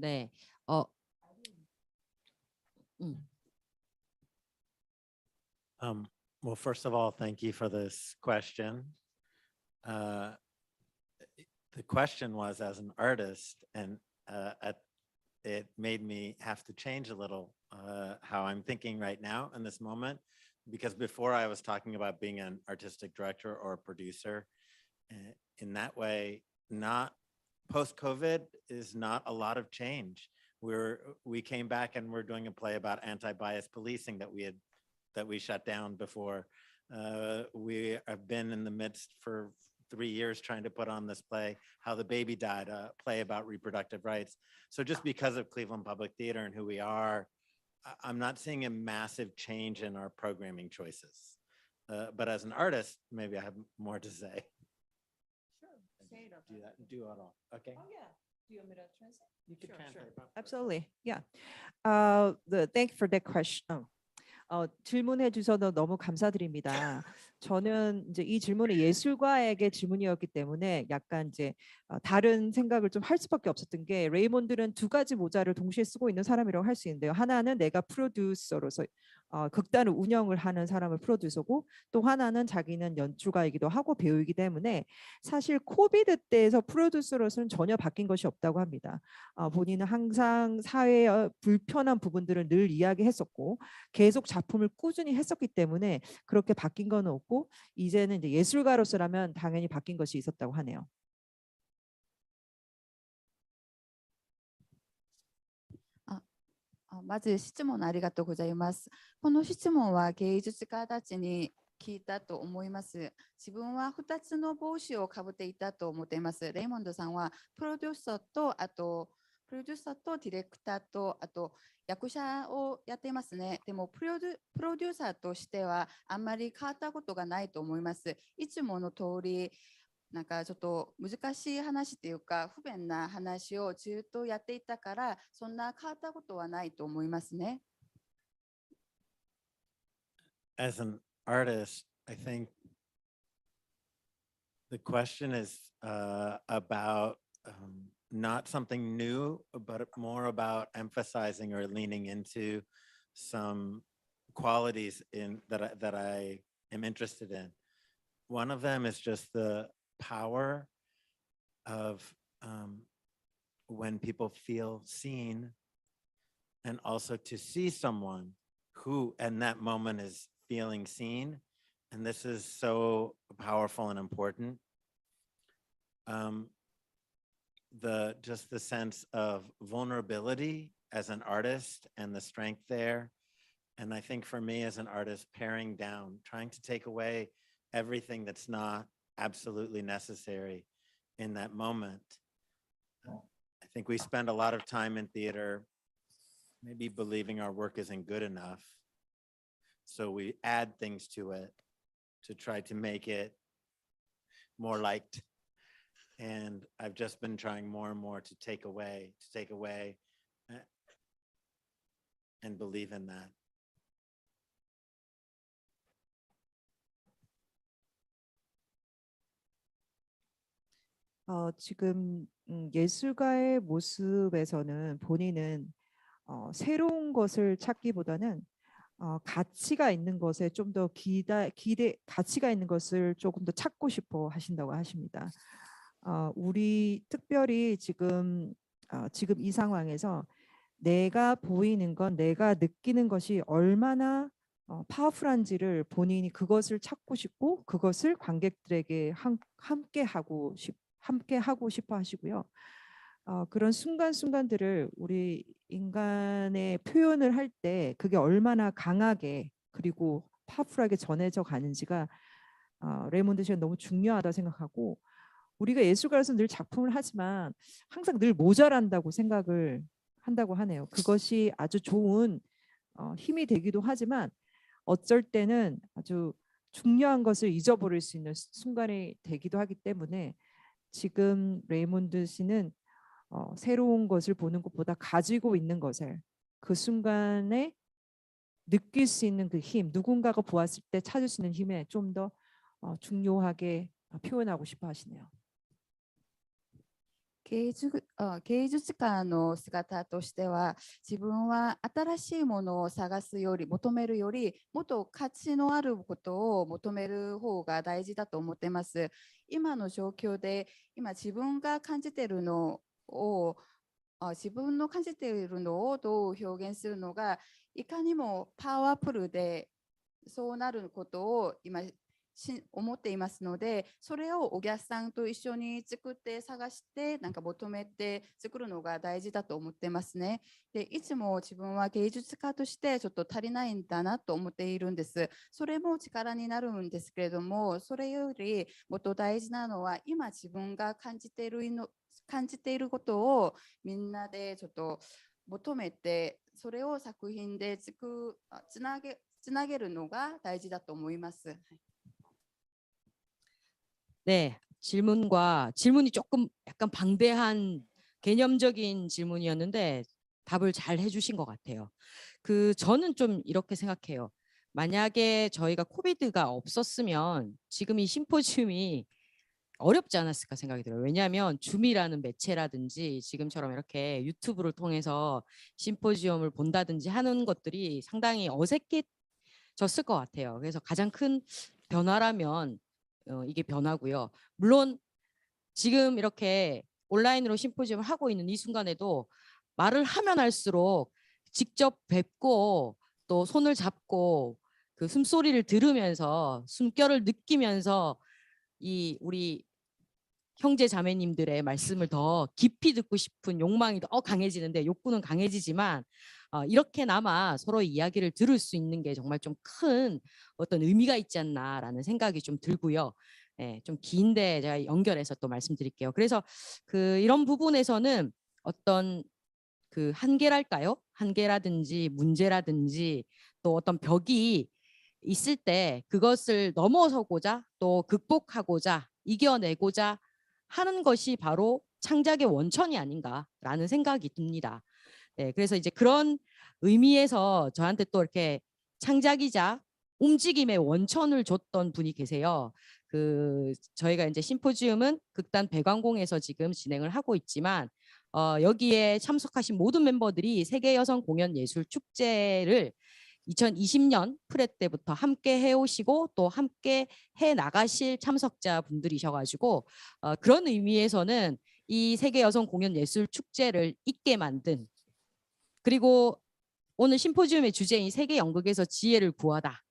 네. Well, first of all, thank you for this question. The question was, as an artist, and it made me have to change a little how I'm thinking right now in this moment, because before I was talking about being an artistic director or a producer. In that way, not post-COVID is not a lot of change. We came back and we're doing a play about anti-bias policing that we shut down before. We have been in the midst for 3 years trying to put on this play, How the Baby Died, a play about reproductive rights. So just because of Cleveland Public Theater and who we are, I'm not seeing a massive change in our programming choices. But as an artist, maybe I have more to say. Do that, do it all. Okay. Oh yeah. Do you want me to translate? You can translate. Absolutely. Yeah. Thank you for that question. 질문해 주셔서 너무 감사드립니다. 저는 이제 이 질문이 예술가에게 질문이었기 때문에 약간 이제 다른 생각을 좀 할 수밖에 없었던 게, 레이몬드는 두 가지 모자를 동시에 쓰고 있는 사람이라고 할 수 있는데요. 하나는 내가 프로듀서로서 극단을 운영을 하는 사람을 프로듀서고, 또 하나는 자기는 연출가이기도 하고 배우이기 때문에 사실 코비드 때에서 프로듀서로서는 전혀 바뀐 것이 없다고 합니다. 본인은 항상 사회의 불편한 부분들을 늘 이야기했었고 계속 작품을 꾸준히 했었기 때문에 그렇게 바뀐 건 없고, 이제는 이제 예술가로서라면 당연히 바뀐 것이 있었다고 하네요. まず質問ありがとうございます。この質問は芸術家たちに聞いたと思います。自分は2つの帽子をかぶっていたと思っています。レイモンドさんはプロデューサーとディレクターとあと役者をやっていますね。でもプロデューサーとしてはあんまり変わったことがないと思います。いつもの通りなんかちょっと難しい話っていうか不便な話をずっとやっていたから、そんな変わったことはないと思いますね。As an artist, I think the question is about not something new, but more about emphasizing or leaning into some qualities that I am interested in. One of them is just the power of when people feel seen, and also to see someone who in that moment is feeling seen. And this is so powerful and important. Just the sense of vulnerability as an artist and the strength there. And I think for me as an artist, paring down, trying to take away everything that's not absolutely necessary in that moment. I think we spend a lot of time in theater maybe believing our work isn't good enough. So we add things to it to try to make it more liked. And I've just been trying more and more to take away and believe in that. 지금 예술가의 모습에서는 본인은 새로운 것을 찾기보다는 가치가 있는 것에 좀 더 가치가 있는 것을 조금 더 찾고 싶어 하신다고 하십니다. 우리 특별히 지금 이 상황에서 내가 보이는 건, 내가 느끼는 것이 얼마나 파워풀한지를 본인이 그것을 찾고 싶고 그것을 관객들에게 함께 하고 싶어 하시고요. 그런 순간순간들을 우리 인간의 표현을 할 때 그게 얼마나 강하게 그리고 파워풀하게 전해져 가는지가 레이몬드 씨가 너무 중요하다 생각하고, 우리가 예술가로서 늘 작품을 하지만 항상 늘 모자란다고 생각을 한다고 하네요. 그것이 아주 좋은 힘이 되기도 하지만 어쩔 때는 아주 중요한 것을 잊어버릴 수 있는 순간이 되기도 하기 때문에 지금 레이몬드 씨는 새로운 것을 보는 것보다 가지고 있는 것을 그 순간에 느낄 수 있는 그 힘, 누군가가 보았을 때 찾을 수 있는 힘에 좀 더 중요하게 표현하고 싶어 하시네요. 芸術家の姿としては、自分は新しいものを探すより求めるよりもっと価値のあることを求める方が大事だと思ってます。今の状況で今自分が感じているのをどう表現するのがいかにもパワフルでそうなることを今思っていますので、それをお客さんと一緒に作って探してなんか求めて作るのが大事だと思ってますね。で、いつも自分は芸術家としてちょっと足りないんだなと思っているんです。それも力になるんですけれども、それよりもっと大事なのは今自分が感じていることをみんなでちょっと求めて、それを作品でつなげるのが大事だと思います。 네, 질문이 조금 약간 방대한 개념적인 질문이었는데 답을 잘 해주신 것 같아요. 저는 좀 이렇게 생각해요. 만약에 저희가 코비드가 없었으면 지금 이 심포지움이 어렵지 않았을까 생각이 들어요. 왜냐하면 줌이라는 매체라든지 지금처럼 이렇게 유튜브를 통해서 심포지움을 본다든지 하는 것들이 상당히 어색해졌을 것 같아요. 그래서 가장 큰 변화라면 이게 변화고요. 물론 지금 이렇게 온라인으로 심포지움을 하고 있는 이 순간에도 말을 하면 할수록 직접 뵙고 또 손을 잡고 그 숨소리를 들으면서 숨결을 느끼면서 이 우리 형제 자매님들의 말씀을 더 깊이 듣고 싶은 욕망이 더 강해지는데, 욕구는 강해지지만 이렇게나마 서로 이야기를 들을 수 있는 게 정말 좀 큰 어떤 의미가 있지 않나라는 생각이 좀 들고요. 네, 좀 긴데 제가 연결해서 또 말씀드릴게요. 그래서 이런 부분에서는 어떤 한계랄까요? 한계라든지 문제라든지 또 어떤 벽이 있을 때 그것을 넘어서고자 또 극복하고자 이겨내고자 하는 것이 바로 창작의 원천이 아닌가라는 생각이 듭니다. 네, 그래서 이제 그런 의미에서 저한테 또 이렇게 창작이자 움직임의 원천을 줬던 분이 계세요. 저희가 이제 심포지움은 극단 배관공에서 지금 진행을 하고 있지만 여기에 참석하신 모든 멤버들이 세계 여성 공연 예술 축제를 2020년 프레 때부터 함께 해오시고 또 함께 해 나가실 참석자분들이셔가지고 그런 의미에서는 이 세계 여성 공연 예술 축제를 있게 만든, 그리고 오늘 심포지움의 주제인 세계 연극에서 지혜를 구하다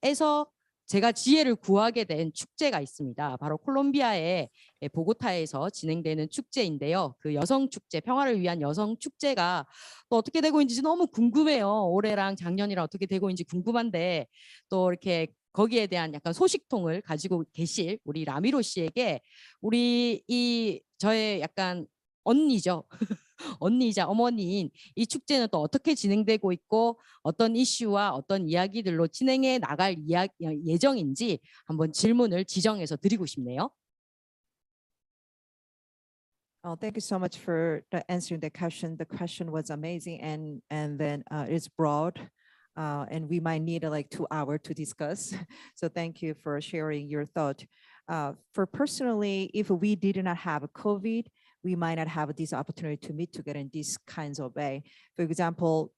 에서 제가 지혜를 구하게 된 축제가 있습니다. 바로 콜롬비아의 보고타에서 진행되는 축제인데요. 그 여성 축제, 평화를 위한 여성 축제가 또 어떻게 되고 있는지 너무 궁금해요. 올해랑 작년이랑 어떻게 되고 있는지 궁금한데 또 이렇게 거기에 대한 약간 소식통을 가지고 계실 우리 라미로 씨에게 저의 약간 언니죠. 언니이자 어머니인 이 축제는 또 어떻게 진행되고 있고 어떤 이슈와 어떤 이야기들로 진행해 나갈 예정인지 한번 질문을 지정해서 드리고 싶네요. Oh, thank you so much for answering the question. The question was amazing, and then it's broad, and we might need like 2 hours to discuss. So thank you for sharing your thought. For personally, if we did not have COVID, we might not have this opportunity to meet together in this kinds of way. For example,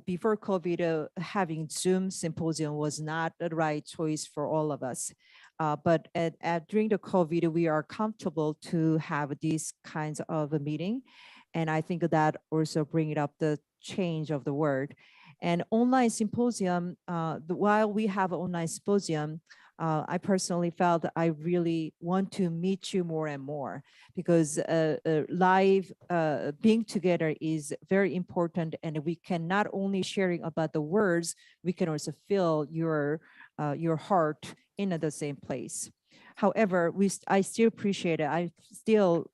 before COVID, having Zoom symposium was not the right choice for all of us. But during the COVID, we are comfortable to have these kinds of a meeting. And I think that also bring up the change of the word. And online symposium, while we have online symposium, I personally felt that I really want to meet you more and more, because live being together is very important, and we can not only sharing about the words, we can also feel your heart in the same place. However, I still appreciate it. I still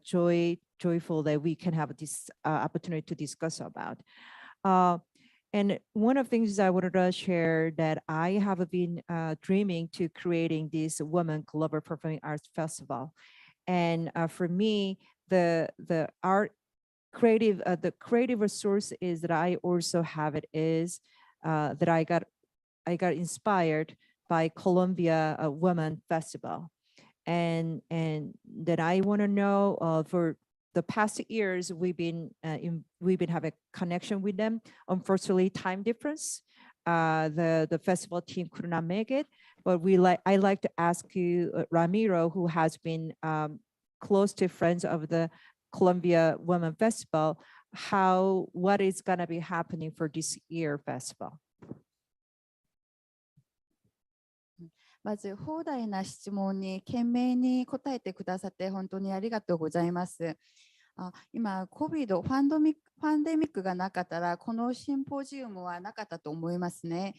joyful that we can have this opportunity to discuss about. And one of the things I wanted to share that I have been dreaming to creating this Women Global Performing Arts Festival. And for me, the creative resource is that I also have it is that I got inspired by Columbia Women Festival. And that I want to know for the past years, we've been having a connection with them. Unfortunately, time difference, the festival team could not make it. But I like to ask you, Ramiro, who has been close to friends of the Columbia Women Festival, what is going to be happening for this year festival? まず放題な質問に懸命に答えてくださって本当にありがとうございます。今、COVID、パンデミックがなかったら、このシンポジウムはなかったと思いますね。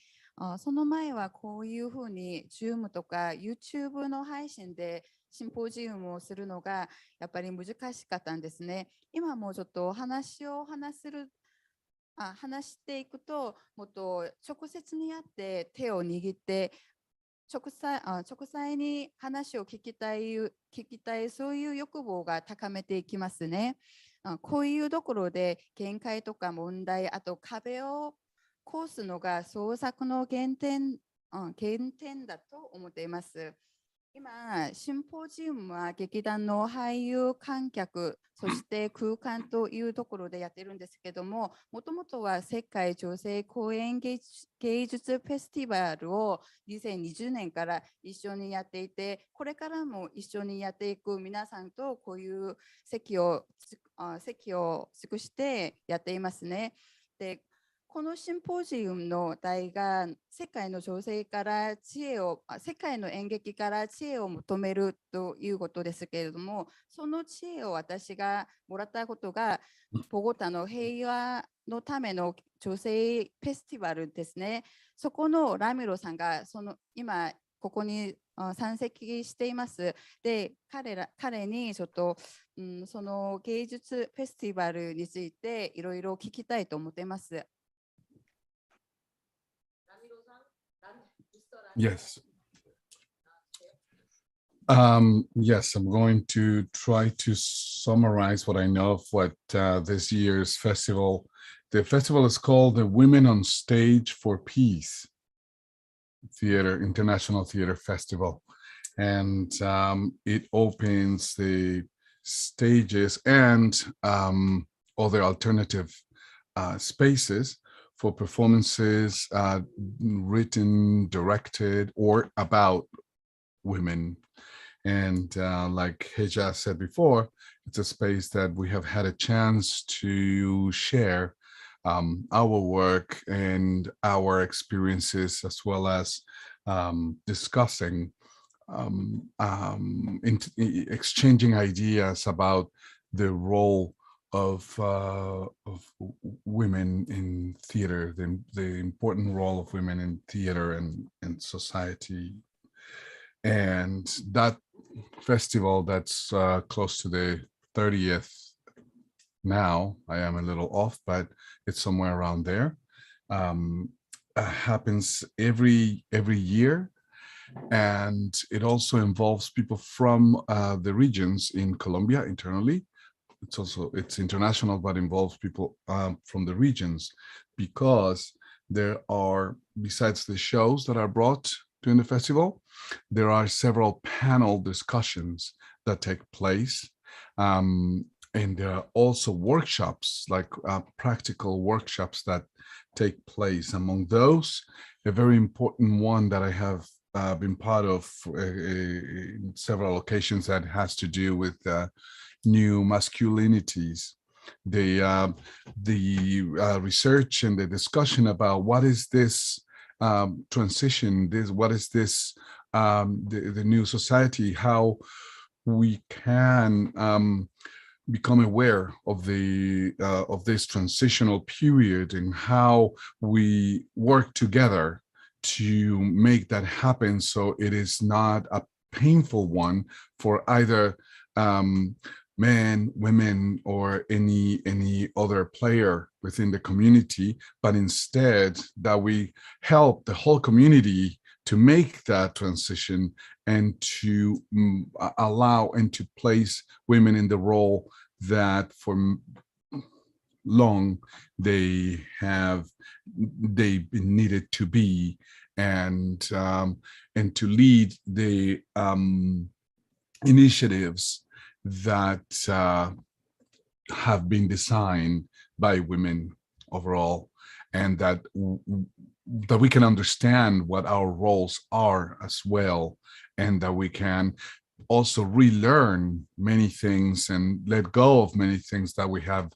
その前はこういうふうに Zoom とか YouTube の配信でシンポジウムをするのがやっぱり難しかったんですね。今もうちょっと話していくと、もっと直接に会って手を握って直接に話を聞きたい、そういう欲望が高めていきますね。こういうところで限界とか問題、あと壁を越すのが創作の原点だと思っています。今、シンポジウムは劇団の俳優、観客、そして空間というところでやってるんですけども、もともとは世界女性公演芸術フェスティバルを2020年から一緒にやっていて、これからも一緒にやっていく皆さんとこういう席を尽くしてやっていますね。で、このシンポジウムの題が世界の女性から世界の演劇から知恵を求めるということですけれども、その知恵を私がもらったことがボゴタの平和のための女性フェスティバルですね。そこのラミロさんが今ここに参席しています。で、彼にちょっと、その芸術フェスティバルについていろいろ聞きたいと思っています。Yes. Yes, I'm going to try to summarize what I know of what this year's festival. The festival is called the Women on Stage for Peace International Theater Festival. And it opens the stages and other alternative spaces for performances written, directed, or about women. And like Heja said before, it's a space that we have had a chance to share our work and our experiences, as well as discussing, exchanging ideas about the role of women in theater, the important role of women in theater and society. And that festival that's close to the 30th now, I am a little off, but it's somewhere around there, happens every year. And it also involves people from the regions in Colombia internally, it's international, but involves people from the regions, because there are, besides the shows that are brought during the festival, there are several panel discussions that take place. And there are also workshops, like practical workshops that take place. Among those, a very important one that I have been part of in several occasions, that has to do with new masculinities. The research and the discussion about what is this transition, what is this, the new society, how we can become aware of this transitional period, and how we work together to make that happen, so it is not a painful one for either men, women, or any other player within the community, but instead that we help the whole community to make that transition, and to allow and to place women in the role that for long they needed to be, and to lead the initiatives that have been designed by women overall, and that we can understand what our roles are as well, and that we can also relearn many things and let go of many things that we have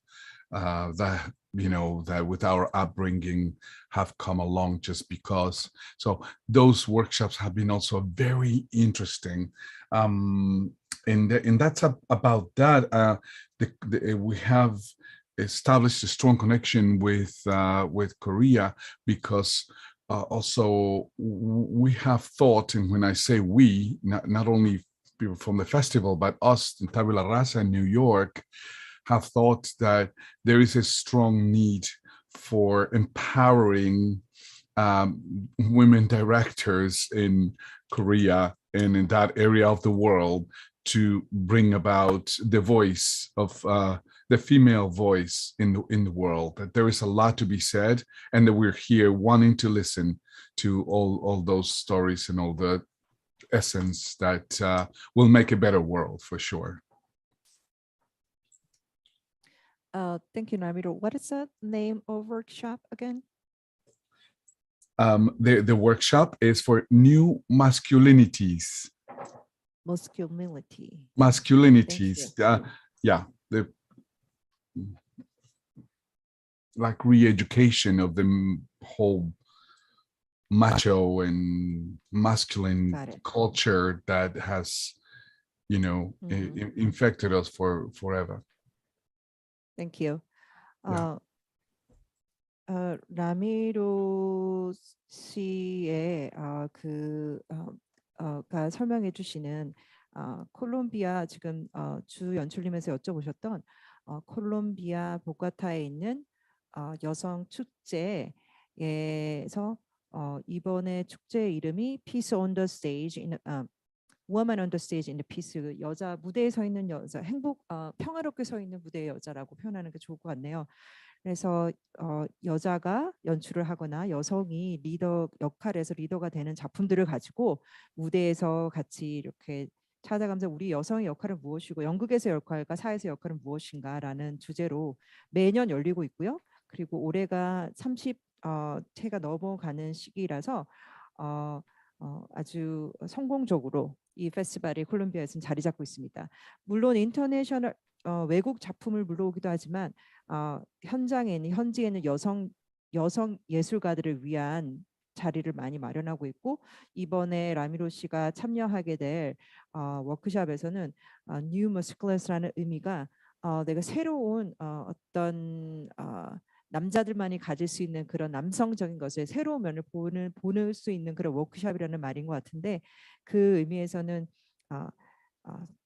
that with our upbringing have come along just because. So those workshops have been also very interesting. And that's about that. We have established a strong connection with Korea, because also we have thought, and when I say we, not only people from the festival, but us in Tabula Rasa in New York, have thought that there is a strong need for empowering women directors in Korea and in that area of the world, to bring about the voice of the female voice in the world. That there is a lot to be said, and that we're here wanting to listen to all those stories and all the essence that will make a better world for sure. Thank you, Namiro. What is the name of workshop again? The workshop is for new masculinities. Masculinities. Yeah, the like re-education of the whole macho and masculine culture that has, infected us forever. Thank you. 라미로 씨의 가 설명해 주시는 콜롬비아, 지금 주 연출님에서 여쭤보셨던 콜롬비아 보고타에 있는 여성 축제에서 이번에 축제 이름이 Peace on the Stage, Woman on the Stage in the Peace, 여자 무대에 서 있는 여자, 평화롭게 서 있는 무대의 여자라고 표현하는 게 좋을 것 같네요. 그래서 여자가 연출을 하거나 여성이 리더 역할에서 리더가 되는 작품들을 가지고 무대에서 같이 이렇게 찾아가면서 우리 여성의 역할은 무엇이고 연극에서의 역할과 사회에서의 역할은 무엇인가라는 주제로 매년 열리고 있고요. 그리고 올해가 30회가 넘어가는 시기라서 아주 성공적으로 이 페스티벌이 콜롬비아에서는 자리 잡고 있습니다. 물론 인터내셔널 외국 작품을 불러오기도 하지만 현지에는 여성 예술가들을 위한 자리를 많이 마련하고 있고, 이번에 라미로 씨가 참여하게 될 워크숍에서는 New Musculars라는 의미가 내가 새로운 어떤 남자들만이 가질 수 있는 그런 남성적인 것의 새로운 면을 보는 수 있는 그런 워크숍이라는 말인 것 같은데, 그 의미에서는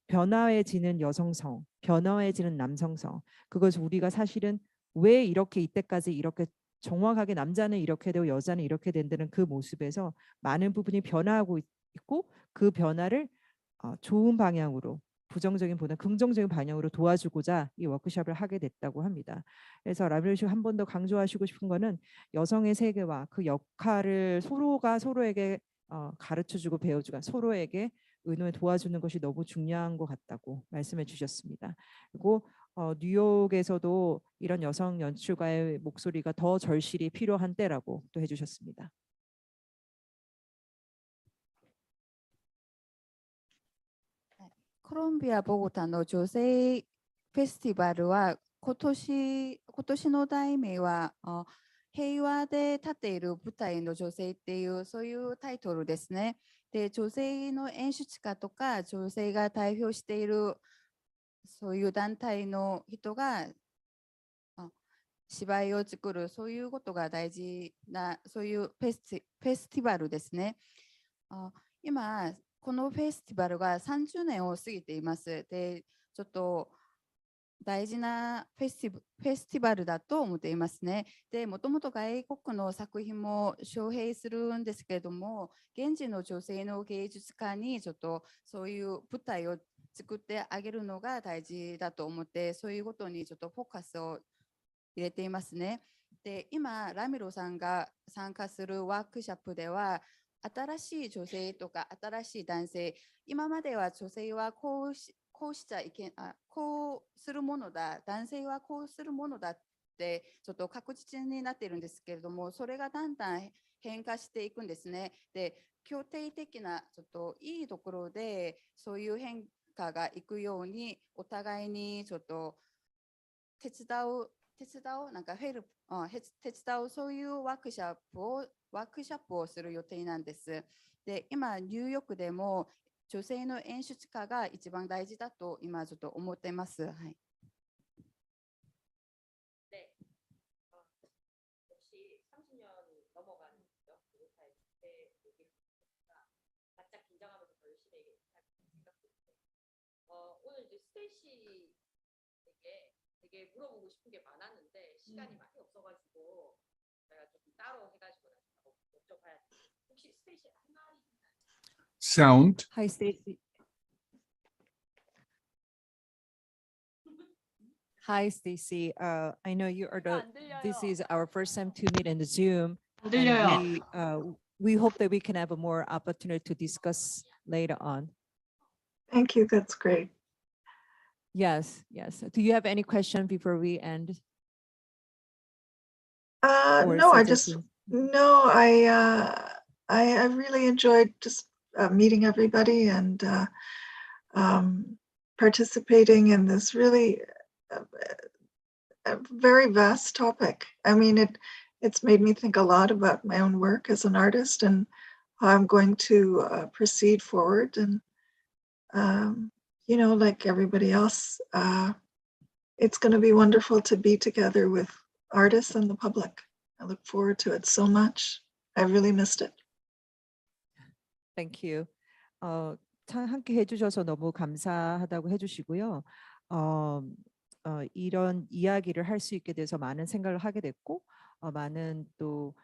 변화해지는 여성성, 변화해지는 남성성, 그것을 우리가 사실은 왜 이렇게 이때까지 이렇게 정확하게 남자는 이렇게 되고 여자는 이렇게 된다는 그 모습에서 많은 부분이 변화하고 있고, 그 변화를 좋은 방향으로 부정적인보다 긍정적인 방향으로 도와주고자 이 워크숍을 하게 됐다고 합니다. 그래서 라벨쇼 한 번 더 강조하시고 싶은 거는 여성의 세계와 그 역할을 서로가 서로에게 가르쳐주고 배워주고 서로에게 의논에 도와주는 것이 너무 중요한 것 같다고 말씀해 주셨습니다. 그리고 뉴욕에서도 이런 여성 연출가의 목소리가 더 절실히 필요한 때라고 또 해주셨습니다. コロンビア・ボゴタの女性フェスティバルは今年の題名は平和で立っている舞台の女性っていうそういうタイトルですね。で、女性の演出家とか女性が代表しているそういう団体の人が芝居を作るそういうことが大事なそういうフェスティバルですね。今このフェスティバルが30年を過ぎています。で、ちょっと大事なフェスティバルだと思っていますね。で、もともと外国の作品も招聘するんですけれども、現地の女性の芸術家にちょっとそういう舞台を作ってあげるのが大事だと思って、そういうことにちょっとフォーカスを入れていますね。で、今ラミロさんが参加するワークショップでは、新しい女性とか新しい男性、今までは女性はこうしちゃいけない、こうするものだ、男性はこうするものだってちょっと確実になっているんですけれども、それがだんだん変化していくんですね。で、協定的なちょっといいところでそういう変化がいくようにお互いにちょっと手伝うなんか手伝うそういうワークショップをする予定なんです。で、今ニューヨークでも女性の演出家が一番大事だと今ちょっと思っています。はい。で、역시 30년 넘어간 때 바짝 긴장하면서 더 열심히 할 생각했는데 오늘 이제 스테이시에게 되게 물어보고 싶은 게 많았는데 시간이 많이 없어가지고 제가 좀 따로 해가지고 여쭤봐야 돼요. 혹시 스테이시 할 말이 있나요? Sound. Hi, Stacy. Hi, Stacy. I know you are this is our first time to meet in the Zoom. 안 들려요. We hope that we can have a more opportunity to discuss later on. Thank you. That's great. Yes, yes. Do you have any question before we end? No, I really enjoyed just meeting everybody and participating in this really a very vast topic. I mean, it's made me think a lot about my own work as an artist and how I'm going to proceed forward. And you know, like everybody else, it's going to be wonderful to be together with artists and the public. I look forward to it so much. I really missed it. Thank you. 참 함께 해주셔서 너무 감사하다고 해주시고요. 이런 이야기를 할 수 있게 돼서 많은 생각을 하게 됐고, 많은 또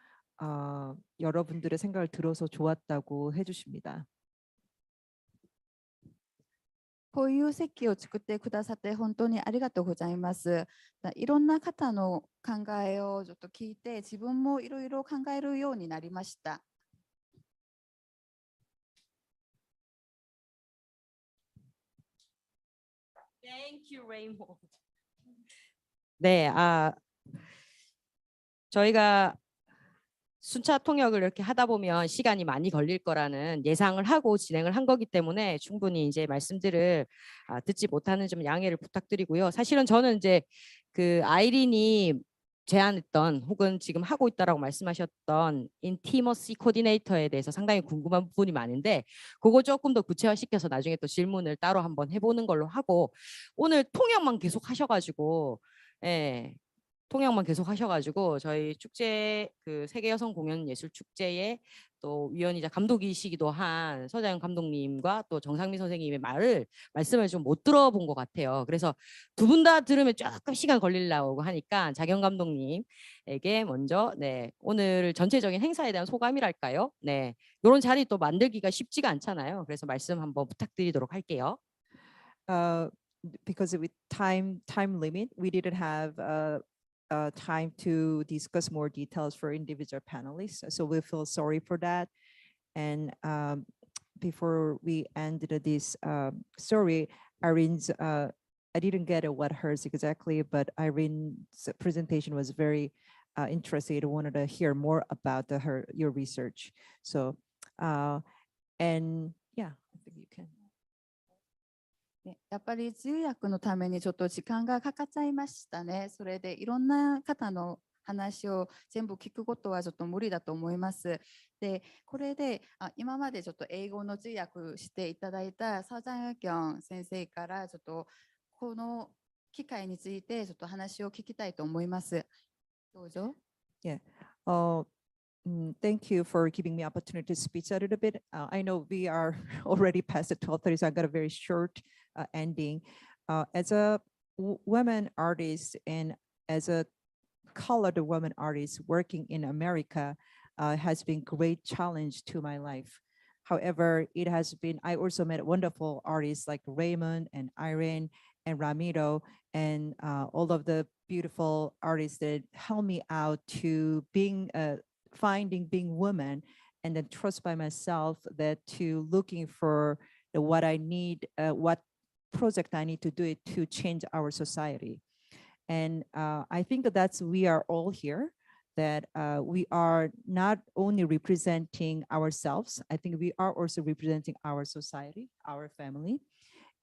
여러분들의 생각을 들어서 좋았다고 해주십니다. こういう席を作ってくださって本当にありがとうございます。いろんな方の考えをちょっと聞いて自分もいろいろ考えるようになりました。Thank you, Raymond. 네, 저희가 순차 통역을 이렇게 하다 보면 시간이 많이 걸릴 거라는 예상을 하고 진행을 한 거기 때문에 충분히 이제 말씀들을 듣지 못하는 좀 양해를 부탁드리고요. 사실은 저는 이제 그 아이린이 제안했던 혹은 지금 하고 있다라고 말씀하셨던 인티머시 코디네이터에 대해서 상당히 궁금한 부분이 많은데 그거 조금 더 구체화시켜서 나중에 또 질문을 따로 한번 해보는 걸로 하고 오늘 통역만 계속 하셔가지고 통역만 계속 하셔가지고 저희 축제 그 세계 여성 공연 예술 축제의 또 위원이자 감독이시기도 한 서자연 감독님과 또 정상미 선생님의 말씀을 좀 못 들어본 것 같아요. 그래서 두 분 다 들으면 조금 시간 걸리려고 하니까 자경 감독님에게 먼저 오늘 전체적인 행사에 대한 소감이랄까요? 이런 자리 또 만들기가 쉽지가 않잖아요. 그래서 말씀 한번 부탁드리도록 할게요. because of time limit, we didn't have time to discuss more details for individual panelists. So we feel sorry for that. And before we ended this story, Irene's, I didn't get what hers exactly, but Irene's presentation was very interesting. I wanted to hear more about your research. So, and yeah, I think you can. やっぱり通訳のためにちょっと時間がかかっちゃいましたね。それでいろんな方の話を全部聞くことはちょっと無理だと思います。で、これで今までちょっと英語の通訳していただいたサジャンギョン先生からちょっとこの機会についてちょっと話を聞きたいと思います。どうぞ。Yeah. Thank you for giving me opportunity to speak a little bit. I know we are already past the 12:30, so I got a very short ending. As a woman artist and as a colored woman artist working in America has been great challenge to my life. However, it has been, I also met wonderful artists like Raymond and Irene and Ramiro and all of the beautiful artists that helped me out to being being woman and then trust by myself that to looking for what I need, what project I need to do it to change our society. And I think that's we are all here, that we are not only representing ourselves, I think we are also representing our society, our family.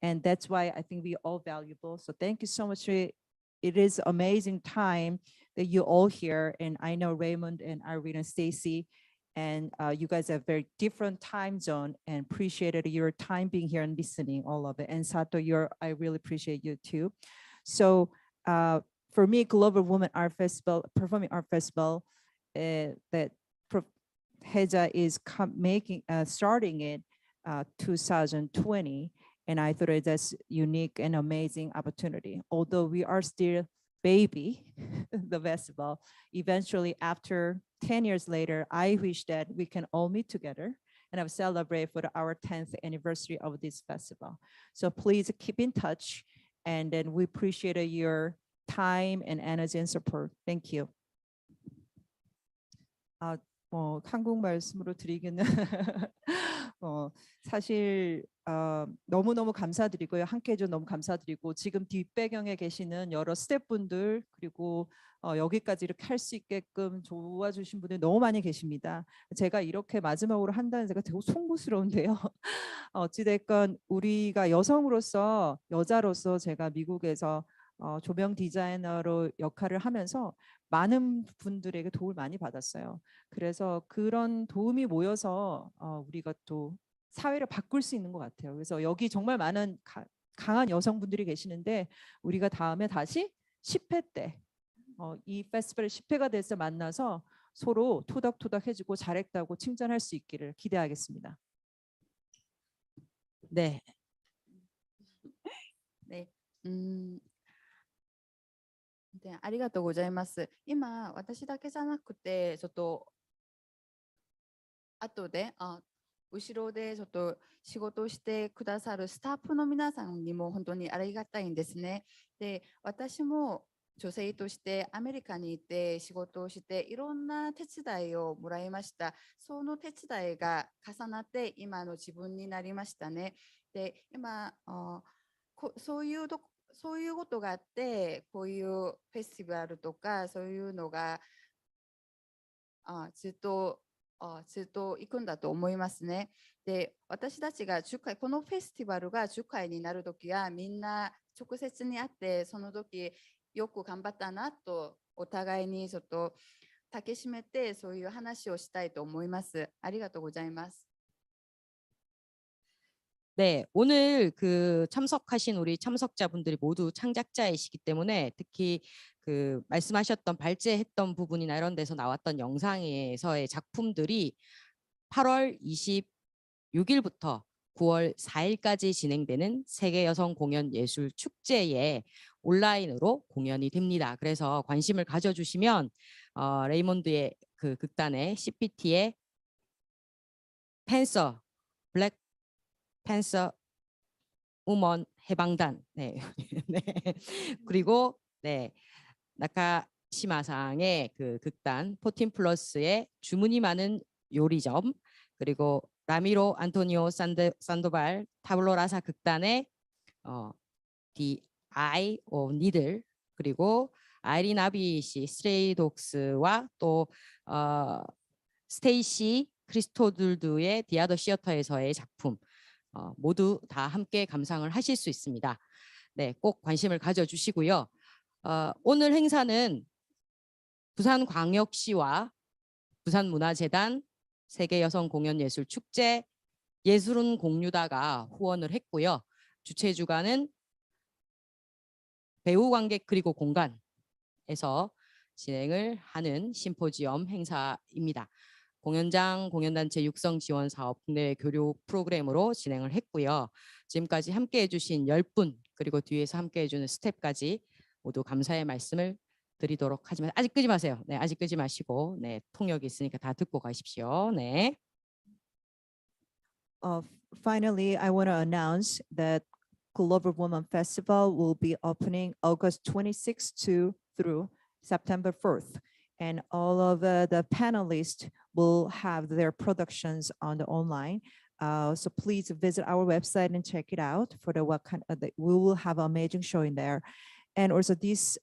And that's why I think we all valuable. So thank you so much. It is amazing time that you all here. And I know Raymond and Irene and Stacy, and you guys have very different time zone, and appreciated your time being here and listening, all of it. And Sato, I really appreciate you too. So for me, Global Women Art Festival, Performing Art Festival, that Heja is starting it 2020. And I thought that's unique and amazing opportunity. Although we are still baby, the festival, eventually after 10 years later, I wish that we can all meet together and celebrate for our 10th anniversary of this festival. So please keep in touch, and then we appreciate your time and energy and support. Thank you. 한국 말씀으로 드리기는 사실 너무너무 감사드리고요. 함께 해줘 너무 감사드리고, 지금 뒷배경에 계시는 여러 스태프분들, 그리고 여기까지 이렇게 할 수 있게끔 도와주신 분들이 너무 많이 계십니다. 제가 이렇게 마지막으로 한다는 제가 되게 송구스러운데요. 어찌됐건 우리가 여성으로서, 여자로서 제가 미국에서 조명 디자이너로 역할을 하면서 많은 분들에게 도움을 많이 받았어요. 그래서 그런 도움이 모여서 우리가 또 사회를 바꿀 수 있는 것 같아요. 그래서 여기 정말 많은 강한 여성분들이 계시는데, 우리가 다음에 다시 10회 때 이 페스티벌 10회가 돼서 만나서 서로 토닥토닥 해주고 잘했다고 칭찬할 수 있기를 기대하겠습니다. 네. 네. ありがとうございます。今、私だけじゃなくて、ちょっと後で後ろでちょっと仕事をしてくださるスタッフの皆さんにも本当にありがたいんですね。で、私も女性としてアメリカにいて仕事をしていろんな手伝いをもらいました。その手伝いが重なって今の自分になりましたね。で、今そういうことがあって、こういうフェスティバルとかそういうのがずっと行くんだと思いますね。で、私たちが10回、このフェスティバルが10回になるときはみんな直接に会って、その時よく頑張ったなとお互いにちょっと抱きしめて、そういう話をしたいと思います。ありがとうございます。 네, 오늘 그 참석하신 우리 참석자분들이 모두 창작자이시기 때문에 특히 그 말씀하셨던 발제했던 부분이나 이런 데서 나왔던 영상에서의 작품들이 8월 26일부터 9월 4일까지 진행되는 세계 여성 공연 예술 축제에 온라인으로 공연이 됩니다. 그래서 관심을 가져주시면 레이몬드의 그 극단의 CPT의 팬서 블랙 팬서 우먼 해방단, 네, 네. 그리고 네, 나카시마상의 그 극단 14플러스의 주문이 많은 요리점, 그리고 라미로 안토니오 산도발 타블로라사 극단의 The Eye of Needle, 그리고 아이린 아비시 스트레이독스와 또 스테이시 크리스토들드의 디아더 시어터에서의 작품 모두 다 함께 감상을 하실 수 있습니다. 네, 꼭 관심을 가져주시고요. 오늘 행사는 부산광역시와 부산문화재단 세계여성공연예술축제 예술은 공유다가 후원을 했고요. 주최 주관은 배우 관객 그리고 공간에서 진행을 하는 심포지엄 행사입니다. 공연장, 공연단체 육성 지원 사업 국내외 교류 프로그램으로 진행을 했고요. 지금까지 함께 해주신 10분 그리고 뒤에서 함께 해주는 스태프까지 모두 감사의 말씀을 드리도록 하지만 아직 끄지 마세요. 네, 아직 끄지 마시고 네, 통역이 있으니까 다 듣고 가십시오. 네. Finally, I want to announce that Global Women Festival will be opening August 26th through September 4th. And all of the panelists will have their productions on the online. So please visit our website and check it out for the we will have an amazing show in there. And also this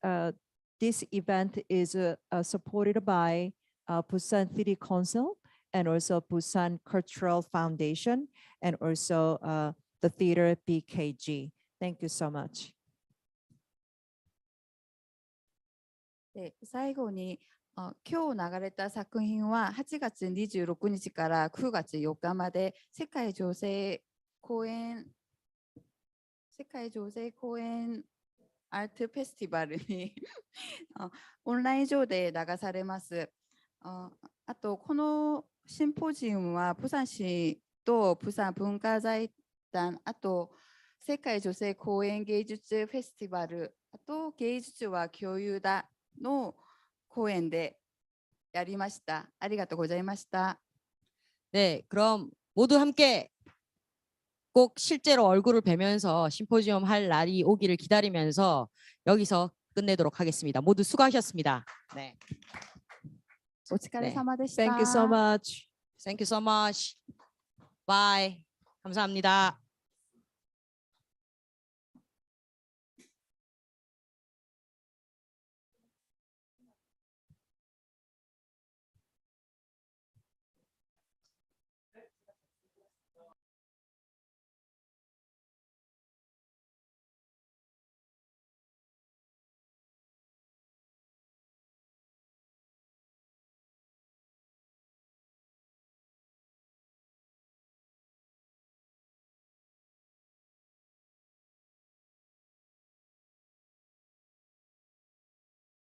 event is supported by Busan City Council and also Busan Cultural Foundation and also the theater BKG. Thank you so much. で、最後に今日流れた作品は8月26日から9月4日まで世界女性公演アートフェスティバルにオンライン上で流されます。あとこのシンポジウムはプサン市とプサン文化財団、あと世界女性公演芸術フェスティバル、あと芸術は共有だの公演でやりました。ありがとうございました。 네, 그럼 모두 함께 꼭 실제로 얼굴을 뵈면서 심포지엄 할 날이 오기를 기다리면서 여기서 끝내도록 하겠습니다. 모두 수고하셨습니다. 네. お疲れ様でした。 Thank you so much. Thank you so much. Bye. 감사합니다.